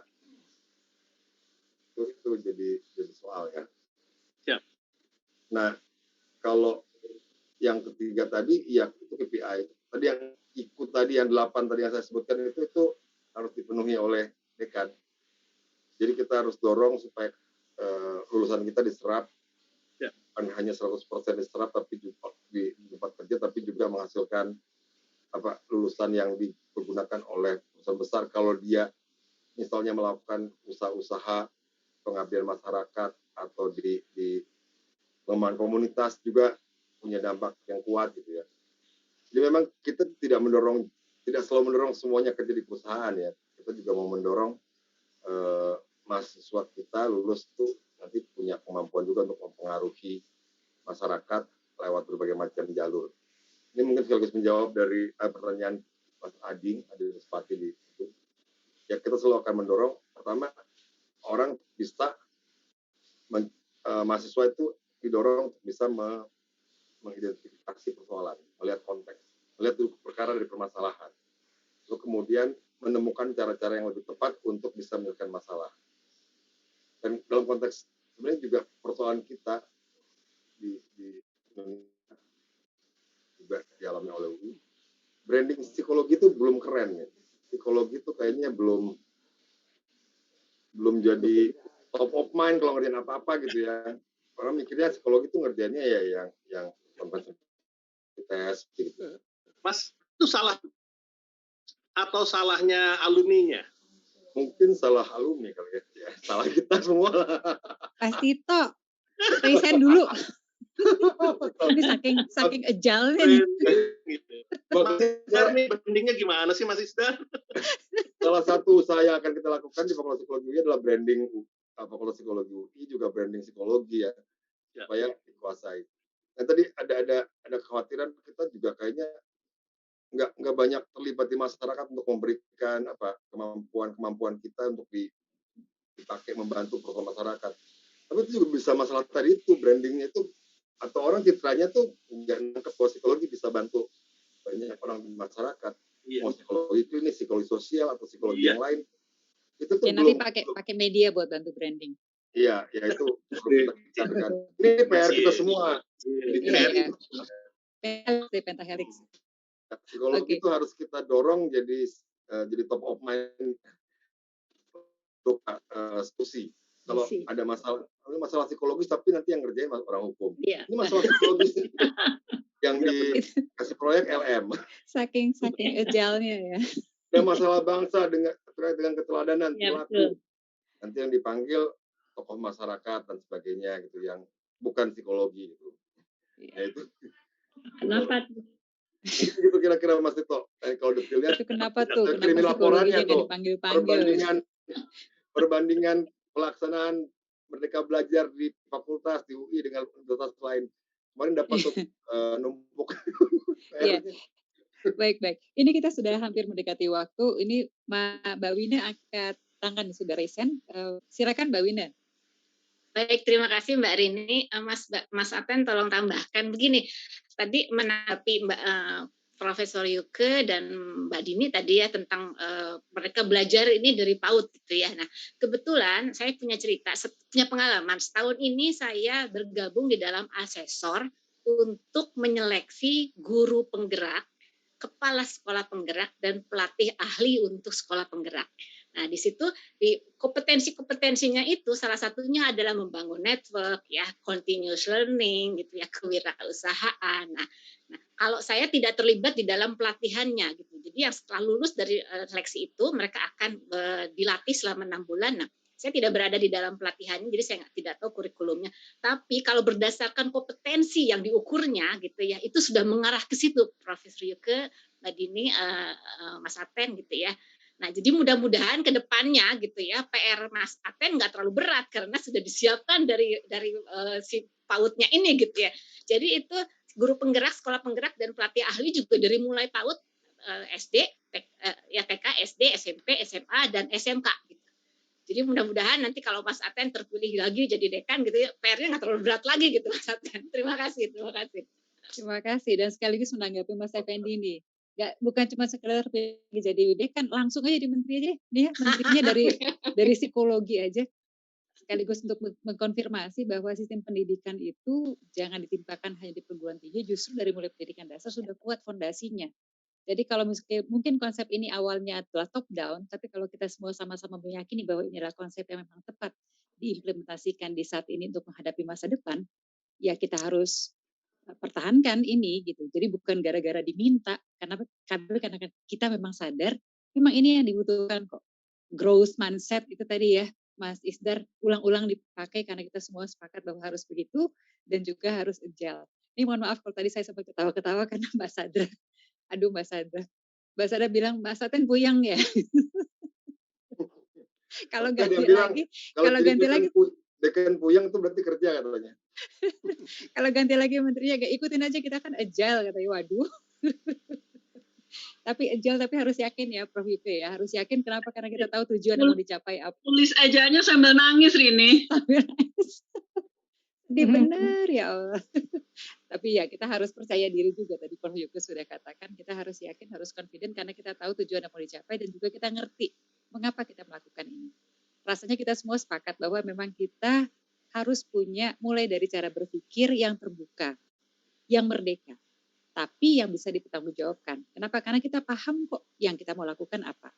Speaker 3: itu jadi soal ya.
Speaker 7: Siap.
Speaker 3: Nah, kalau yang ketiga tadi, ya itu KPI. Tadi yang ikut tadi yang 8 tadi yang saya sebutkan itu harus dipenuhi oleh dekan. Jadi kita harus dorong supaya lulusan kita diserap, bukan hanya 100% diserap tapi juga di tempat kerja, tapi juga menghasilkan lulusan yang dipergunakan oleh perusahaan besar. Kalau dia misalnya melakukan usaha-usaha pengabdian masyarakat atau di pengembangan komunitas juga punya dampak yang kuat gitu ya. Jadi memang kita tidak selalu mendorong semuanya kerja di perusahaan ya. Kita juga mau mendorong mahasiswa kita lulus tuh nanti punya kemampuan juga untuk mempengaruhi masyarakat lewat berbagai macam jalur. Ini mungkin sekaligus menjawab dari pertanyaan Mas Ading, Spati di itu. Ya kita selalu akan mendorong, pertama orang bisa mahasiswa itu didorong untuk bisa mengidentifikasi persoalan, melihat konteks, melihat perkara dari permasalahan. Lalu kemudian menemukan cara-cara yang lebih tepat untuk bisa menyelesaikan masalah. Dan dalam konteks sebenarnya juga persoalan kita di Indonesia juga dialami oleh UI. Branding psikologi itu belum keren ya. Psikologi itu kayaknya belum jadi top of mind kalau ngerjain apa-apa gitu ya. Orang mikirnya psikologi itu ngerjainnya ya yang konvensi tes gitu.
Speaker 7: Mas, itu salah atau salahnya alumninya?
Speaker 3: Mungkin salah alumni kali ya. Salah kita semua lah.
Speaker 1: Mas Tito, resign dulu. Ini saking ajalnya nih.
Speaker 7: Ini brandingnya gimana sih Mas Isdar?
Speaker 3: Salah satu usaha yang akan kita lakukan di Fakultas Psikologi UI adalah branding Fakultas Psikologi UI, juga branding psikologi ya. Supaya dikuasai. Nah tadi ada kekhawatiran kita juga kayaknya nggak banyak terlibat di masyarakat untuk memberikan kemampuan kita untuk dipakai membantu program masyarakat. Tapi itu juga bisa masalah tadi itu brandingnya itu atau orang citranya tuh nggak nangkep bahwa psikologi bisa bantu banyak orang di masyarakat. Mau psikologi klinis, psikologi sosial atau psikologi yang lain. Itu tuh
Speaker 1: nanti pakai media buat bantu branding.
Speaker 3: Iya, ya itu kita bicarakan. Ini PR kita semua.
Speaker 1: Pentahelix.
Speaker 3: Psikologi itu harus kita dorong jadi top of mind untuk diskusi. Kalau ada masalah psikologis, tapi nanti yang ngerjain orang hukum.
Speaker 1: Ini
Speaker 3: masalah psikologis yang dikasih proyek LM.
Speaker 1: Saking ajalnya ya.
Speaker 3: Dan masalah bangsa dengan terkait dengan keteladanan
Speaker 5: Ya,
Speaker 3: perilaku.
Speaker 5: betul.
Speaker 3: Nanti yang dipanggil tokoh masyarakat dan sebagainya gitu, yang bukan psikologi gitu. Ya itu.
Speaker 5: Kenapa tuh?
Speaker 3: Mungkin gitu kira-kira Mas Tito. Kalau detailnya
Speaker 1: Itu kenapa tuh? Kenapa
Speaker 3: kirim laporannya
Speaker 1: psikologinya nggak
Speaker 3: tuh.
Speaker 1: dipanggil-panggil?
Speaker 3: Perbandingan pelaksanaan Merdeka Belajar di fakultas di UI dengan universitas lain. Kemarin dapat tuh numpuk.
Speaker 1: Iya. Baik. Ini kita sudah hampir mendekati waktu. Ini Mbak Wina angkat tangan sudah resen. Silakan Mbak Wina.
Speaker 8: Baik, terima kasih Mbak Rini. Mas Aten tolong tambahkan begini. Tadi menanggapi Profesor Yuke dan Mbak Dini tadi ya tentang mereka belajar ini dari PAUD gitu ya. Nah, kebetulan saya punya cerita, punya pengalaman. Setahun ini saya bergabung di dalam asesor untuk menyeleksi guru penggerak, kepala sekolah penggerak, dan pelatih ahli untuk sekolah penggerak. Nah, di situ di kompetensinya itu salah satunya adalah membangun network ya, continuous learning gitu ya, kewirausahaan. Nah, kalau saya tidak terlibat di dalam pelatihannya gitu. Jadi yang setelah lulus dari seleksi itu mereka akan dilatih selama 6 bulan. Nah, saya tidak berada di dalam pelatihannya, jadi saya tidak tahu kurikulumnya. Tapi kalau berdasarkan kompetensi yang diukurnya gitu ya, itu sudah mengarah ke situ, Profesor Yuke, Mbak Dini, Mas Aten gitu ya. Nah, jadi mudah-mudahan ke depannya gitu ya, PR Mas Aten nggak terlalu berat karena sudah disiapkan dari si PAUD-nya ini gitu ya. Jadi itu guru penggerak, sekolah penggerak, dan pelatih ahli juga dari mulai PAUD, SD, TK, SD, SMP, SMA, dan SMK gitu. Jadi mudah-mudahan nanti kalau Mas Aten terpilih lagi jadi dekan gitu ya, PR-nya nggak terlalu berat lagi gitu Mas Aten. Terima kasih.
Speaker 1: Terima kasih, dan sekaligus menanggapi Mas Effendi nih. Bukan cuma sekedar jadi dekan, langsung aja di menteri aja nih ya, menterinya dari psikologi aja. Sekaligus untuk mengkonfirmasi bahwa sistem pendidikan itu jangan ditimpakan hanya di perguruan tinggi, justru dari mulai pendidikan dasar sudah kuat fondasinya. Jadi kalau mungkin konsep ini awalnya adalah top down, tapi kalau kita semua sama-sama meyakini bahwa ini adalah konsep yang memang tepat diimplementasikan di saat ini untuk menghadapi masa depan, ya kita harus pertahankan ini gitu. Jadi bukan gara-gara diminta, karena kita memang sadar memang ini yang dibutuhkan kok. Growth mindset itu tadi ya, Mas Isdar, ulang-ulang dipakai karena kita semua sepakat bahwa harus begitu dan juga harus agile. Ini mohon maaf kalau tadi saya sempat ketawa-ketawa karena Mbak Sadra. Aduh Mbak Sadra. Mbak Sadra bilang Mbak Saten buyang ya. Kalau ganti lagi,
Speaker 3: dekan puyang itu berarti kerja katanya.
Speaker 1: Kalau ganti lagi menterinya, gak ikutin aja, kita kan agile katanya. Waduh. Tapi agile tapi harus yakin ya Prof Yuke ya. Harus yakin kenapa? Karena kita tahu tujuan yang mau dicapai apa.
Speaker 9: Tulis ajaannya sambil nangis Rini.
Speaker 1: Sambil nangis. Sedih bener ya Allah. Tapi ya kita harus percaya diri juga, tadi Prof Yuke sudah katakan, kita harus yakin, harus confident karena kita tahu tujuan yang mau dicapai dan juga kita ngerti mengapa kita melakukan ini. Rasanya kita semua sepakat bahwa memang kita harus punya mulai dari cara berpikir yang terbuka, yang merdeka, tapi yang bisa dipertanggungjawabkan. Kenapa? Karena kita paham kok yang kita mau lakukan apa.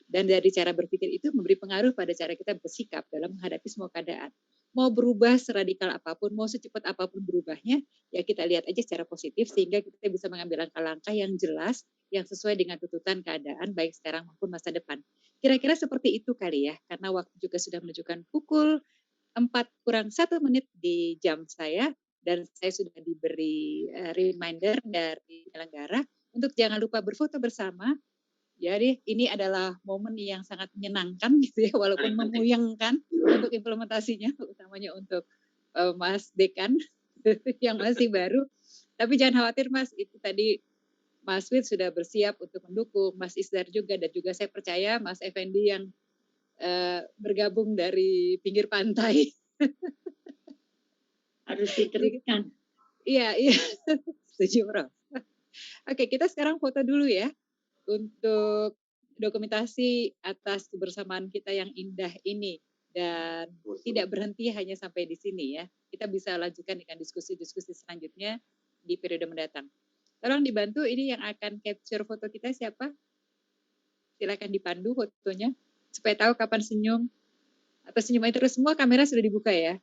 Speaker 1: Dan dari cara berpikir itu memberi pengaruh pada cara kita bersikap dalam menghadapi semua keadaan. Mau berubah seradikal apapun, mau secepat apapun berubahnya, ya kita lihat aja secara positif sehingga kita bisa mengambil langkah-langkah yang jelas, yang sesuai dengan tuntutan keadaan baik sekarang maupun masa depan. Kira-kira seperti itu kali ya, karena waktu juga sudah menunjukkan pukul 4:01 di jam saya, dan saya sudah diberi reminder dari penyelenggara untuk jangan lupa berfoto bersama. Jadi ini adalah momen yang sangat menyenangkan gitu ya, walaupun memuyangkan untuk implementasinya, utamanya untuk Mas Dekan yang masih baru. Tapi jangan khawatir Mas, itu tadi Mas Wid sudah bersiap untuk mendukung, Mas Isdar juga, dan juga saya percaya Mas Effendi yang bergabung dari pinggir pantai.
Speaker 5: Harus diteruskan.
Speaker 1: Iya. Setuju, Prof. Oke, kita sekarang foto dulu ya untuk dokumentasi atas kebersamaan kita yang indah ini, dan tidak berhenti hanya sampai di sini ya. Kita bisa lanjutkan dengan diskusi-diskusi selanjutnya di periode mendatang. Tolong dibantu, ini yang akan capture foto kita siapa? Silakan dipandu fotonya supaya tahu kapan senyum atau senyum terus. Semua kamera sudah dibuka ya.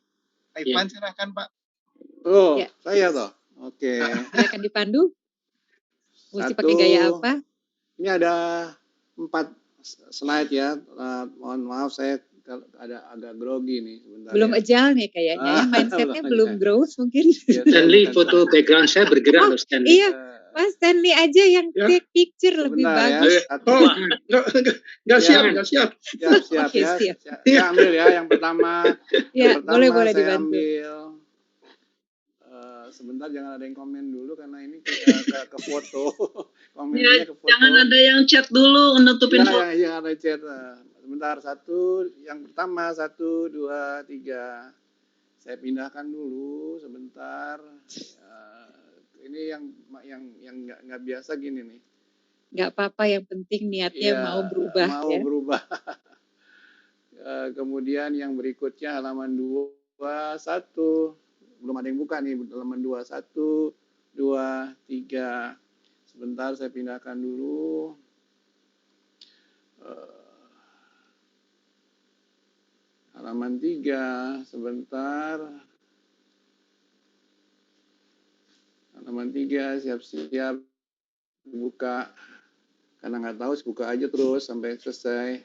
Speaker 10: Ivan silakan Pak.
Speaker 11: Oh, ya. Saya toh. Oke.
Speaker 1: Silakan dipandu. Mesti pakai gaya apa?
Speaker 11: Ini ada 4 slide ya. Mohon maaf saya ada agak grogi nih sebentar.
Speaker 1: Belum
Speaker 11: ya.
Speaker 1: agile nih kayaknya ya, mindsetnya belum growth mungkin.
Speaker 11: Ya,
Speaker 12: Stanley, foto background saya bergerak loh Stanley.
Speaker 1: Iya, Mas Stanley aja yang take picture lebih
Speaker 11: sebentar
Speaker 1: bagus.
Speaker 11: ya.
Speaker 7: Oh, nggak siap, nggak siap.
Speaker 11: Siap
Speaker 1: Oke,
Speaker 11: ya.
Speaker 1: siap.
Speaker 11: Saya ambil ya yang pertama.
Speaker 1: Ya,
Speaker 11: Yang pertama
Speaker 1: boleh
Speaker 11: saya
Speaker 1: dibantu.
Speaker 11: ambil. Sebentar jangan ada yang komen dulu karena ini ke foto. Komennya
Speaker 9: Ya,
Speaker 11: ke foto.
Speaker 9: jangan ada yang chat dulu nutupin
Speaker 11: Ya,
Speaker 9: foto.
Speaker 11: yang ada chat. Sebentar, yang pertama 1, 2, 3. Saya pindahkan dulu sebentar. Ini yang nggak biasa gini nih.
Speaker 1: Nggak apa-apa, yang penting niatnya mau berubah.
Speaker 11: Mau
Speaker 1: ya.
Speaker 11: berubah. Kemudian yang berikutnya halaman 21. Belum ada yang buka nih, halaman 21, 2, 3. Sebentar saya pindahkan dulu. Halaman 3, sebentar. Halaman 3, siap-siap dibuka. Karena nggak tahu, buka aja terus sampai selesai.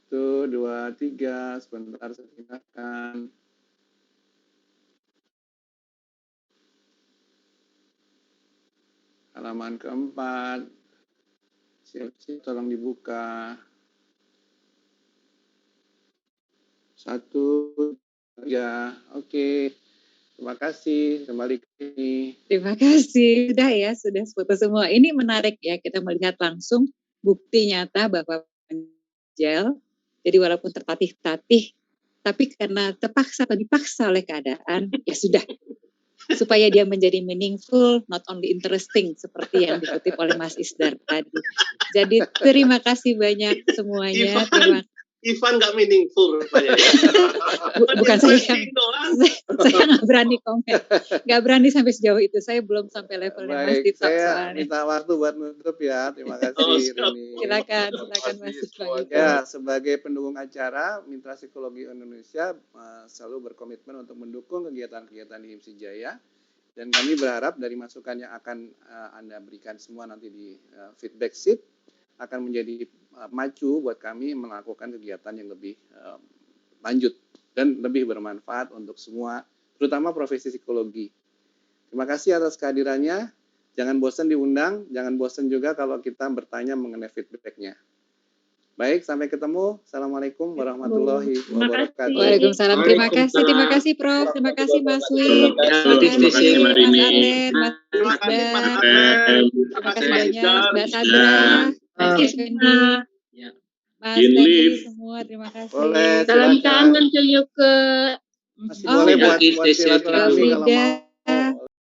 Speaker 11: 1, 2, 3, sebentar saya pindahkan. Halaman keempat, siap-siap tolong dibuka. 1, 3, oke. Terima kasih, kembali ke sini.
Speaker 1: Terima kasih, sudah foto semua. Ini menarik ya, kita melihat langsung bukti nyata bahwa agile. Jadi walaupun tertatih-tatih, tapi karena terpaksa atau dipaksa oleh keadaan, ya sudah. Supaya dia menjadi meaningful, not only interesting, seperti yang dikutip oleh Mas Isdar tadi. Jadi terima kasih banyak semuanya.
Speaker 7: Ivan nggak meaningful rupanya.
Speaker 1: Bukan saya nggak berani komen, nggak berani sampai sejauh itu. Saya belum sampai levelnya Mas Dito.
Speaker 11: Saya minta waktu buat menutup ya. Terima kasih.
Speaker 1: Silakan Mas Dito.
Speaker 11: Ya, sebagai pendukung acara, Mitra Psikologi Indonesia selalu berkomitmen untuk mendukung kegiatan-kegiatan di HIMSI Jaya. Dan kami berharap dari masukan yang akan Anda berikan semua nanti di feedback sheet akan menjadi maju buat kami melakukan kegiatan yang lebih lanjut dan lebih bermanfaat untuk semua, terutama profesi psikologi. Terima kasih atas kehadirannya. Jangan bosan diundang, jangan bosan juga kalau kita bertanya mengenai feedbacknya. Baik, sampai ketemu. Assalamualaikum warahmatullahi wabarakatuh.
Speaker 1: Waalaikumsalam. Terima kasih Prof. Terima kasih Mas Wi.
Speaker 12: Terima kasih
Speaker 1: Mas Aten, Mas Isdar. Terima kasih banyak Mbak Sadra, Mas Effendi, Mas Stanley semua. Terima kasih.
Speaker 11: Boleh,
Speaker 8: Salam kangen ke Yuke.
Speaker 11: Masih boleh buat silaturahmi kalau mau